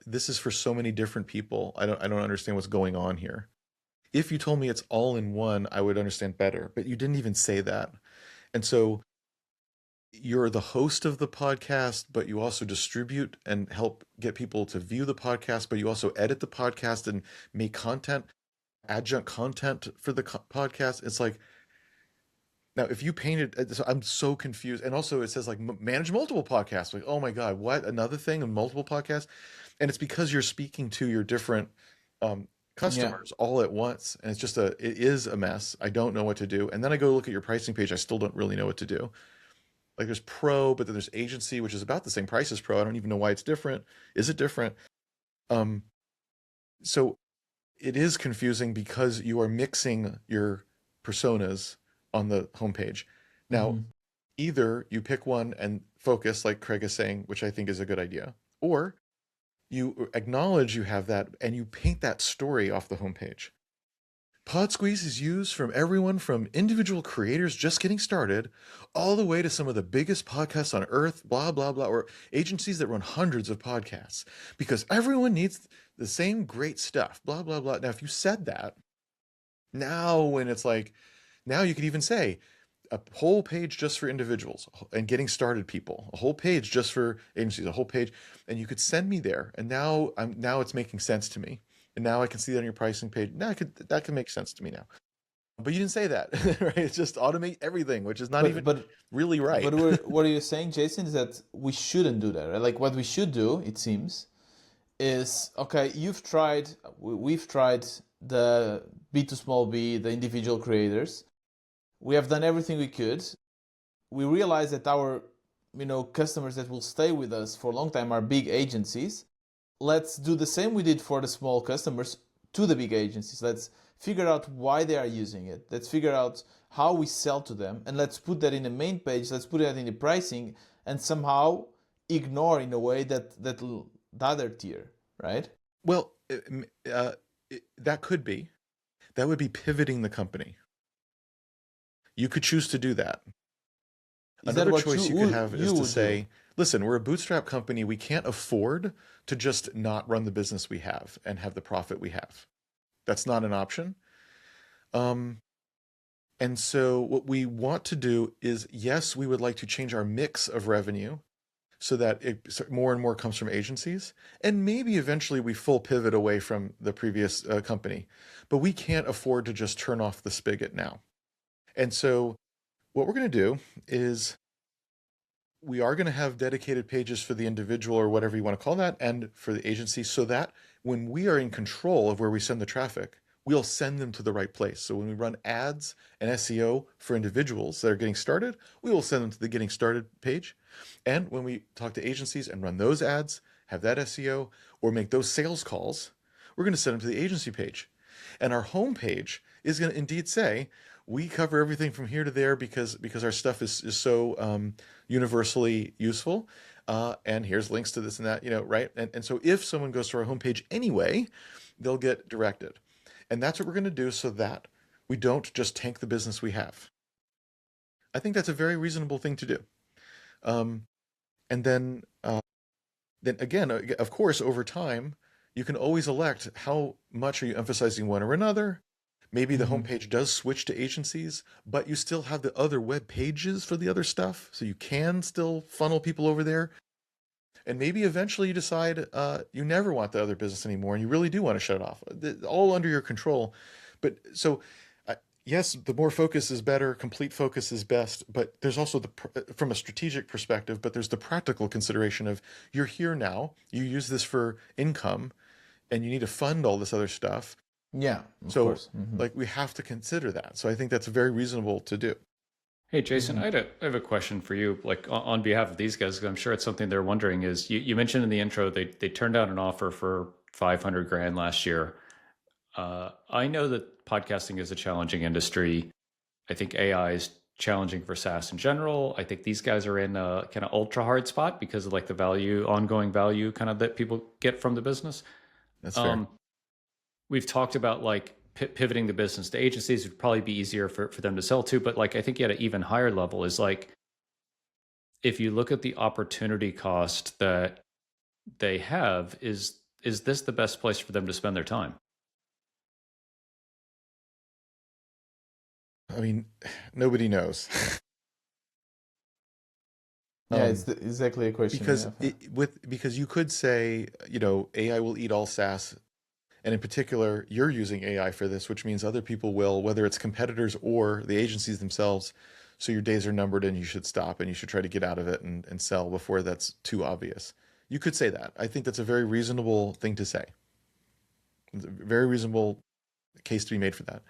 this is for so many different people. I don't understand what's going on here. If you told me it's all in one, I would understand better, but you didn't even say that. And so you're the host of the podcast, but you also distribute and help get people to view the podcast, but you also edit the podcast and make content, adjunct content for the podcast. It's like, now if you painted, I'm so confused. And also it says like manage multiple podcasts. Like, oh my God, what? Another thing in multiple podcasts? And it's because you're speaking to your different customers all at once. And it's just it is a mess. I don't know what to do. And then I go look at your pricing page. I still don't really know what to do. Like there's pro, but then there's agency, which is about the same price as pro. I don't even know why it's different. Is it different? So it is confusing because you are mixing your personas on the homepage. Now, either you pick one and focus, like Craig is saying, which I think is a good idea, or you acknowledge you have that and you paint that story off the homepage. PodSqueeze is used from everyone from individual creators just getting started all the way to some of the biggest podcasts on earth, blah, blah, blah, or agencies that run hundreds of podcasts, because everyone needs the same great stuff, blah, blah, blah. Now, if you said that, now when it's like, now you could even say a whole page just for individuals and getting started people, a whole page just for agencies, a whole page, and you could send me there. And now it's making sense to me. And now I can see that on your pricing page. Now that can make sense to me now. But you didn't say that, right? It's just automate everything, which is not really right. But what are you saying, Jason, is that we shouldn't do that, right? Like what we should do, it seems, is, okay, we've tried the B2B, the individual creators. We have done everything we could. We realize that our, customers that will stay with us for a long time are big agencies. Let's do the same we did for the small customers to the big agencies. Let's figure out why they are using it. Let's figure out how we sell to them, and let's put that in the main page. Let's put that in the pricing, and somehow ignore in a way that the other tier, right? Well, that could be. That would be pivoting the company. You could choose to do that. Another choice you could have is to say, listen, we're a bootstrap company. We can't afford to just not run the business we have and have the profit we have. That's not an option. And so what we want to do is, yes, we would like to change our mix of revenue so that more and more comes from agencies. And maybe eventually we full pivot away from the previous company. But we can't afford to just turn off the spigot now. And so what we're going to do is we are going to have dedicated pages for the individual or whatever you want to call that, and for the agency, so that when we are in control of where we send the traffic, we'll send them to the right place. So when we run ads and SEO for individuals that are getting started, we will send them to the getting started page. And when we talk to agencies and run those ads, have that SEO, or make those sales calls, we're going to send them to the agency page. And our home page is going to indeed say, we cover everything from here to there because our stuff is so universally useful. And here's links to this and that, right? And so if someone goes to our homepage anyway, they'll get directed. And that's what we're going to do so that we don't just tank the business we have. I think that's a very reasonable thing to do. And then again, of course, over time, you can always elect how much are you emphasizing one or another. Maybe the homepage does switch to agencies, but you still have the other web pages for the other stuff. So you can still funnel people over there. And maybe eventually you decide you never want the other business anymore and you really do want to shut it off. All under your control. But so, yes, the more focus is better, complete focus is best, but there's also from a strategic perspective, but there's the practical consideration of you're here now, you use this for income, and you need to fund all this other stuff. Yeah, of course. Like we have to consider that. So I think that's very reasonable to do. Hey, Jason, I have a question for you, like on behalf of these guys, because I'm sure it's something they're wondering is you mentioned in the intro, they turned out an offer for 500 grand last year. I know that podcasting is a challenging industry. I think AI is challenging for SaaS in general. I think these guys are in a kind of ultra hard spot because of like the ongoing value kind of that people get from the business. That's fair. We've talked about like pivoting the business to agencies would probably be easier for them to sell to. But like, I think at an even higher level is like, if you look at the opportunity cost that they have, is this the best place for them to spend their time? I mean, nobody knows. Yeah, it's exactly a question. Because you could say, AI will eat all SaaS. And in particular, you're using AI for this, which means other people will, whether it's competitors or the agencies themselves. So your days are numbered and you should stop and you should try to get out of it and sell before that's too obvious. You could say that. I think that's a very reasonable thing to say. It's a very reasonable case to be made for that.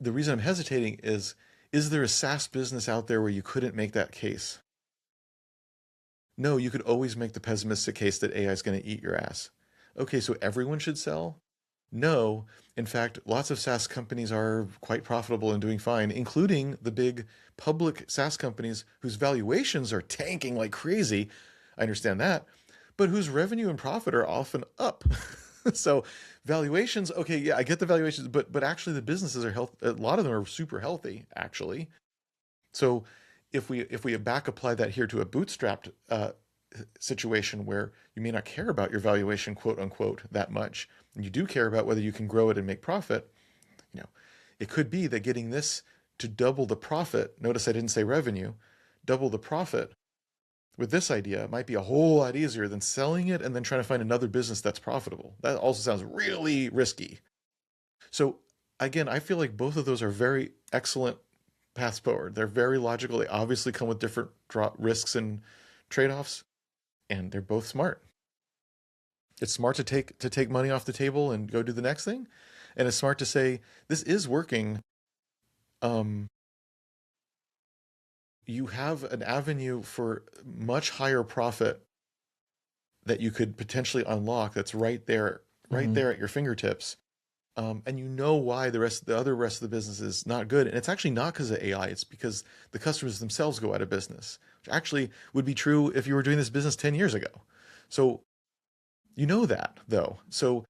The reason I'm hesitating is there a SaaS business out there where you couldn't make that case? No, you could always make the pessimistic case that AI is going to eat your ass. Okay, so everyone should sell? No. In fact, lots of SaaS companies are quite profitable and doing fine, including the big public SaaS companies whose valuations are tanking like crazy. I understand that, but whose revenue and profit are often up. So valuations, okay, yeah, I get the valuations, but actually the businesses are healthy. A lot of them are super healthy, actually. So if we back apply that here to a bootstrapped situation where you may not care about your valuation, quote unquote, that much, and you do care about whether you can grow it and make profit, it could be that getting this to double the profit, notice I didn't say revenue, double the profit with this idea might be a whole lot easier than selling it and then trying to find another business that's profitable. That also sounds really risky. So again, I feel like both of those are very excellent paths forward. They're very logical. They obviously come with different risks and trade-offs. And they're both smart. It's smart to take money off the table and go do the next thing. And it's smart to say, this is working. You have an avenue for much higher profit that you could potentially unlock that's right there at your fingertips. And you know why the rest of the business is not good. And it's actually not because of AI. It's because the customers themselves go out of business, which actually would be true if you were doing this business 10 years ago. So you know that, though. So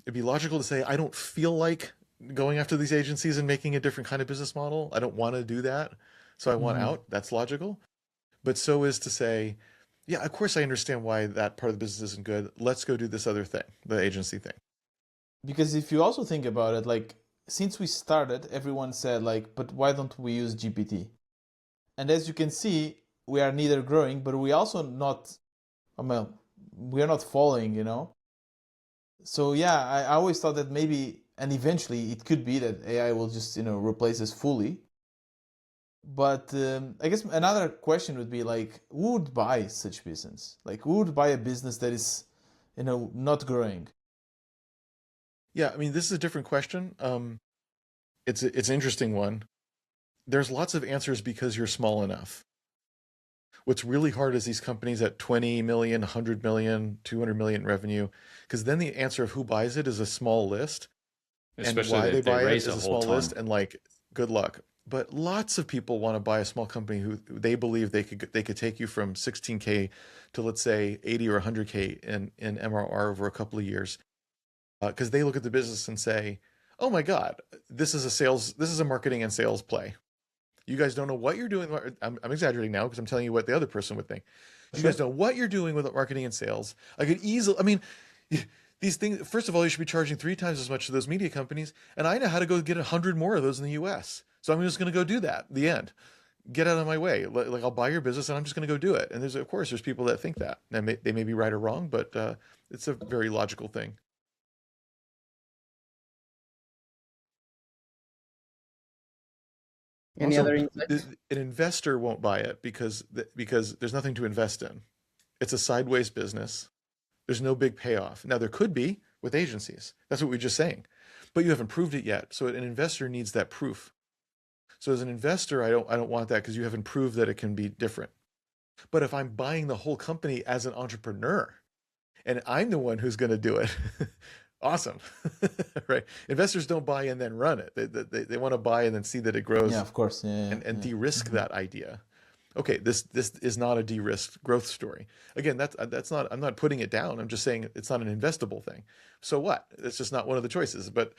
it'd be logical to say, I don't feel like going after these agencies and making a different kind of business model. I don't want to do that. So I want out. That's logical. but so is to say, yeah, of course I understand why that part of the business isn't good. Let's go do this other thing, the agency thing. Because if you also think about it, like since we started, everyone said like, but why don't we use GPT? And as you can see, we are neither growing, but we also not, well, we are not following, you know? So yeah, I always thought that maybe, and eventually it could be that AI will just, replace us fully. But I guess another question would be like, who would buy such business? Like, who would buy a business that is, not growing? Yeah, I mean, this is a different question. It's an interesting one. There's lots of answers because you're small enough. What's really hard is these companies at 20 million, 100 million, 200 million revenue, because then the answer of who buys it is a small list. Especially and why they buy it is raise a a small whole ton. list, and like, good luck. But lots of people want to buy a small company who they believe they could take you from 16K to, let's say, 80 or 100K in MRR over a couple of years, because they look at the business and say, "Oh my God, this is a marketing and sales play. You guys don't know what you're doing." I'm exaggerating now because I'm telling you what the other person would think. You guys know what you're doing with marketing and sales. I could easily, I mean, these things, first of all, you should be charging 3 times as much to those media companies. And I know how to go get 100 more of those in the US. So I'm just going to go do that. The end. Get out of my way. Like, I'll buy your business and I'm just going to go do it. And of course, there's people that think that. And they may be right or wrong, but it's a very logical thing. Any Also, other insights? an investor won't buy it because there's nothing to invest in. It's a sideways business. There's no big payoff. Now, there could be with agencies. That's what we were just saying. But you haven't proved it yet. So an investor needs that proof. So as an investor, I don't want that because you haven't proved that it can be different. But if I'm buying the whole company as an entrepreneur and I'm the one who's going to do it, awesome, right? Investors don't buy and then run it. They want to buy and then see that it grows. Yeah, of course. Yeah, and de-risk that idea. Okay, this is not a de-risked growth story. Again, that's not. I'm not putting it down. I'm just saying it's not an investable thing. So what? It's just not one of the choices. But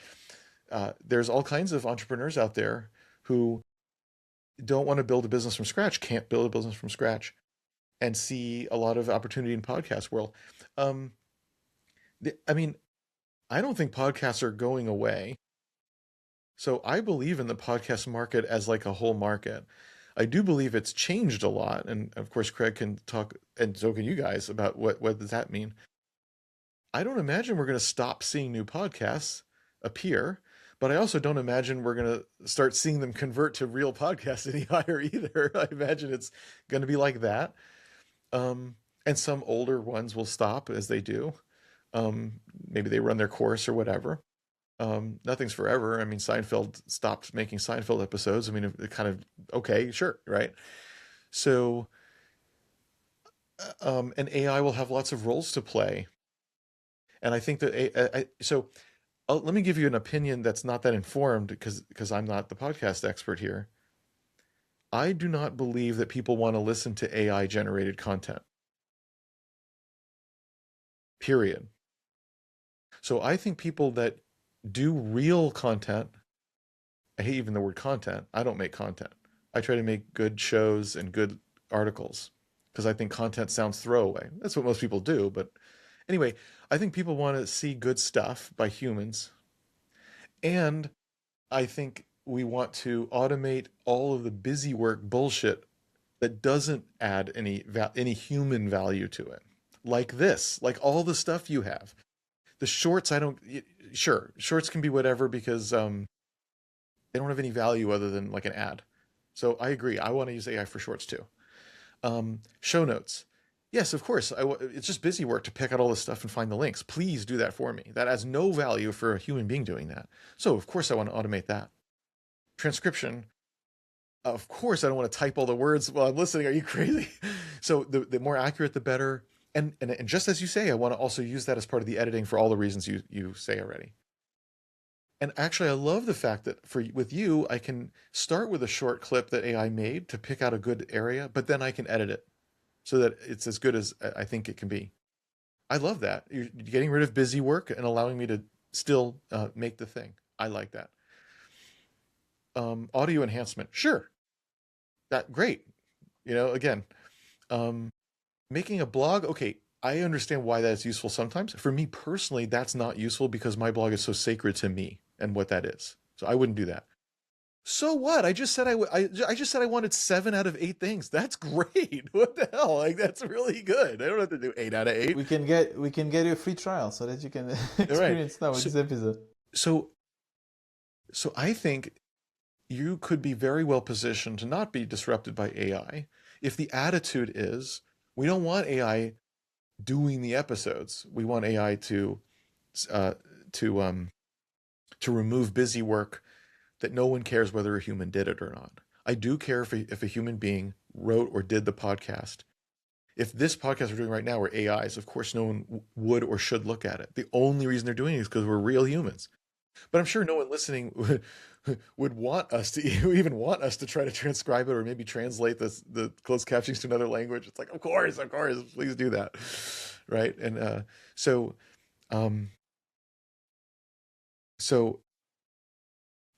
there's all kinds of entrepreneurs out there who don't want to build a business from scratch, can't build a business from scratch, and see a lot of opportunity in podcast world. I mean, I don't think podcasts are going away. So I believe in the podcast market as like a whole market. I do believe it's changed a lot. And of course, Craig can talk, and so can you guys, about what does that mean. I don't imagine we're going to stop seeing new podcasts appear, but I also don't imagine we're going to start seeing them convert to real podcasts any higher either. I imagine it's going to be like that. And some older ones will stop as they do. Maybe they run their course or whatever. Nothing's forever. I mean, Seinfeld stopped making Seinfeld episodes. I mean, it kind of, okay, sure, right? So, and AI will have lots of roles to play. And I think that, let me give you an opinion that's not that informed because I'm not the podcast expert here. I do not believe that people want to listen to AI generated content. Period. So I think people that do real content, I hate even the word content. I don't make content. I try to make good shows and good articles because I think content sounds throwaway. That's what most people do. But anyway, I think people want to see good stuff by humans. And I think we want to automate all of the busy work bullshit that doesn't add any human value to it. Like this, like all the stuff you have. The shorts, sure, shorts can be whatever because they don't have any value other than like an ad. So I agree. I want to use AI for shorts too. Show notes. Yes, of course. It's just busy work to pick out all this stuff and find the links. Please do that for me. That has no value for a human being doing that. So of course I want to automate that. Transcription. Of course I don't want to type all the words while I'm listening. Are you crazy? So the more accurate, the better. And just as you say, I want to also use that as part of the editing for all the reasons you say already. And actually, I love the fact that with you, I can start with a short clip that AI made to pick out a good area, but then I can edit it so that it's as good as I think it can be. I love that. You're getting rid of busy work and allowing me to still make the thing. I like that. Audio enhancement, sure. Great. Again, Making a blog, okay, I understand why that's useful sometimes. For me personally, that's not useful because my blog is so sacred to me and what that is. So I wouldn't do that. So what? I just said I just said I wanted 7 out of 8 things. That's great. What the hell? Like that's really good. I don't have to do 8 out of 8. We can get you a free trial so that you can experience now with this episode. So I think you could be very well positioned to not be disrupted by AI if the attitude is we don't want AI doing the episodes. We want AI to remove busy work that no one cares whether a human did it or not. I do care if a human being wrote or did the podcast. If this podcast we're doing right now were AIs, of course no one would or should look at it. The only reason they're doing it is because we're real humans. But I'm sure no one listening would want us to even want us to try to transcribe it or maybe translate the closed captions to another language. It's like, of course, please do that, right? And so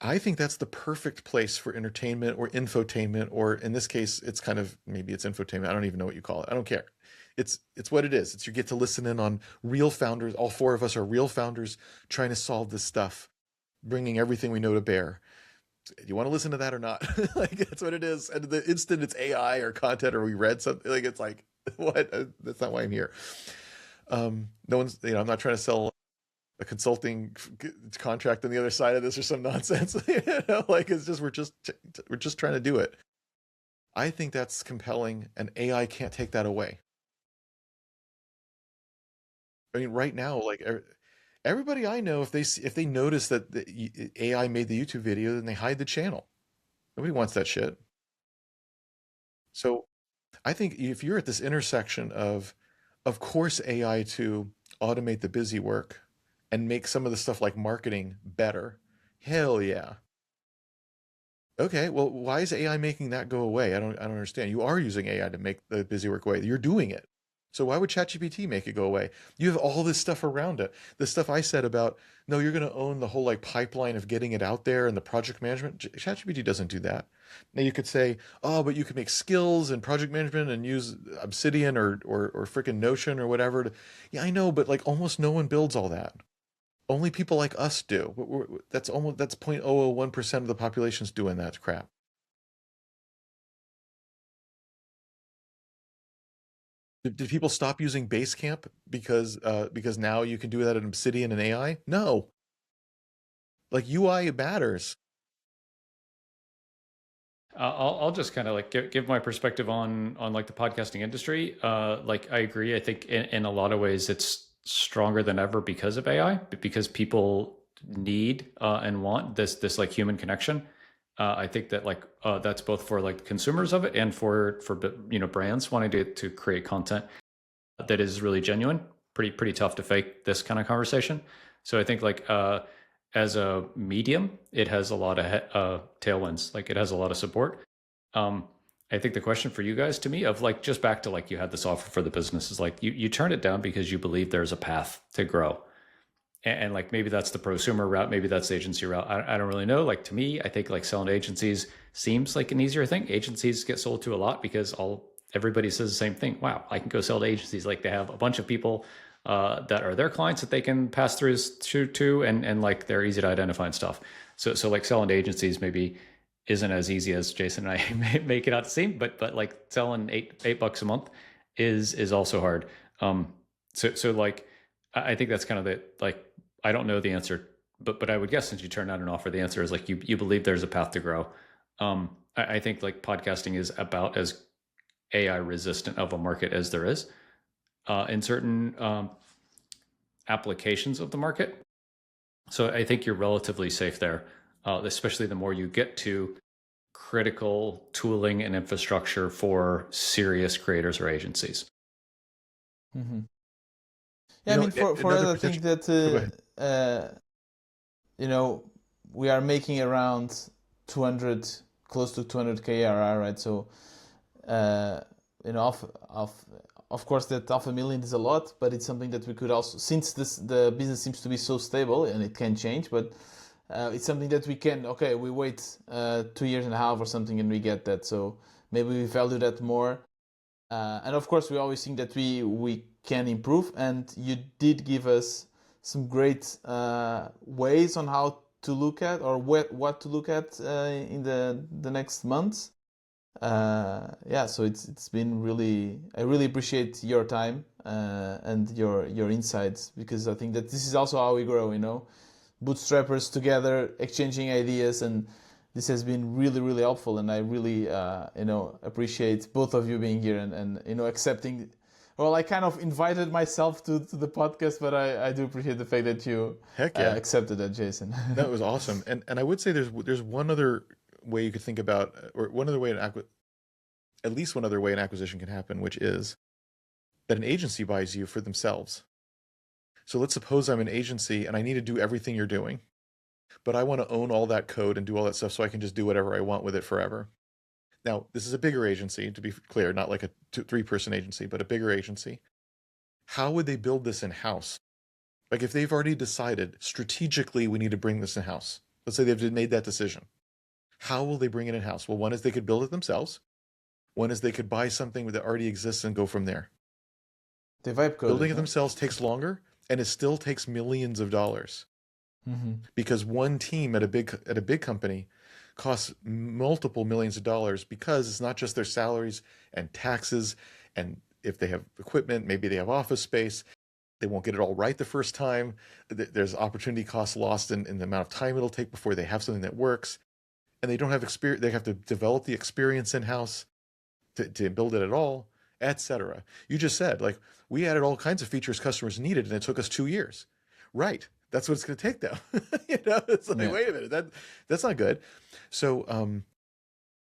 I think that's the perfect place for entertainment or infotainment, or in this case, it's kind of maybe it's infotainment. I don't even know what you call it. I don't care. It's what it is. It's you get to listen in on real founders. All 4 of us are real founders trying to solve this stuff, bringing everything we know to bear. Do you want to listen to that or not? Like that's what it is. And the instant it's AI or content or we read something, like it's like what? That's not why I'm here. No one's. I'm not trying to sell a consulting contract on the other side of this or some nonsense. Like it's just we're just trying to do it. I think that's compelling, and AI can't take that away. I mean, right now, like everybody I know, if they notice that the AI made the YouTube video, then they hide the channel. Nobody wants that shit. So I think if you're at this intersection of course, AI to automate the busy work and make some of the stuff like marketing better, hell yeah. Okay, well, why is AI making that go away? I don't understand. You are using AI to make the busy work away. You're doing it. So why would ChatGPT make it go away? You have all this stuff around it. The stuff I said about, no, you're going to own the whole like pipeline of getting it out there and the project management. ChatGPT doesn't do that. Now you could say, oh, but you could make skills and project management and use Obsidian or freaking Notion or whatever. Yeah, I know, but like almost no one builds all that. Only people like us do. That's 0.001% of the population's doing that crap. Did people stop using Basecamp because now you can do that in Obsidian and AI? No. Like UI matters. I'll just kind of like give my perspective on like the podcasting industry. Like I agree. I think in a lot of ways it's stronger than ever because of AI, because people need and want this like human connection. I think that like that's both for like consumers of it and for brands wanting to create content that is really genuine. Pretty tough to fake this kind of conversation. So I think like as a medium, it has a lot of tailwinds. Like it has a lot of support. I think the question for you guys, to me, of like just back to like you had this offer for the business, is like you turned it down because you believe there's a path to grow. And like maybe that's the prosumer route, maybe that's the agency route. I don't really know. Like to me, I think like selling to agencies seems like an easier thing. Agencies get sold to a lot because everybody says the same thing. Wow, I can go sell to agencies. Like they have a bunch of people that are their clients that they can pass through to, and like they're easy to identify and stuff. So like selling to agencies maybe isn't as easy as Jason and I make it out to seem, but like selling $8 a month is also hard. So like I think that's kind of the like. I don't know the answer, but I would guess since you turned out an offer, the answer is like you believe there's a path to grow. I think like podcasting is about as AI resistant of a market as there is in certain applications of the market. So I think you're relatively safe there, especially the more you get to critical tooling and infrastructure for serious creators or agencies. Mm-hmm. Yeah, I mean, for us, I think that we are making around 200, close to 200K ARR, right? So, of course, that $500,000 is a lot, but it's something that we could also, since the business seems to be so stable and it can change, but it's something that we can. Okay, we wait 2.5 years or something and we get that. So maybe we value that more. And of course, we always think that we can improve, and you did give us some great ways on how to look at or what to look at in the next months. Yeah, so it's been really, I really appreciate your time and your insights, because I think that this is also how we grow, bootstrappers together exchanging ideas, and this has been really, really helpful, and I really appreciate both of you being here and accepting. Well, I kind of invited myself to the podcast, but I do appreciate the fact that you Heck yeah. accepted that, Jason. That was awesome. And I would say there's one other way you could think about, or one other way at least one other way an acquisition can happen, which is that an agency buys you for themselves. So let's suppose I'm an agency and I need to do everything you're doing, but I want to own all that code and do all that stuff so I can just do whatever I want with it forever. Now, this is a bigger agency, to be clear, not like a 3-person agency, but a bigger agency. How would they build this in-house? Like if they've already decided strategically we need to bring this in-house, let's say they've made that decision. How will they bring it in-house? Well, one is they could build it themselves. One is they could buy something that already exists and go from there. The vibe code. Building it themselves takes longer, and it still takes millions of dollars. Mm-hmm. Because one team at a big company costs multiple millions of dollars, because it's not just their salaries and taxes, and if they have equipment, maybe they have office space, they won't get it all right the first time. There's opportunity costs lost in the amount of time it'll take before they have something that works, and they don't have experience. They have to develop the experience in-house to build it at all, etc. You just said, like, we added all kinds of features customers needed, and it took us 2 years. Right. That's what it's going to take them. It's like, wait a minute, that's not good. So,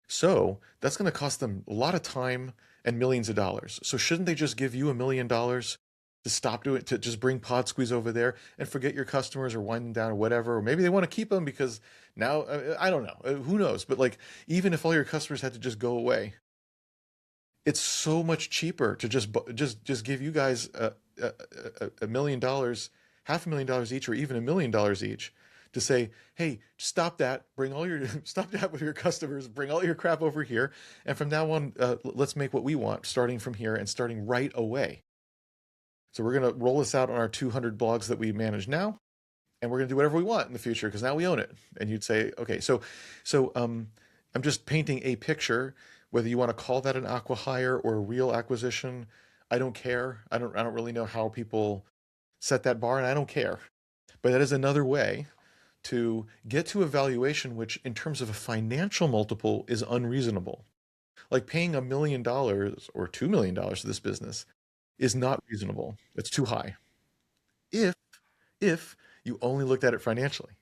so that's going to cost them a lot of time and millions of dollars. So shouldn't they just give you $1 million to stop doing it, to just bring PodSqueeze over there and forget your customers or wind them down or whatever? Or maybe they want to keep them because now, I don't know, who knows? But like, even if all your customers had to just go away, it's so much cheaper to just give you guys $1 million, $500,000 each, or even $1 million each, to say, hey, stop that, stop that with your customers, bring all your crap over here, and from now on, let's make what we want, starting from here and starting right away. So we're going to roll this out on our 200 blogs that we manage now, and we're going to do whatever we want in the future because now we own it. And you'd say, okay, so I'm just painting a picture. Whether you want to call that an acqui-hire or a real acquisition, I don't care. I don't really know how people set that bar, and I don't care. But that is another way to get to a valuation which, in terms of a financial multiple, is unreasonable. Like paying $1 million or $2 million to this business is not reasonable. It's too high. If you only looked at it financially.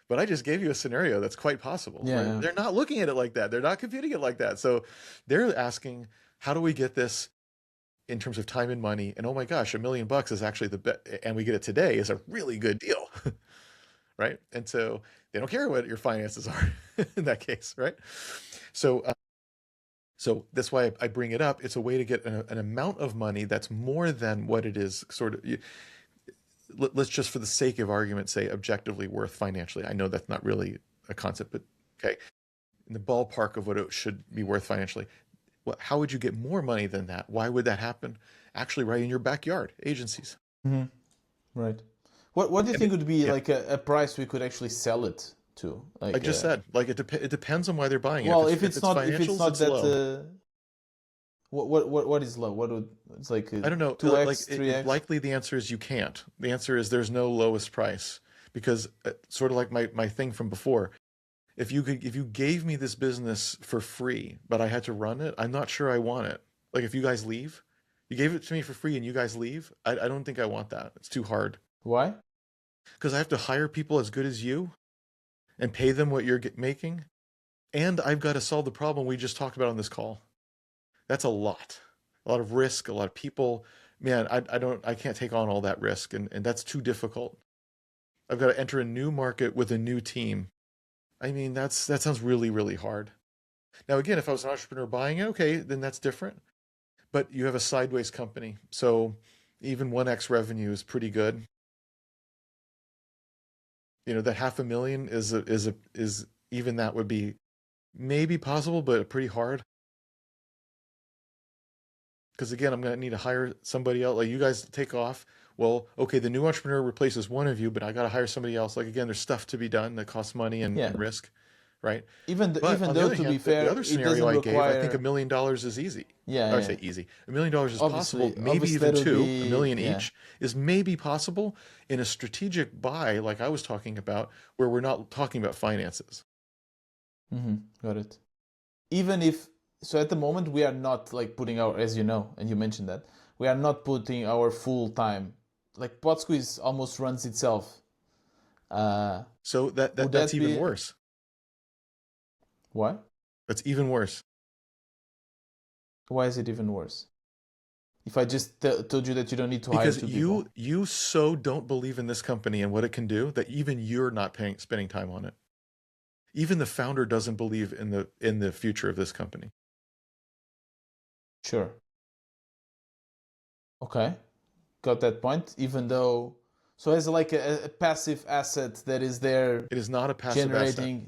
But I just gave you a scenario that's quite possible. Yeah, right? yeah. They're not looking at it like that. They're not computing it like that. So they're asking, how do we get this in terms of time and money? And oh my gosh, $1 million is actually the best, and we get it today is a really good deal, right? And so they don't care what your finances are in that case, right? So that's why I bring it up. It's a way to get an amount of money that's more than what it is sort of. Let's just, for the sake of argument, say objectively worth financially. I know that's not really a concept, but okay, in the ballpark of what it should be worth financially. Well, how would you get more money than that? Why would that happen? Actually, right in your backyard, agencies. Mm-hmm. Right. What do you think would be like a price we could actually sell it to? Like, I just said, like it depends on why they're buying it. Well, if it's not financials, that. Low. What is low? What would it's like? I don't know. 2x, 3x. Likely the answer is you can't. The answer is there's no lowest price, because sort of like my thing from before. If you gave me this business for free, but I had to run it, I'm not sure I want it. Like if you guys leave, you gave it to me for free and you guys leave, I don't think I want that. It's too hard. Why? Because I have to hire people as good as you and pay them what you're making. And I've got to solve the problem we just talked about on this call. That's a lot of risk, a lot of people. Man, I can't take on all that risk, and that's too difficult. I've got to enter a new market with a new team. I mean, that sounds really, really hard. Now, again, if I was an entrepreneur buying it, okay, then that's different. But you have a sideways company, so even 1x revenue is pretty good. You know, that $500,000 is even that would be maybe possible, but pretty hard. Because again, I'm going to need to hire somebody else. Like you guys take off. Well, okay, the new entrepreneur replaces one of you, but I got to hire somebody else. Like again, there's stuff to be done that costs money and risk, right? Even But even on the though, other to be hand, fair, the other it scenario doesn't I gave, I think require. $1 million is easy. Yeah, I yeah. say easy. $1 million is possible. Maybe Obviously, even that'll two. be, $1 million yeah. each is maybe possible in a strategic buy, like I was talking about, where we're not talking about finances. Got it. Even if so, at the moment we are not like putting our, as you know, and you mentioned that we are not putting our full time. Like PodSqueeze almost runs itself. So Would that's that even be worse. what? That's even worse. Why is it even worse? If I just told you that you don't need to hire Because two people. you so don't believe in this company and what it can do that even you're not spending time on it. Even the founder doesn't believe in the future of this company. Sure. Okay, got that point. Even though, so as like a passive asset that is there It is not a passive asset. generating.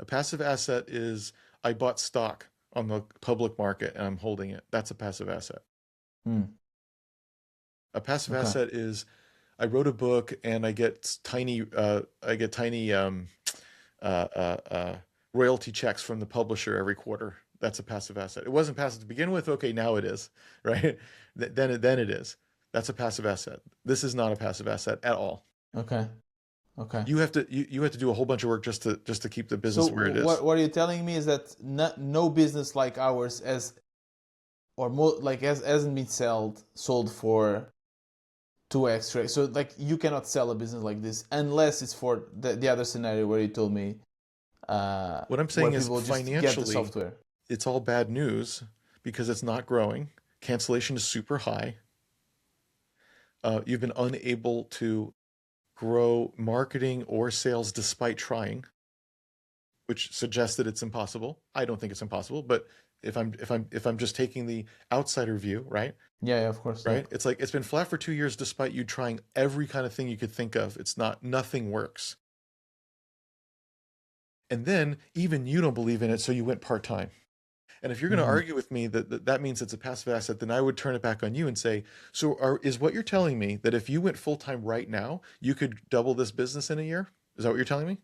A passive asset is I bought stock on the public market and I'm holding it. That's a passive asset. A passive Okay. asset is I wrote a book and I get tiny royalty checks from the publisher every quarter. That's a passive asset. It wasn't passive to begin with. Okay, now it is, right? Then it is. That's a passive asset. This is not a passive asset at all. Okay. Okay. You have to do a whole bunch of work just to keep the business So where it is. what you're telling me is that no business like ours hasn't been sold for 2x rate. So like you cannot sell a business like this unless it's for the other scenario where you told me. What I'm saying is just get the financially, software. it's all bad news because it's not growing. Cancellation is super high. You've been unable to grow marketing or sales despite trying, which suggests that it's impossible. I don't think it's impossible, but if I'm just taking the outsider view, right? Yeah, of course. Right? It's like it's been flat for 2 years despite you trying every kind of thing you could think of. Nothing works. And then even you don't believe in it, so you went part-time. And if you're going to argue with me that means it's a passive asset, then I would turn it back on you and say, so is what you're telling me that if you went full-time right now, you could double this business in a year? Is that what you're telling me?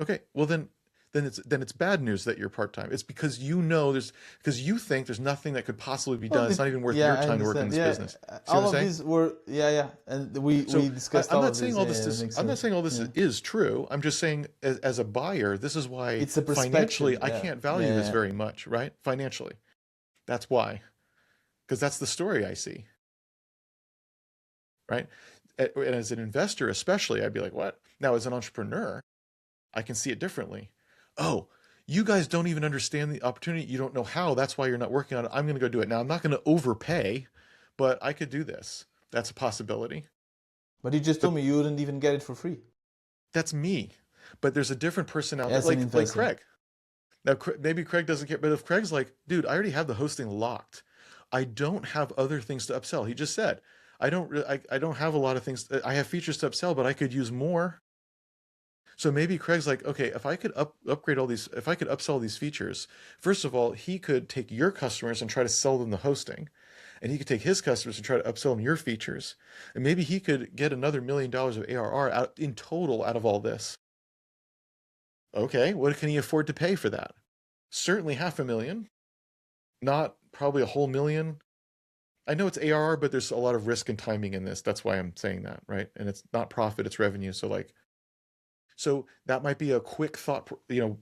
Okay, well then it's bad news that you're part-time. It's because because you think there's nothing that could possibly be done. It's not even worth your time to work in this business. See all what I'm of these were and we discussed I'm all not of saying this. I'm not saying all this is true. I'm just saying as a buyer, this is why It's a perspective, financially I yeah. can't value this very much, right? Financially. That's why. Because that's the story I see. Right? And as an investor especially, I'd be like, what? Now as an entrepreneur, I can see it differently. Oh, you guys don't even understand the opportunity. You don't know how. That's why you're not working on it. I'm going to go do it. Now, I'm not going to overpay, but I could do this. That's a possibility. But you just told me you wouldn't even get it for free. That's me. But there's a different personality, As an like investor. Craig. Now, maybe Craig doesn't care, but if Craig's like, dude, I already have the hosting locked. I don't have other things to upsell. He just said, I don't have a lot of things. I have features to upsell, but I could use more. So maybe Craig's like, okay, if I could upgrade all these, if I could upsell these features, first of all, he could take your customers and try to sell them the hosting, and he could take his customers and try to upsell them your features, and maybe he could get another $1 million of ARR out in total out of all this. Okay, what can he afford to pay for that? Certainly $500,000, not probably a whole million. I know it's ARR, but there's a lot of risk and timing in this. That's why I'm saying that, right? And it's not profit, it's revenue. So that might be a quick thought,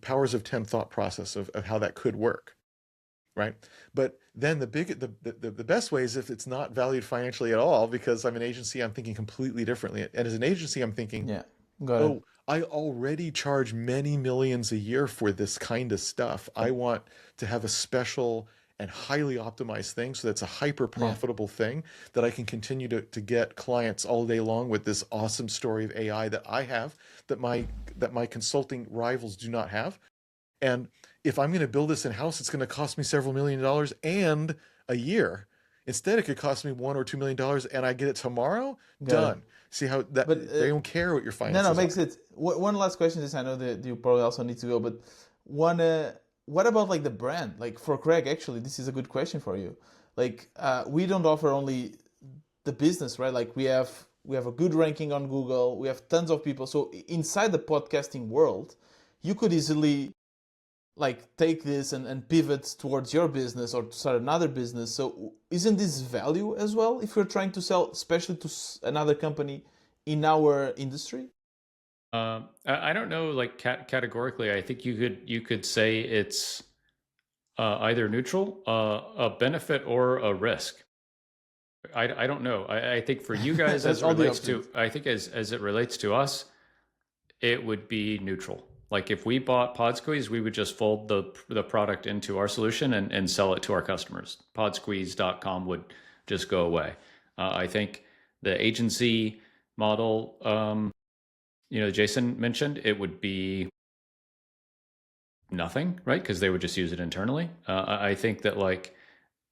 powers of 10 thought process of how that could work, right? But then the best way is if it's not valued financially at all, because I'm an agency, I'm thinking completely differently. And as an agency, I'm thinking, oh, I already charge many millions a year for this kind of stuff. I want to have a special and highly optimized thing, so that's a hyper profitable thing that I can continue to get clients all day long with this awesome story of AI that I have, that my consulting rivals do not have. And if I'm going to build this in house, it's going to cost me several $1 million and a year. Instead, it could cost me $1 or $2 million, and I get it tomorrow. Done. See how that? But they don't care what your finances. No, makes it. One last question. This I know that you probably also need to go, but one what about like the brand? Like for Craig, actually, this is a good question for you. Like we don't offer only the business, right? Like we have a good ranking on Google. We have tons of people. So inside the podcasting world, you could easily like take this and pivot towards your business or to start another business. So isn't this value as well if you're trying to sell, especially to another company in our industry? I don't know, like categorically. I think you could say it's either neutral, a benefit, or a risk. I don't know. I think for you guys, as it relates to, I think as it relates to us, it would be neutral. Like if we bought PodSqueeze, we would just fold the product into our solution and sell it to our customers. Podsqueeze.com would just go away. I think the agency model, Jason mentioned, it would be nothing, right? Because they would just use it internally. I think that like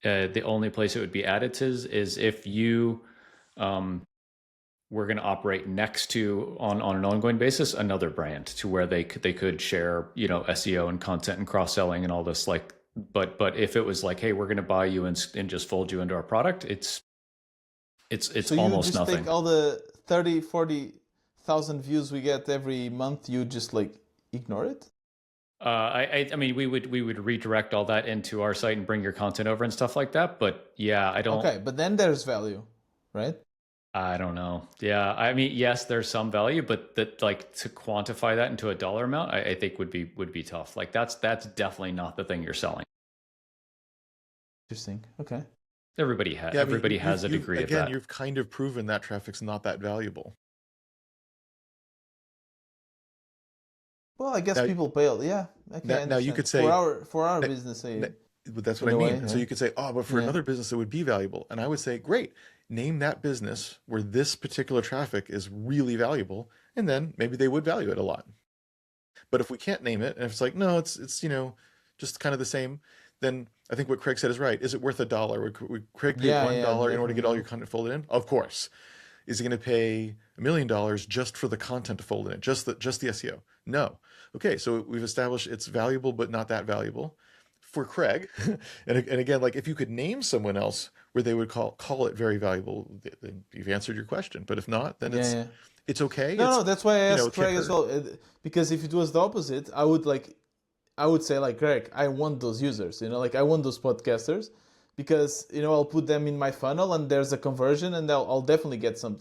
the only place it would be added to is if you were going to operate next to on an ongoing basis another brand to where they could share SEO and content and cross selling and all this, like. But if it was like, hey, we're going to buy you and just fold you into our product, it's so almost you just nothing. Take all the 30,000-40,000 views we get every month, you just like ignore it? I mean, we would redirect all that into our site and bring your content over and stuff like that. But yeah, I don't. Okay, but then there's value, right? I don't know. Yeah, I mean, yes, there's some value, but that, like, to quantify that into a dollar amount, I think would be tough. Like that's definitely not the thing you're selling. Interesting. Okay. Everybody has a degree of that. Again, you've kind of proven that traffic's not that valuable. Well, I guess now, people pay. Yeah. Okay, now you could say for our business. That's what I mean. So you could say, oh, but for another business, it would be valuable. And I would say, great, name that business where this particular traffic is really valuable, and then maybe they would value it a lot. But if we can't name it, and if it's like, no, it's just kind of the same, then I think what Craig said is right. Is it worth $1? Would Craig pay $1 in order to get all your content folded in? Of course. Is he going to pay $1 million just for the content to fold in, just the SEO? No. Okay, so we've established it's valuable, but not that valuable for Craig. and again, like if you could name someone else where they would call it very valuable, then you've answered your question. But if not, then it's okay. No, that's why I asked Craig as well. Because if it was the opposite, I would say like, Craig, I want those users, like I want those podcasters, because I'll put them in my funnel and there's a conversion and I'll definitely get some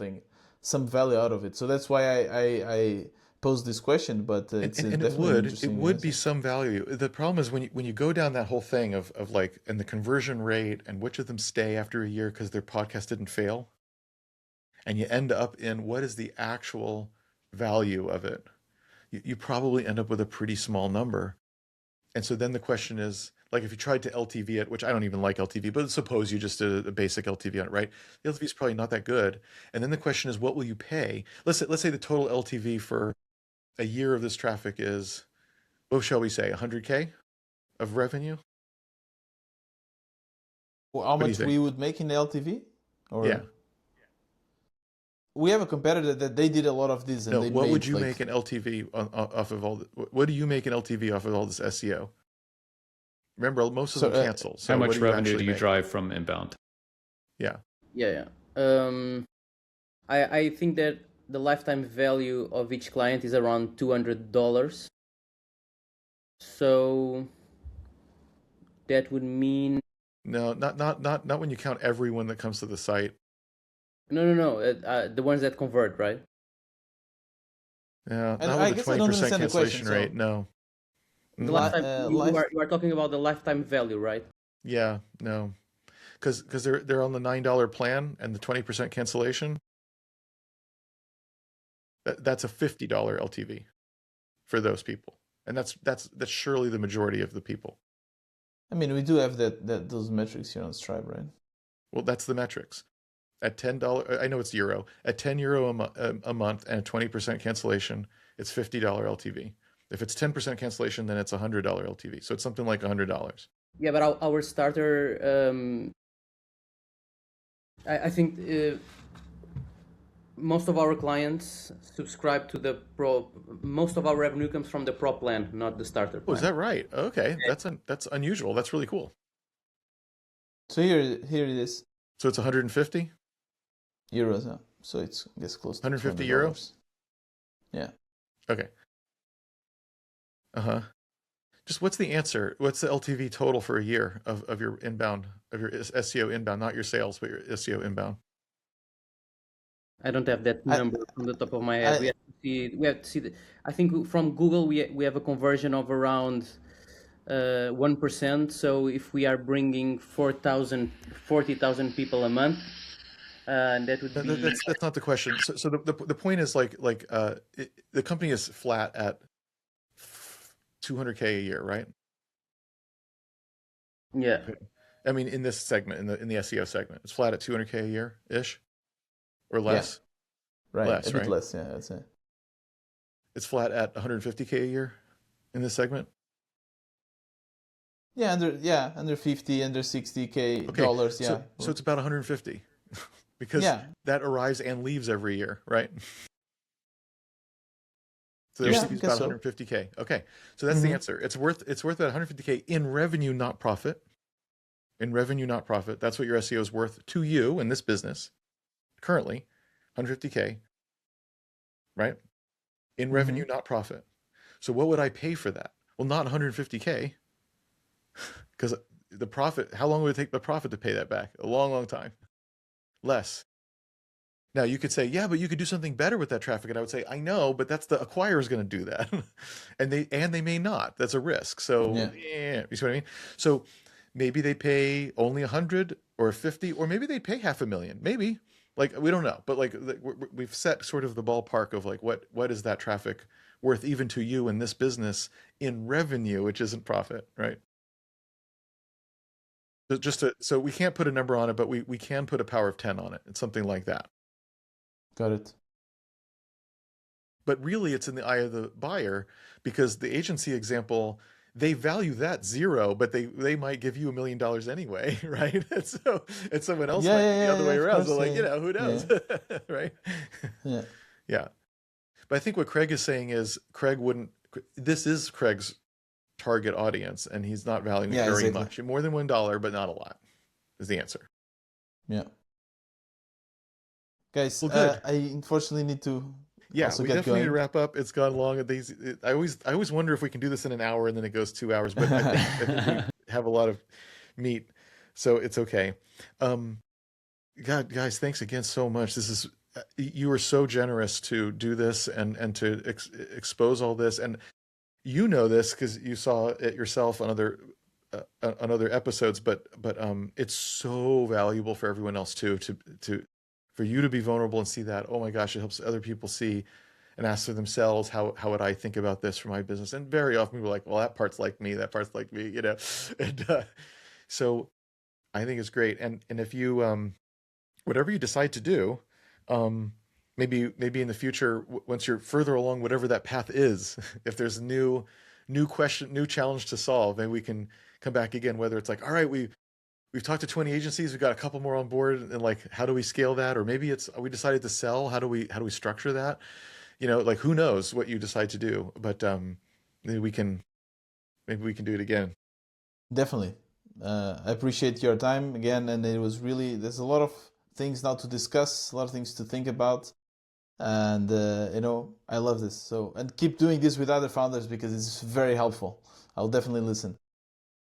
value out of it. So that's why I posed this question. But it would be some value. The problem is when you go down that whole thing of like, and the conversion rate and which of them stay after a year because their podcast didn't fail, and you end up in what is the actual value of it, you probably end up with a pretty small number. And so then the question is, like if you tried to LTV it, which I don't even like LTV, but suppose you just did a basic LTV on it, right? The LTV is probably not that good. And then the question is, what will you pay? Let's say the total LTV for a year of this traffic is, what shall we say, 100K of revenue? Well, how much we would make in LTV? Or... Yeah. We have a competitor that they did a lot of this. And what would you make an LTV off of all? What do you make an LTV off of all this SEO? Remember, most of them cancel. So how much revenue do you drive from inbound? Yeah. I think that the lifetime value of each client is around $200. So that would mean no, not when you count everyone that comes to the site. No. The ones that convert, right? Yeah, not with the 20% cancellation rate. No. The lifetime, you are talking about the lifetime value, right? Yeah, no, because they're on the $9 plan and the 20% cancellation. That's a $50 LTV for those people, and that's surely the majority of the people. I mean, we do have those metrics here on Stripe, right? Well, that's the metrics. At $10, I know it's euro. At €10 a month and a 20% cancellation, it's $50 LTV. If it's 10% cancellation, then it's $100 LTV. So it's something like $100. Yeah, but our starter, I think most of our clients subscribe to the pro. Most of our revenue comes from the pro plan, not the starter Oh, is plan. that right? Okay, that's unusual. That's really cool. So here it is, So it's 150, euros. So it's, I guess, close to 150 $200. euros. Yeah. Okay. Uh-huh. Just what's the answer? What's the LTV total for a year of your inbound, of your SEO inbound, not your sales, but your SEO inbound? I don't have that I, number from the top of my head. I, We have to see. We have to see. I think from Google we have a conversion of around 1%. So if we are bringing 40,000 people a month, that would be. That's not the question. So the point is the company is flat at 200K a year, right? Yeah. Okay. I mean, in this segment, in the SEO segment, it's flat at 200K a year ish, or less. Yeah. Right. Less, a bit right? less. Yeah, I'd say. It's flat at 150K a year in this segment. Yeah, under 50, under 60K Okay, dollars. Yeah. So it's about 150 because that arrives and leaves every year, right? So their CP is about 150K. Okay, so that's the answer. It's worth about 150K in revenue, not profit. In revenue, not profit. That's what your SEO is worth to you in this business currently, 150K, right? In revenue, not profit. So what would I pay for that? Well, not 150K, because the profit, how long would it take the profit to pay that back? A long, long time. Less. Now you could say, yeah, but you could do something better with that traffic. And I would say, I know, but that's the acquirer is going to do that. and they may not. That's a risk. So yeah, you see what I mean? So maybe they pay only 100 or 50, or maybe they pay $500,000. Maybe, like, we don't know, but like we've set sort of the ballpark of like, what is that traffic worth even to you in this business in revenue, which isn't profit, right? So we can't put a number on it, but we can put a power of 10 on it. It's something like that. Got it. But really it's in the eye of the buyer, because the agency example, they value that zero, but they might give you $1 million anyway, right? And someone else might be the other way around. So like, who knows, right? Yeah. Yeah. But I think what Craig is saying is this is Craig's target audience, and he's not valuing it very much. More than $1, but not a lot, is the answer. Yeah. Guys, well, good. I unfortunately need to. Yeah, we definitely need to wrap up. It's gone long. I always wonder if we can do this in an hour and then it goes 2 hours, but I think we have a lot of meat, so it's okay. God, guys, thanks again so much. You were so generous to do this and to expose all this, and you know this because you saw it yourself on other episodes. But it's so valuable for everyone else too for you to be vulnerable and see that. Oh my gosh, it helps other people see and ask for themselves, how would I think about this for my business? And very often people are like, well, that part's like me, that part's like me, And so I think it's great. And if you whatever you decide to do, maybe in the future, once you're further along, whatever that path is, if there's a new question, new challenge to solve, maybe we can come back again, whether it's like, all right, we've talked to 20 agencies, we've got a couple more on board, and like, how do we scale that? Or maybe we decided to sell. How do we structure that? Like, who knows what you decide to do, but maybe we can do it again. Definitely. I appreciate your time again. And it was there's a lot of things now to discuss, a lot of things to think about. And, I love this. So, and keep doing this with other founders because it's very helpful. I'll definitely listen.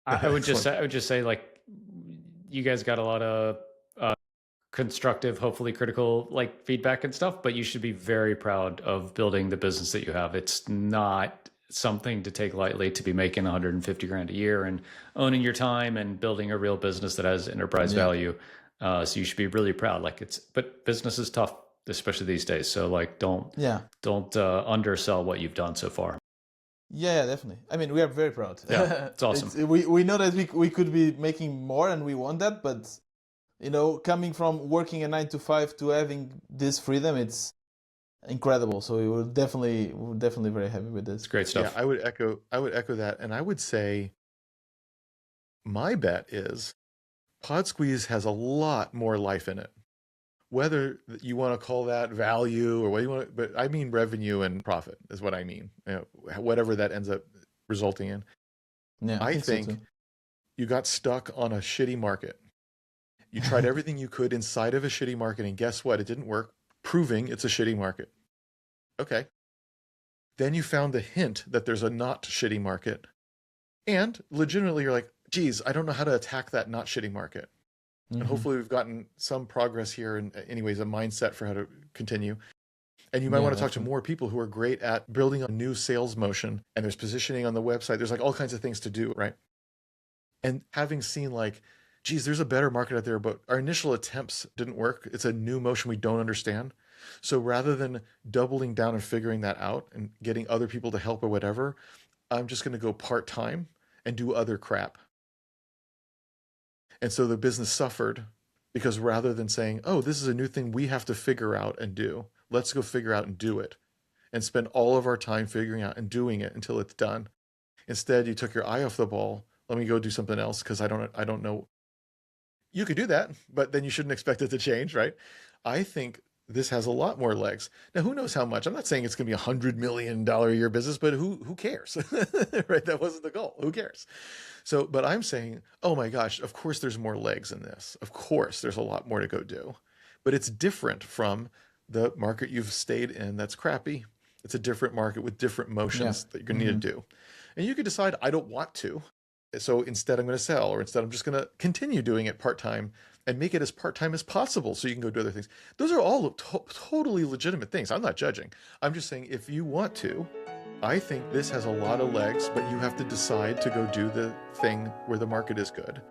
I would just say, like, you guys got a lot of constructive, hopefully critical, like, feedback and stuff, but you should be very proud of building the business that you have. It's not something to take lightly to be making 150 grand a year and owning your time and building a real business that has enterprise value. So you should be really proud. But business is tough, especially these days. So like, don't undersell what you've done so far. Yeah, definitely. I mean, we are very proud. Yeah, it's awesome. We know that we could be making more, and we want that, but coming from working a 9 to 5 to having this freedom, it's incredible. So we're definitely very happy with this. It's great stuff. Yeah, I would echo that, and I would say my bet is Pod Squeeze has a lot more life in it whether you want to call that value or what you want, but I mean revenue and profit is what I mean. Whatever that ends up resulting in. Yeah, I think so too. you got stuck on a shitty market. You tried everything you could inside of a shitty market, and guess what? It didn't work, proving it's a shitty market. Okay. Then you found the hint that there's a not shitty market. And legitimately, you're like, geez, I don't know how to attack that not shitty market. And hopefully we've gotten some progress here, and anyways, a mindset for how to continue. And you might want to talk to more people who are great at building a new sales motion, and there's positioning on the website. There's like all kinds of things to do, right? And having seen like, geez, there's a better market out there, but our initial attempts didn't work. It's a new motion we don't understand. So rather than doubling down and figuring that out and getting other people to help or whatever, I'm just going to go part-time and do other crap. And so the business suffered because rather than saying, oh, this is a new thing we have to figure out and do, let's go figure out and do it and spend all of our time figuring out and doing it until it's done. Instead, you took your eye off the ball. Let me go do something else because I don't know. You could do that, but then you shouldn't expect it to change, right? I think this has a lot more legs. Now, who knows how much? I'm not saying it's going to be $100 million a year business, but who cares, right? That wasn't the goal. Who cares? So, but I'm saying, oh my gosh, of course there's more legs in this. Of course there's a lot more to go do, but it's different from the market you've stayed in that's crappy. It's a different market with different motions that you're going to need to do. And you could decide, I don't want to. So instead I'm going to sell, or instead I'm just going to continue doing it part-time and make it as part-time as possible so you can go do other things. Those are all totally legitimate things. I'm not judging. I'm just saying if you want to, I think this has a lot of legs, but you have to decide to go do the thing where the market is good.